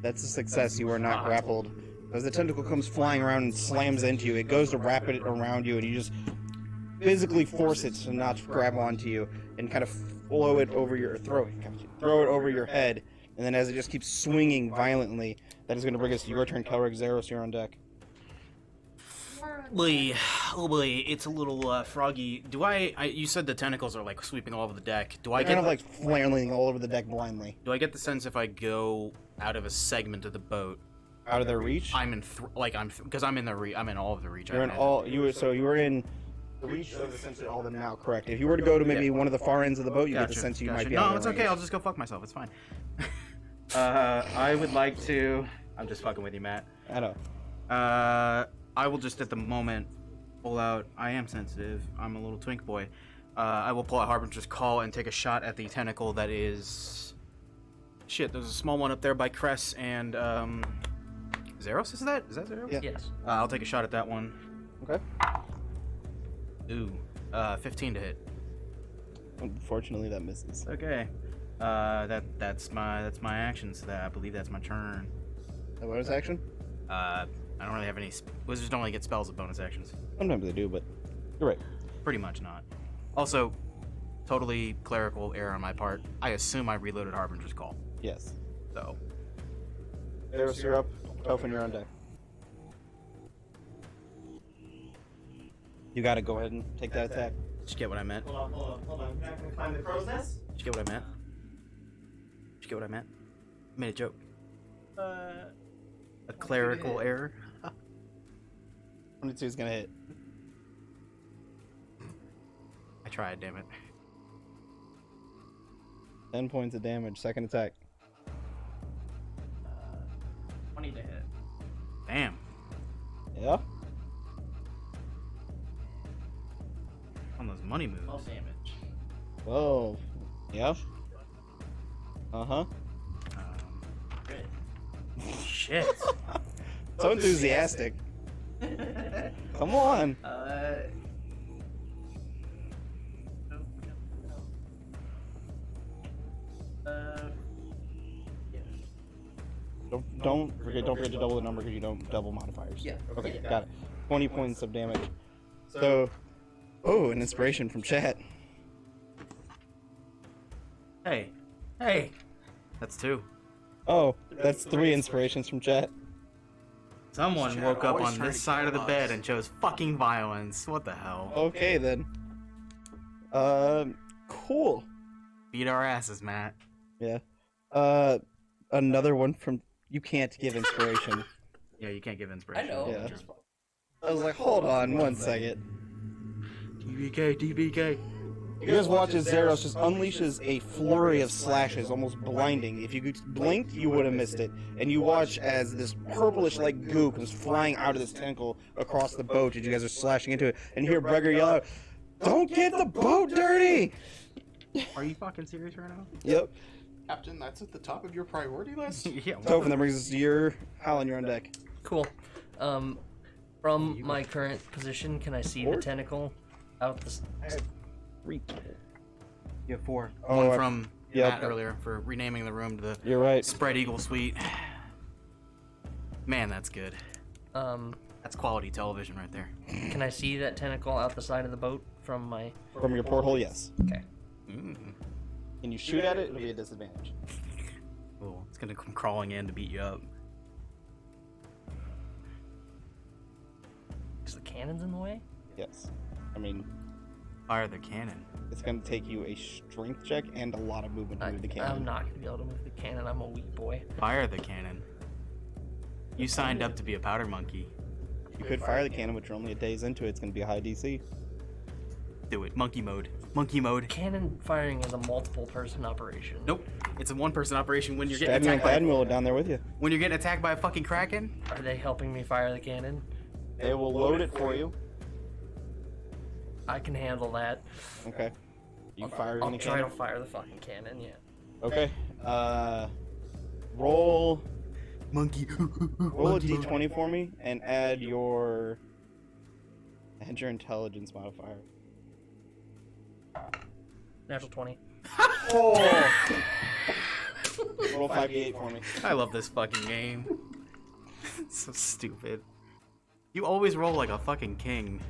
That's a success. You are not grappled. As the tentacle comes flying around and slams into you, it goes to wrap it around you, and you just physically force it to not grab onto you and kind of flow it over your throw it over your head. And then as it just keeps swinging violently, that is going to bring us to your turn, Kelric. Zeros, you're on deck. Oh boy, it's a little froggy. Do you said the tentacles are like sweeping all over the deck. Do I Kind get of like flailing all over the deck blindly. Do I get the sense if I go out of a segment of the boat, Out of their reach? I'm in because I'm in I'm in all of the reach. You're in I all you were in the reach of essentially all of them now, correct? If you were to go to maybe one of the far ends of the boat, you get the sense you might be out No, of it's their okay. range. I'll just go fuck myself. It's fine. I would like to. I'm just fucking with you, Matt. I know. I will just at the moment pull out. I am sensitive. I'm a little twink boy. I will pull out Harbinger's Call and take a shot at the tentacle that is. Shit, there's a small one up there by Cress and Zeros. Is that Zeros? Yeah. Yes. I'll take a shot at that one. Okay. Ooh, 15 to hit. Unfortunately, that misses. Okay. That's my actions. I believe that's my turn. A bonus action? I don't really have any. Wizards don't really get spells with bonus actions. Sometimes they do, but you're right. Pretty much not. Also, totally clerical error on my part. I assume I reloaded Harbinger's Call. Yes. So, Zeros, you're up. Tophin, you're on deck. You gotta go ahead and take that attack. did you get what I meant? Hold on. I'm not gonna climb the crow's nest. Did you get what I meant? Did you get what I meant? I made a joke. A clerical error. 22 is gonna hit. I tried, damn it. 10 points of damage. Second attack. 20 to hit. Damn. Yeah. money move. 12 damage. Whoa. Yeah. Uh-huh. Crit. Shit. So enthusiastic. Come on. Yeah. Don't forget to double the number because you don't double modifiers. Yeah. Okay, Yeah. got it. 20 points of damage. So, oh, an inspiration from chat. Hey. Hey. That's 2. Oh, that's 3 inspirations from chat. Someone Shit, woke up always on trying this to side of the kill bed us. and chose fucking violence. What the hell? Okay then. Cool. Beat our asses, Matt. Yeah. Another one from. You can't give inspiration. Yeah, you can't give I inspiration. know. Yeah. Just- I was like, hold on one second. TBK. You guys watch as Zeros just unleashes a flurry of slashes, almost blinding. If you could blink, you would have missed it. And you watch as this purplish like goo comes flying out of this tentacle across the boat as you guys are slashing into it. And you hear Bregger yell out, "Don't get the boat dirty!" Are you fucking serious right now? Yep. Captain, that's at the top of your priority list? Yeah. Tophen, that brings us to your Howlin, you're on deck. Cool. From my current position, can I see the tentacle out the? You have 4. Oh, One I- from yeah. Matt earlier for renaming the room to the You're right. Spread Eagle Suite. Man, that's good. Um, That's quality television right there. can I see that tentacle out the side of the boat from my? From your porthole, yes. Okay. Mm. Can you shoot at it? It'll be a disadvantage. Cool. It's gonna come crawling in to beat you up. Is the cannon's in the way? Yes. I mean, Fire the cannon. it's going to take you a strength check and a lot of movement to move the I'm cannon. not gonna be able to move the cannon. I'm a weak boy. Fire the cannon. You signed up to be a powder monkey. You could fire the cannon, but you're only a days into it. It's going to be a high DC. Do it. Monkey mode. Monkey mode. Cannon firing is a multiple person operation. Nope. It's a one-person operation when you're getting Admiral attacked by Admiral down there with you. when you're getting attacked by a fucking kraken. Are they helping me fire the cannon? They will load it for you. I can handle that. Okay. You fire I'll any try cannon? to fire the fucking cannon. Yeah. Okay. Roll Monkey. roll a d20 for me and add your intelligence modifier. Natural 20. Oh. Roll 5d8 for me. I love this fucking game. It's so stupid. You always roll like a fucking king.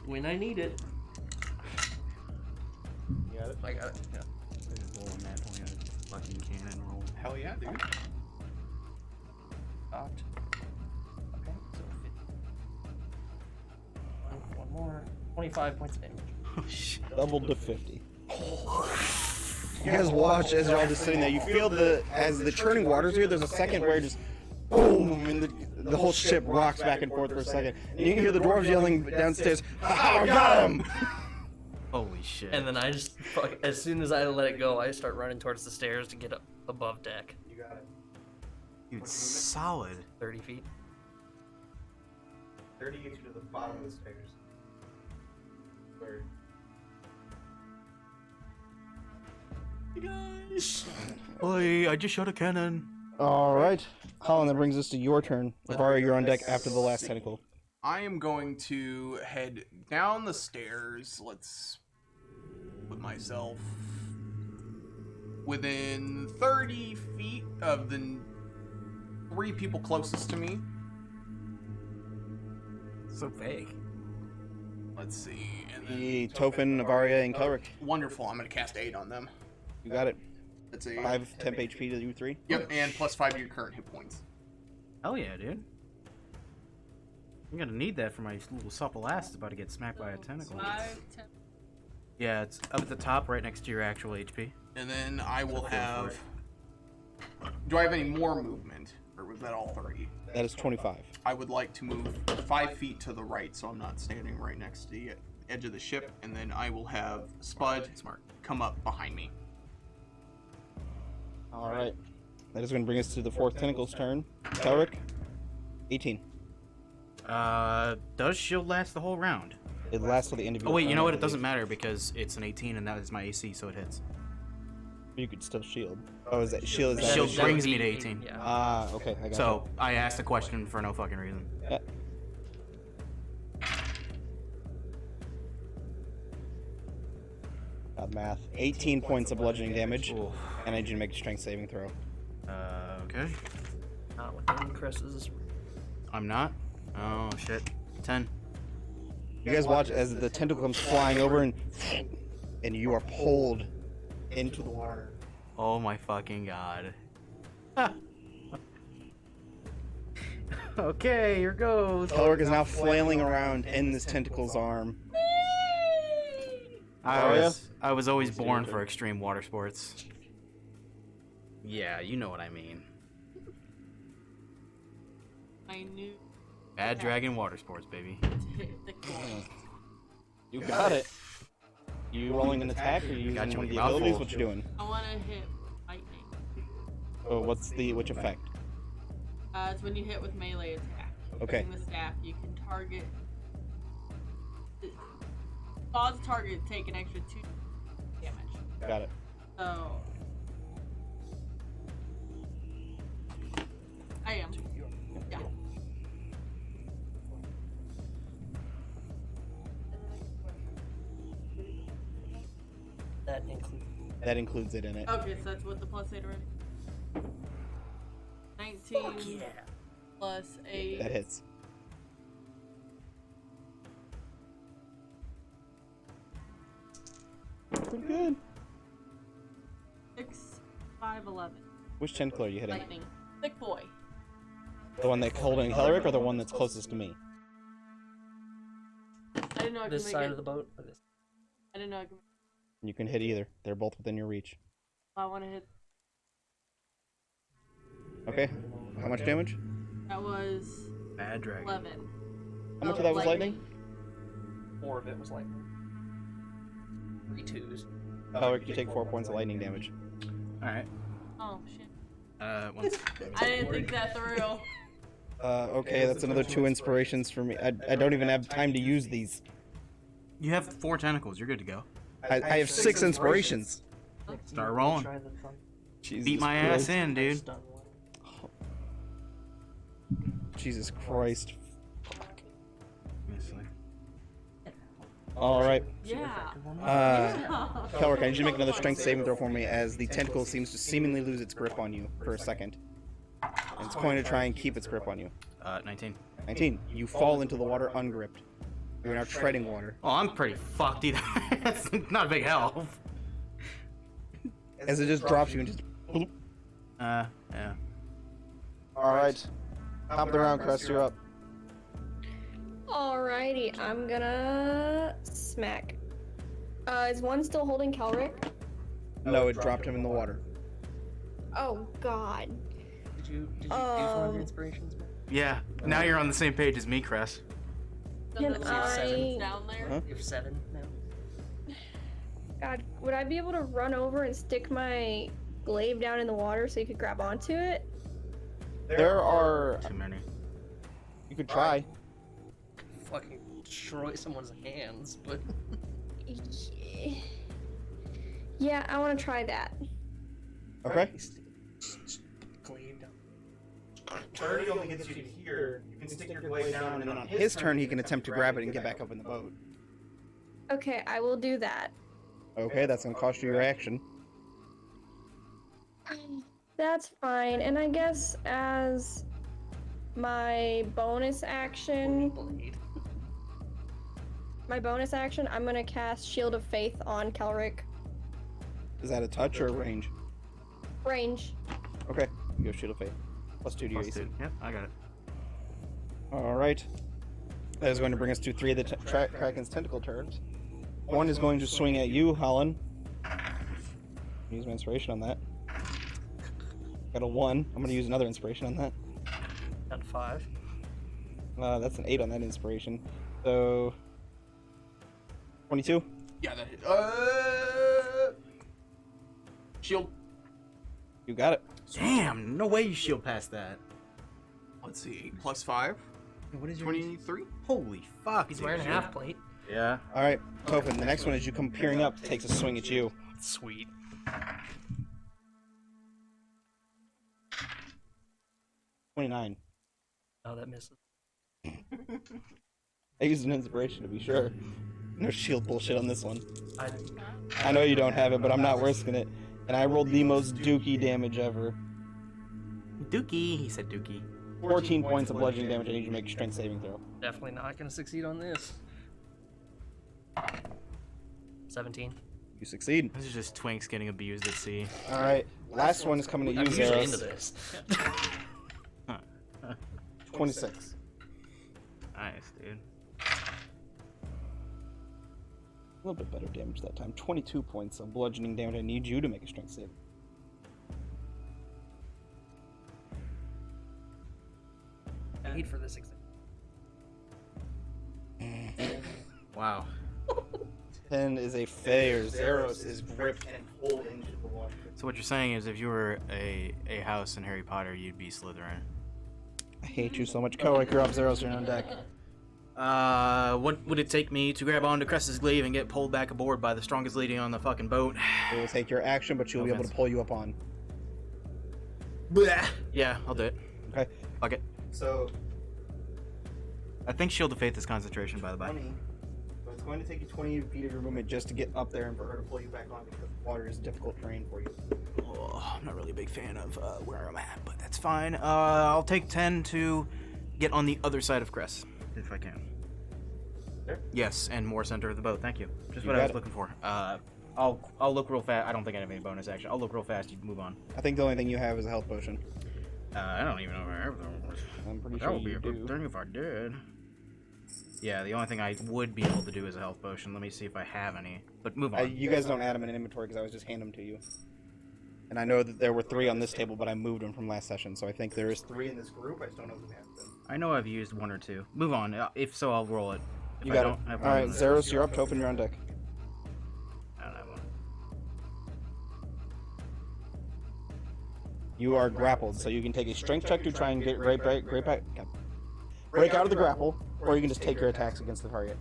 When I need it. You got it? I got it. Yeah. Rolling that point on a fucking cannon roll. Hell yeah, dude. Cocked. Okay, so 50. One more. 25 points of damage. Oh shit. Doubled to 50. You guys watch as you're all just sitting there. You feel as the churning waters here, there's a second where just boom, and the whole ship rocks back and forth for a second. And you can hear the dwarves yelling downstairs, "Ha, I got him!" Holy shit. And then I just, as soon as I let it go, I start running towards the stairs to get up above deck. You got it. Dude, solid. 30 feet. 30 gets you to the bottom of the stairs. Where? Hey guys. Oi, I just shot a cannon. Alright. Colin, that brings us to your turn. Varia, you're on deck after the last tentacle. I am going to head down the stairs. Let's put myself within 30 feet of the 3 people closest to me. So vague. Let's see. And then, The Tophen, Navaria, and Kelric. wonderful. I'm going to cast 8 on them. You got it. That's a 5 temp HP to you 3. Yep, and plus 5 to your current hit points. Hell yeah, dude. I'm gonna need that for my little supple ass that's about to get smacked by a tentacle. 5, 10. Yeah, it's up at the top right next to your actual HP. And then I will have. Do I have any more movement? Or was that all 30? That is 25. I would like to move 5 feet to the right so I'm not standing right next to the edge of the ship. And then I will have Spud come up behind me. Alright. That is going to bring us to the 4th tentacle's turn. Kelric, 18. Does shield last the whole round? It lasts till the end of your Oh wait, turn, you know I what? It believe. doesn't matter because it's an 18 and that is my AC, so it hits. You could still shield. Oh, is that shield? Is that Shield his brings would me to be 18. Yeah. Ah, okay, I got So I asked the question for no fucking reason. Yeah. Math. 18 points of bludgeoning damage, Oof. and I need you to make a strength saving throw. Okay. Not within Chris's. I'm not. Oh shit. 10. You guys watch as the tentacle comes flying over, and you are pulled into the water. Oh my fucking god. Okay, here goes. Kelric is now flailing around in this tentacle's arm. I was always born for extreme water sports. Yeah, you know what I mean. I knew Bad dragon water sports, baby. to hit the coin. You got it. You rolling an attack, or you Got using you one of with the mouthful. abilities? What you doing? I want to hit lightning. Oh, which effect? It's when you hit with melee attack. Okay. Using the staff, you can target. Cause target to take an extra 2 damage. Got it. So. I am. Yeah. That includes it in it. Okay, so that's what the plus 8 already. 19 plus 8. That hits. Pretty good. 6, 5, 11. Which tentacle are you hitting? Lightning. Thick boy. The one that's holding Kelric, or the one that's closest to me? I didn't know I could This make side it. of the boat? Or this? I didn't know I could. You can hit either. They're both within your reach. I want to hit. Okay. How much damage? That was Bad dragon. 11. How much of that was lightning? 4 of it was lightning. 3 twos. Kelric, you take 4 points of lightning damage. Alright. Oh shit. One I didn't think that through. Okay, that's another 2 inspirations for me. I don't even have time to use these. You have 4 tentacles. You're good to go. I have 6 inspirations. Start rolling. Jesus Beat my ass in, dude. Jesus Christ. Honestly. Alright. Yeah. Kelric, I need you to make another strength saving throw for me as the tentacle seems to seemingly lose its grip on you for a second. And it's going to try and keep its grip on you. 19. 19. You fall into the water ungripped. You're now treading water. Oh, I'm pretty fucked either. That's not a big help. As it just drops you and just... bloop. Yeah. Alright. Top of the round, Crest, you're up. Alrighty, I'm gonna smack. Is one still holding Kelric? No, it dropped him in the water. Oh god. Did you use one of your inspirations? Man? Yeah. Now you're on the same page as me, Cress. Can Does it I- say down there? Huh? You have 7 now. God, would I be able to run over and stick my glaive down in the water so you could grab onto it? There are... Too many. You could try. Fucking destroy someone's hands, but Yeah, I want to try that. Okay. glaive down. Turn only gets you to here. You can stick your blade down, and then on his turn, he can attempt to grab it and get back up in the boat. Okay, I will do that. Okay, that's gonna cost you your action. That's fine, and I guess as my bonus action, Blade. I'm gonna cast Shield of Faith on Kelric. Is that a touch or a range? Range. Okay, you go Shield of Faith. +2 to your Plus AC. 2. Yep, I got it. Alright. That is going to bring us to 3 of the Kraken's tentacle turns. One is going to swing at you, Holland. Use my inspiration on that. Got a 1. I'm going to use another inspiration on that. Got 5. That's an 8 on that inspiration. So... 22? Yeah, that hit. Shield. You got it. Damn, no way you shield past that. Let's see. +5. What is your 23. Holy fuck, He's dude. wearing a half plate. Yeah. All right, Tophin. The next one, as you come peering up, takes a swing at you. Sweet. 29. Oh, that misses. I used an inspiration to be sure. No shield bullshit on this one. I I know you don't have it, but I'm not risking it. And I rolled the most dookie damage ever. Dookie. He said Dookie. 14 points of bludgeoning damage. I need you to make a strength saving throw. definitely not gonna succeed on this. 17. You succeed. This is just Twinks getting abused at sea. All right, last one is coming to I'm you, usually into Zeros. this. 26. Nice, dude. A little bit better damage that time. 22 points of bludgeoning damage. I need you to make a strength save. I need for this exam. Wow. 10 is a failure. Zeros is gripped and pulled into the water. So what you're saying is, if you were a house in Harry Potter, you'd be Slytherin. I hate you so much. Korik, you're up. Zeros, you're on deck. What would it take me to grab onto Cress's glaive and get pulled back aboard by the strongest lady on the fucking boat? It will take your action, but you'll be able to pull you up on. Blah. Yeah, I'll do it. Okay. Fuck it. So, I think Shield of Faith is concentration, by the by. 20. So it's going to take you 20 feet of your movement just to get up there and for her to pull you back on because water is difficult terrain for you. Oh, I'm not really a big fan of where I'm at, but that's fine. I'll take 10 to get on the other side of Cress, if I can. There? Yes, and more center of the boat. Thank you. Just You what I got was it. looking for. I'll look real fast. I don't think I have any bonus action. I'll look real fast. You move on. I think the only thing you have is a health potion. I don't even know if I have those. I'm pretty That sure would be you a good do. thing if I did. Yeah, the only thing I would be able to do is a health potion. Let me see if I have any. But move on. You guys don't add them in inventory because I was just handing them to you. And I know that there were 3 on this table, but I moved them from last session, so I think there is 3 in this group. I just don't know who has them. I know I've used 1 or 2. Move on. If so, I'll roll it. If You I got don't it. have All one, right, then- Zeros, you're up. Topin, you're on deck. I don't have one. You are grappled, so you can take a strength check to try and get break out of the grapple, or you can just take your attacks against the target.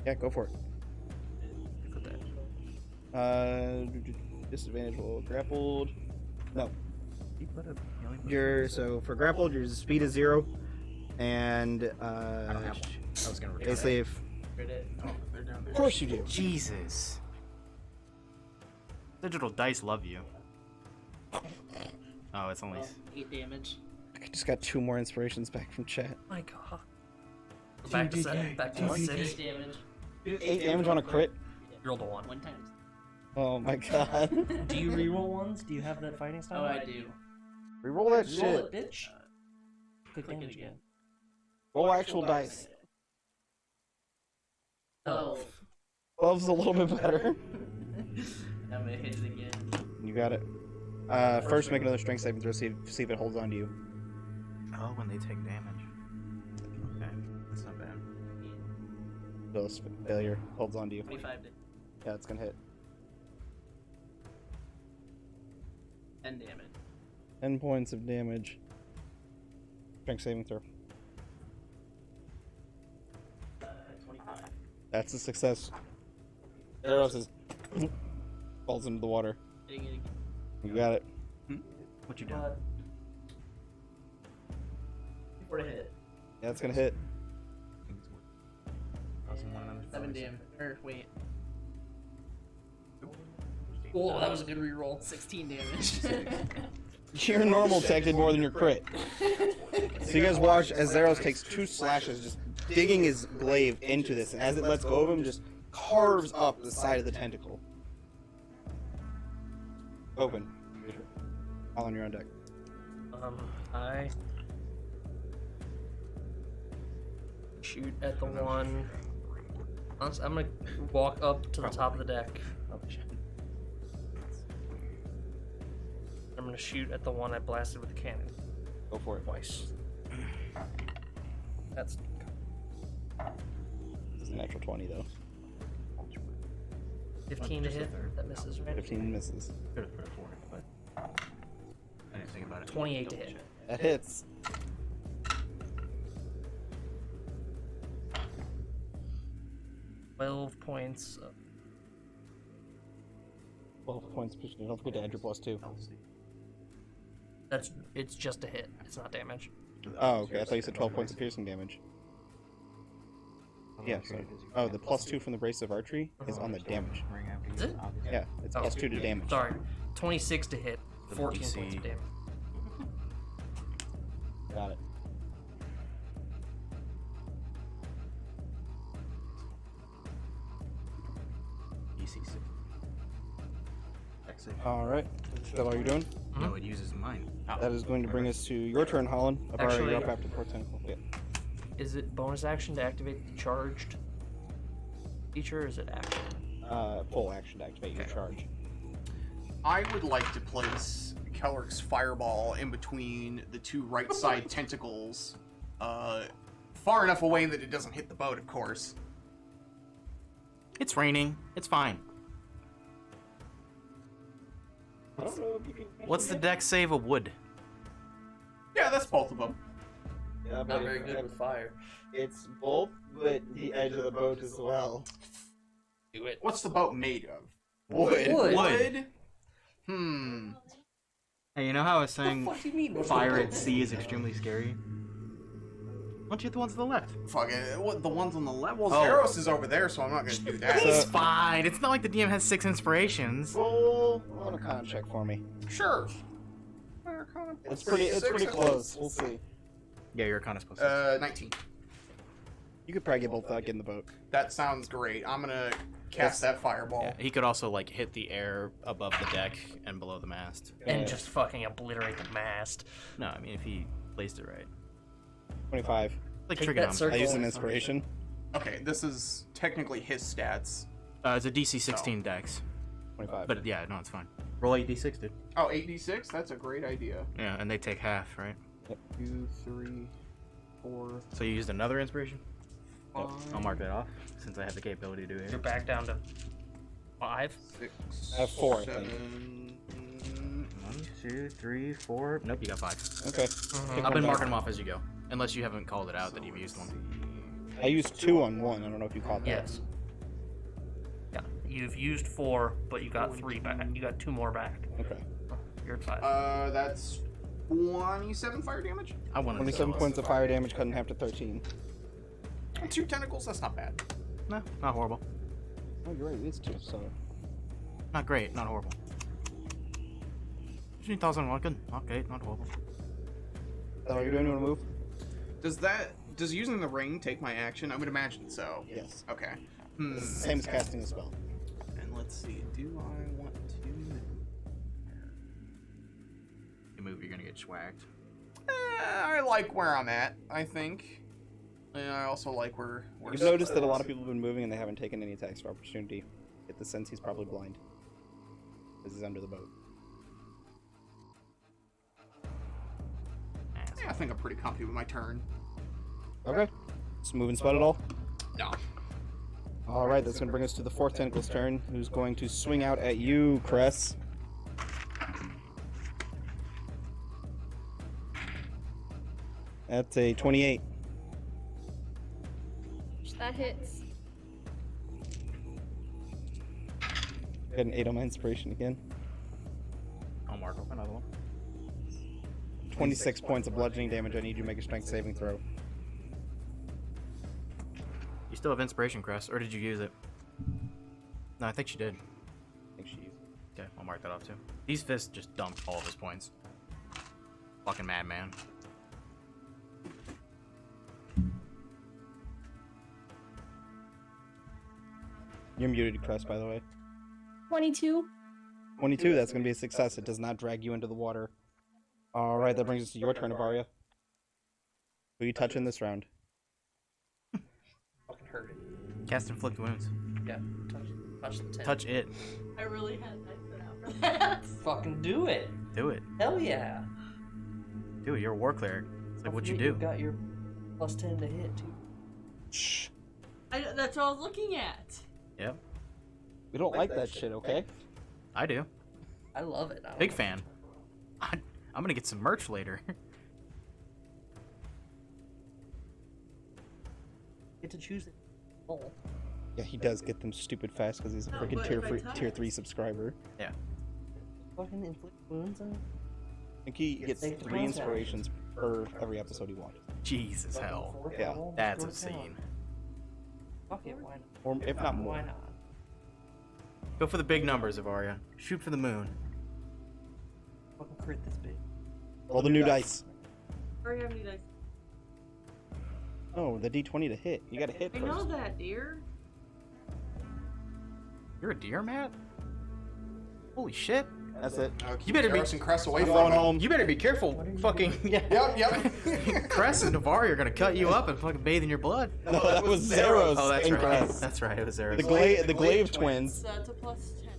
Yeah, go for it. Disadvantage while grappled. No. So for grappled, your speed is 0, and I was gonna return basically, it. of course you do. Jesus. Digital dice love you. Oh, it's only. 8 damage. I just got 2 more inspirations back from chat. My god. Back to 7. Back to 6 damage. 8 damage on a crit. You rolled a 1. 1 times. Oh my god. Do you reroll ones? Do you have that fighting style? Oh, I do. Reroll that Roll shit. it, bitch. Click damage again. Roll actual dice. Oh. 12's a little bit better. I'm gonna hit it again. You got it. First, make another strength saving throw. See if it holds on to you. Oh, when they take damage. Okay, that's not bad. Those failure holds on to you. 25 to Yeah, it's gonna hit. 10 damage. 10 points of damage. Strength saving throw. 25. That's a success. Arrow says falls into the water. Hitting it again. You got it. What you done? For a hit. Yeah, it's gonna hit. 7 damage. Or, wait. Oh, that was a good reroll. 16 damage. Your normal tech did more than your crit. So you guys watch as Zeros takes 2 slashes, just digging his glaive into this, and as it lets go of him, just carves up the side of the tentacle. Open. All you're on deck. I shoot at the one. Honestly, I'm gonna walk up to the top of the deck. I'm gonna shoot at the one I blasted with the cannon Go for it. twice. That's It's a natural 20 though. 15 to hit. That misses, right? 15 misses. Could have put it forward, but I didn't think about it. 28 to hit. That hits. 12 points. 12 points. Don't forget to add your +2. It's just a hit. It's not damage. Oh, okay. I thought you said 12 points of piercing damage. Yeah. So, oh, the +2 from the brace of archery is on the damage. Is it? Yeah, it's Oh. +2 to damage. Sorry. 26 to hit. The 14 DC. points of damage. Got it. DC6. All right. Is that all you're doing? No, it uses mine. That is going to bring us to your turn, Holland. Actually- You're up after the 4th tentacle. Yeah. Is it bonus action to activate the charged feature, or is it action? Full action to activate your charge. I would like to place Keller's fireball in between the two right side tentacles, far enough away that it doesn't hit the boat, of course. It's raining. It's fine. What's the dex save of wood? Yeah, that's both of them. Yeah, Not very good with fire. It's both, but the edge of the boat as well. Do it. What's the boat made of? Wood. Wood. Hmm. Hey, you know how I was saying What do you mean? fire at sea is extremely scary? Why don't you hit the ones to the left? Fuck it. What, the ones on the left? Well, Oh. Zeros is over there, so I'm not gonna do that. He's fine. It's not like the DM has 6 inspirations. Roll on a con check for me. Sure. It's pretty close. We'll see. Yeah, you're kind of supposed to. 19. You could probably get both get in the boat. That sounds great. I'm gonna cast that fireball. Yeah, he could also like hit the air above the deck and below the mast. And just fucking obliterate the mast. No, I mean if he placed it right. 25. Like Take that trigonometry. circle. I used an inspiration. Okay, this is technically his stats. It's a DC 16 dex. 25. But yeah, no, it's fine. Roll 8d6, dude. Oh, 8d6? That's a great idea. Yeah, and they take half, right? Yep. 2, 3, 4. So you used another inspiration? Yep. I'll mark that off since I have the capability to do You're it. back down to 5. 6. I have 4, I think. 7. 1, 2, 3, 4. Nope, you got 5. Okay. I've been marking them off as you go. Unless you haven't called it out that you've used one. I used 2 on 1. I don't know if you caught that. Yes. Yeah. You've used 4, but you got 3 back. You got 2 more back. Okay. You're at 5. That's 27 fire damage? I wanted 27 to points of fire damage cut in half to 13. 2 tentacles? That's not bad. No, not horrible. Oh, you're right. It's 2, so. Not great, not horrible. 13,000 good. Okay, not horrible. Is that what you're doing? You want to move? Does using the ring take my action? I would imagine so. Yes. Okay. It's the same as casting a spell. And let's see, do I want to... You move, you're gonna get swagged. I like where I'm at, I think. And I also like where You've noticed that a lot of people have been moving and they haven't taken any attacks of opportunity. Get the sense he's probably blind. Because he's under the boat. Yeah, I think I'm pretty comfy with my turn. Okay. Just move and spot at all? No. Alright, that's going to bring us to the 4th tentacle's turn, who's going to swing out at you, Cress. That's a 28. That hits. Got an 8 on my inspiration again. I'll mark off another one. 26 points of bludgeoning damage. I need you to make a strength saving throw. You still have inspiration, Crest, or did you use it? No, I think she did. I think she used it. Okay, I'll mark that off too. These fists just dumped all of his points. Fucking madman. You're muted, Cress, by the way. 22. 22, that's going to be a success. It does not drag you into the water. Alright, that brings us to your turn, Avaria. Who are you touching this round? Fucking hurt it. Cast inflict wounds. Yeah. Touch the tent. Touch it. I really had that set out for that. Fucking do it. Do it. Hell yeah. Do it. You're a war cleric. It's like what you do. You've got your +10 to hit too. Shh. That's what I was looking at. Yep. We don't like that shit, okay? I do. I love it. Big fan. I'm gonna get some merch later. Get to choose it. Oh. Yeah, he does get them stupid fast because he's a No, freaking but if I tier touch- 3 subscriber. Fucking inflict wounds and I think he gets Take the 3 concept. inspirations per every episode he watches. Jesus hell. Yeah, That's obscene. Fuck it, why not? Or if not more. Why not? Go for the big numbers, Avaria. Shoot for the moon. Fucking crit this big. Roll the new dice. I already have any dice. Oh, the D20 to hit. You gotta hit I first. know that, dear. You're a deer, Matt? Holy shit. That's it. You better be- and Crest away I'm from going him. home. You better be careful. Fucking. Yeah. Yep. Cress and Navari are gonna cut you up and fucking bathe in your blood. No, that was Zeros. Oh, that's and right. Crest. That's right. It was Zeros. The Glaive twins. So it's a plus 10.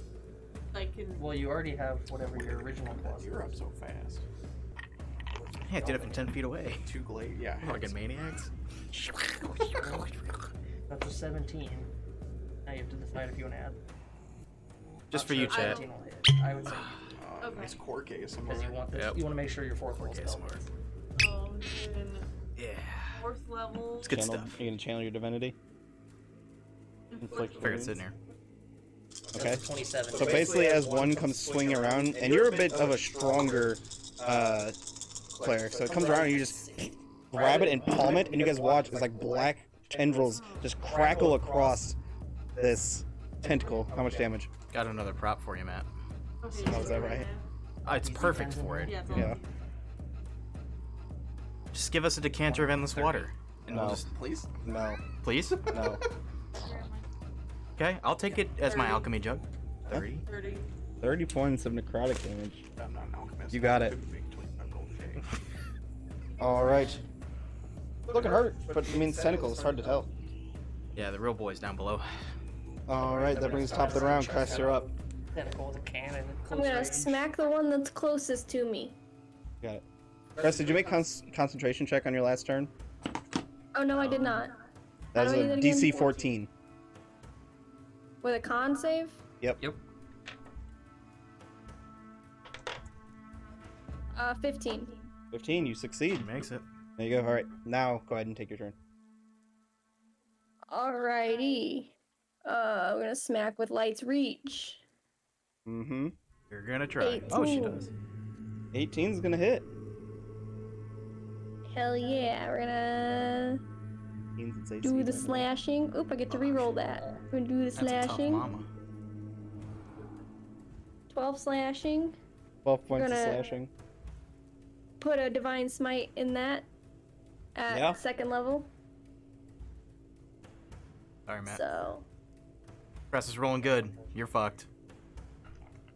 Like in. Well, you already have whatever your original plus You're is. up so fast. Yeah, it did it from 10 feet away. 2 glade. Yeah. Fucking maniacs. That's a 17. Now you have to decide if you want to add. Just Not for you, sure chat. 17 will hit. I would say Okay. Nice core case. because you want this. Yep. You want to make sure your fourth level Okay, spell. smart. In Yeah. 4th level. It's good Channel- stuff. Are you gonna channel your divinity? Inflict Figure wounds? it's in here. Okay. That's a 27. So basically, as one comes swinging around, and you're a bit of a stronger cleric, so it comes around and you just grab it and palm it, and you guys watch as like black tendrils just crackle across this tentacle. How much damage? Got another prop for you, Matt. Okay, Oh, is that right? It's perfect for it. Yeah, it's all Yeah. Just give us a decanter of endless water. And we'll No. just. Please. No. Please? No. Okay, I'll take it as my alchemy jug. 30. 30. 30 points of necrotic damage. I'm not an alchemist. You got it. Could make 25 gold a day. All right. Looking hurt, but I mean, tentacle. It's hard to tell. Yeah, the real boy's down below. All right, that brings top of the round. Crest, you're up. Tentacle with a cannon at I'm close gonna range. smack the one that's closest to me. Got it. Crest, did you make concentration check on your last turn? Oh no, I did not. That was How do I a do that again? DC 14. With a con save? Yep. 15. 15, you succeed. He makes it. There you go. All right, now go ahead and take your turn. Alrighty. We're gonna smack with Light's Reach. Mm-hmm. You're gonna try. Oh, she 18. does. 18's gonna hit. Hell yeah, we're gonna 18's its AC, do the by way. slashing. Oop, I get to reroll that. We're gonna do the That's a tough slashing. mama. 12 slashing. 12 points of Gonna- slashing. Put a Divine Smite in that at Yeah. 2nd level. Sorry, Matt. So, Press is rolling good. You're fucked.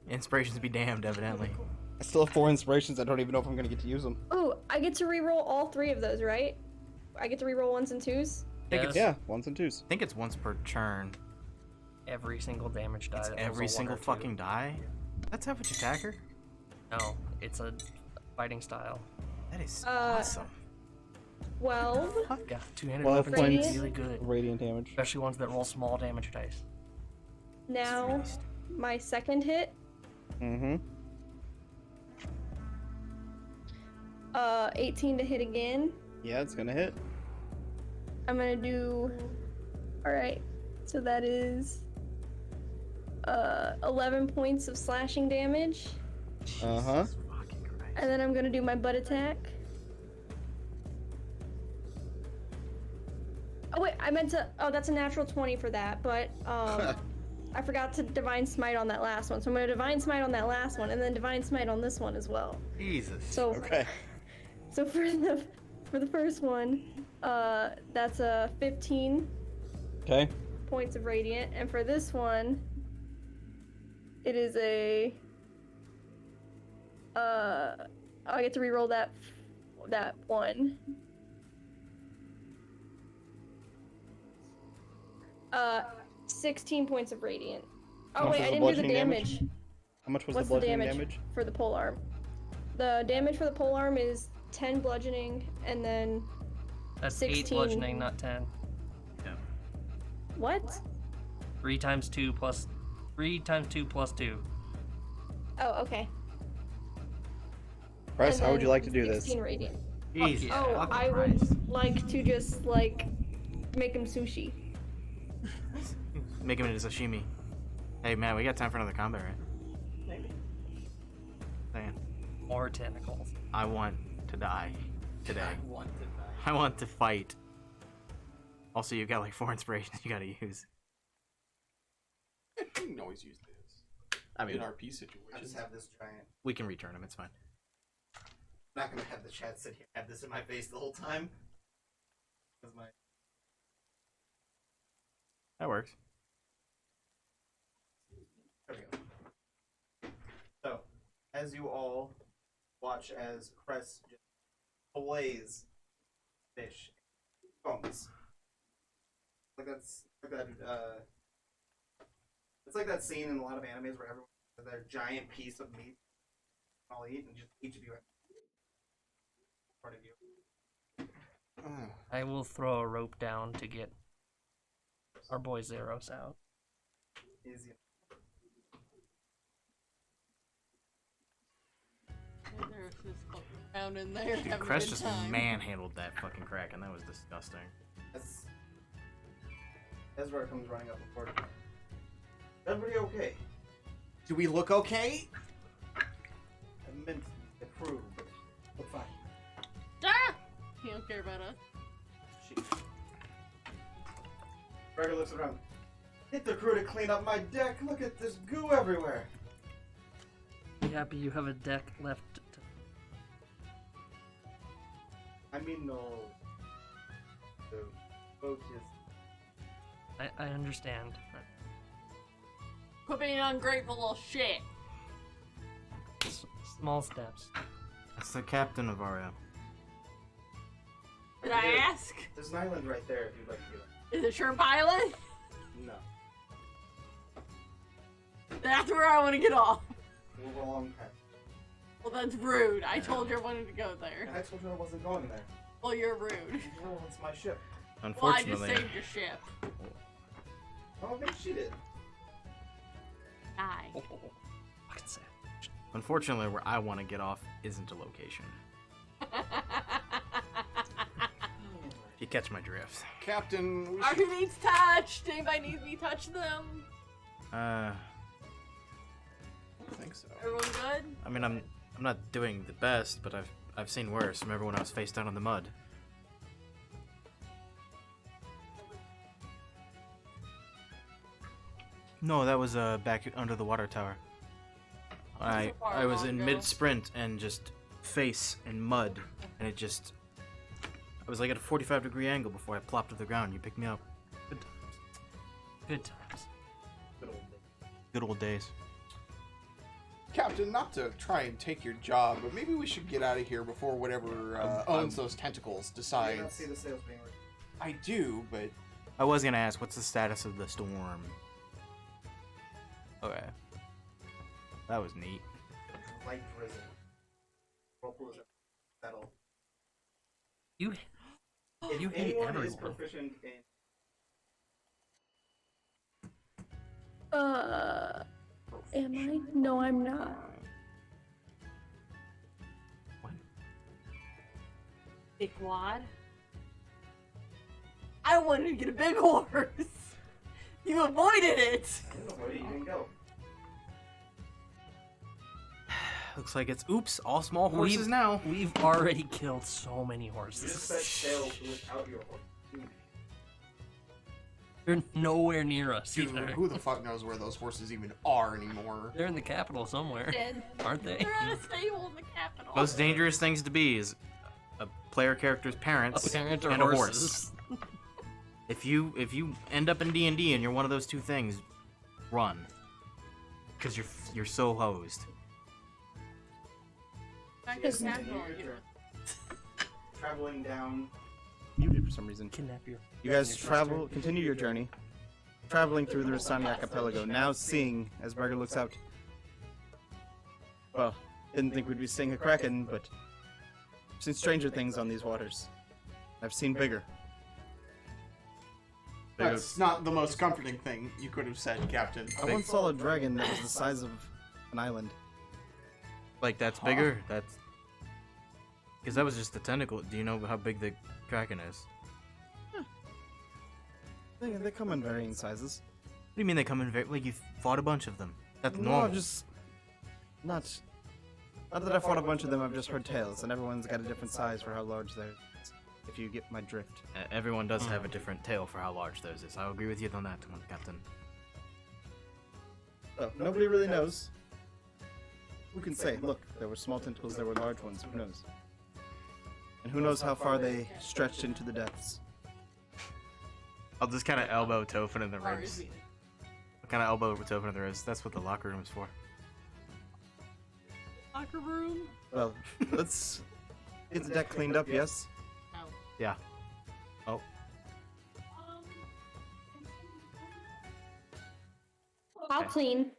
Inspirations be damned, evidently. I still have 4 inspirations. I don't even know if I'm gonna get to use them. ooh, I get to reroll all 3 of those, right? I get to reroll 1s and 2s. I think Yes. it's, Yeah, 1s and 2s. I think it's once per turn. Every single damage die. It's that rolls a every 1 single or 2. fucking die. That's average attacker. No, it's a fighting style. That is Uh, awesome. 12. Yeah, two-handed 12 weapons points. are really good, Radiant damage. especially ones that roll small damage dice. Now, my 2nd hit. Mm-hmm. 18 to hit again. Yeah, it's gonna hit. I'm gonna do. Alright, so that is 11 points of slashing damage. Uh-huh. Fucking Christ. And then I'm gonna do my butt attack. Oh wait, I meant to. Oh, that's a natural 20 for that, but I forgot to Divine Smite on that last one. So I'm gonna Divine Smite on that last one, and then Divine Smite on this one as well. Jesus. So Okay. So for the first one, that's a 15 Okay. points of radiant, and for this one, it is a I get to reroll that one. 16 points of radiant. How Oh much wait, was I the didn't do the bludgeoning damage. damage? How much was What's the the bludgeoning damage, damage? for the pole arm? The damage for the pole arm is 10 bludgeoning, and then That's 8 16. bludgeoning, not 10. what? 3 times 2 plus 2. Oh, okay. Bryce, And how would you then like to do this? 16 radiant. Jesus. yeah. Oh, fucking I Christ. would like to just like make him sushi. make him into sashimi. Hey, man, we got time for another combat, right? Maybe. Saying. More tentacles. I want to die today. I want to die. I want to fight. Also, you got like 4 inspirations you gotta use. You can always use this. I mean, in RP situations. I just have this giant. we can return them. It's fine. I'm not gonna have the chat sit here and have this in my face the whole time. Because my That works. there we go. So, as you all watch as Cress just fillets fish bones. Like that's like that. It's like that scene in a lot of animes where everyone has their giant piece of meat all eat, and just each of you have part of you. I will throw a rope down to get our boy Zeros out. Easy. There's this fucking down in there. Dude, having a Crest good just time. manhandled that fucking crack, and that was disgusting. As Ezra comes running up before. Everybody okay? Do we look okay? I meant the crew, but look fine. Ah! He don't care about us. She. Gregor looks around. Get the crew to clean up my deck. Look at this goo everywhere. Be happy you have a deck left. I mean, no. The boat is. I understand. Quit being ungrateful little shit. Small steps. That's the captain of our. Did I ask? There's an island right there if you'd like to go. Is it Shrimp Island? No. That's where I want to get off. Move along past. Well, that's rude. I told you I wanted to go there. And I told you I wasn't going there. Well, you're rude. Well, it's my ship. Well, I just Unfortunately, saved your ship. Oh, maybe she did. Die. Fucking sad. unfortunately, where I want to get off isn't a location. If you catch my drift. Captain, we Our should... who needs touched? Anybody needs me to touch them? I think so. Everyone good? I mean, I'm not doing the best, but I've seen worse. Remember when I was face down in the mud? No, that was back under the water tower. I was in mid sprint and just face in mud, and it just I was like at a 45-degree angle before I plopped to the ground. You picked me up. Good times. Good times. Good old days. Captain, not to try and take your job, but maybe we should get out of here before whatever owns those tentacles I decides. don't see the sails being ready. I do, but I was gonna ask, what's the status of the storm? Okay. That was neat. Light drizzle. Whirlpool is settle. You If You hate anyone is everyone. proficient in Am I? No, I'm not. Big wad. I wanted to get a big horse. You avoided it. where you didn't go. Looks like it's oops, all small horses We've- now. We've already killed so many You just horses. set sail without your horse. They're nowhere near us dude, either. who the fuck knows where those horses even are anymore? They're in the capital somewhere, Dead. aren't they? They're at a stable in the capital. Most dangerous things to be is a player character's parents A parent or and horses. a horse. If you end up in D&D and you're one of those two things, run, because you're so hosed. Back to the capital. Traveling down. Muted for some reason. Kidnap your. You guys continue your journey, traveling through the Rissani Archipelago, now seeing, as Berger looks out. Well, didn't think we'd be seeing a kraken, but I've seen stranger things on these waters. I've seen bigger. That's not the most comforting thing you could have said, Captain. I once saw a dragon that was the size of an island. Like that's bigger. That's because that was just the tentacle. Do you know how big the kraken is? They come in varying sizes. What do you mean they come in very... Like, you fought a bunch of them. That's No, normal. I've just not that I fought a bunch of them. I've just heard tales, and everyone's got a different size for how large they're. If you get my drift. Everyone does have a different tale for how large theirs is. I'll agree with you on that one, Captain. So nobody really knows. Who can say? Look, there were small tentacles, there were large ones. Who knows? And who knows how far they stretched into the depths? I'll just kind of elbow Tophin in the Sorry, ribs. Venus. Kind of elbow Tophin in the ribs. That's what the locker room is for. Locker room. Well, let's get the deck cleaned up. Yes. Oh. Yeah. Oh. I'll clean.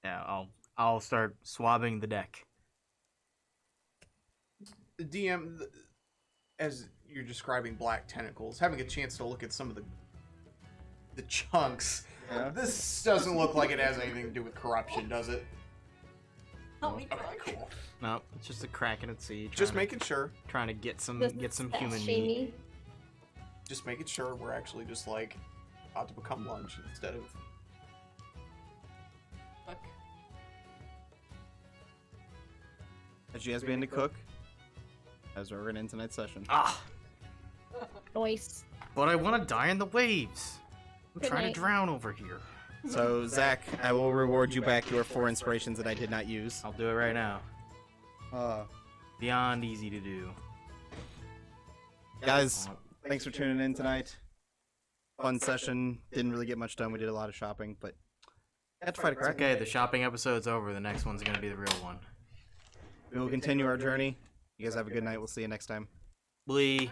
Yeah, I'll start swabbing the deck. The DM, as you're describing black tentacles, having a chance to look at some of the chunks, Yeah. this doesn't look like it has anything to do with corruption, does it? Help me, Okay, Clark. cool. No, it's just a crack in its sea. Just making sure. Trying to get some This human meat. sashimi. Just making sure we're actually just like about to become lunch instead of. Fuck. As you guys begin to cook, as we're gonna end tonight's session. Ah, Noise. but I want to die in the waves. I'm Good trying night. to drown over here. So Zach, I will reward you back your 4 inspirations that I did not use. I'll do it right now. Beyond easy to do. Guys, thanks for tuning in tonight. Fun session. Didn't really get much done. We did a lot of shopping, but had to fight a crack. Okay, the shopping episode's over. The next one's gonna be the real one. We will continue our journey. You guys have a good night. We'll see you next time. Blee.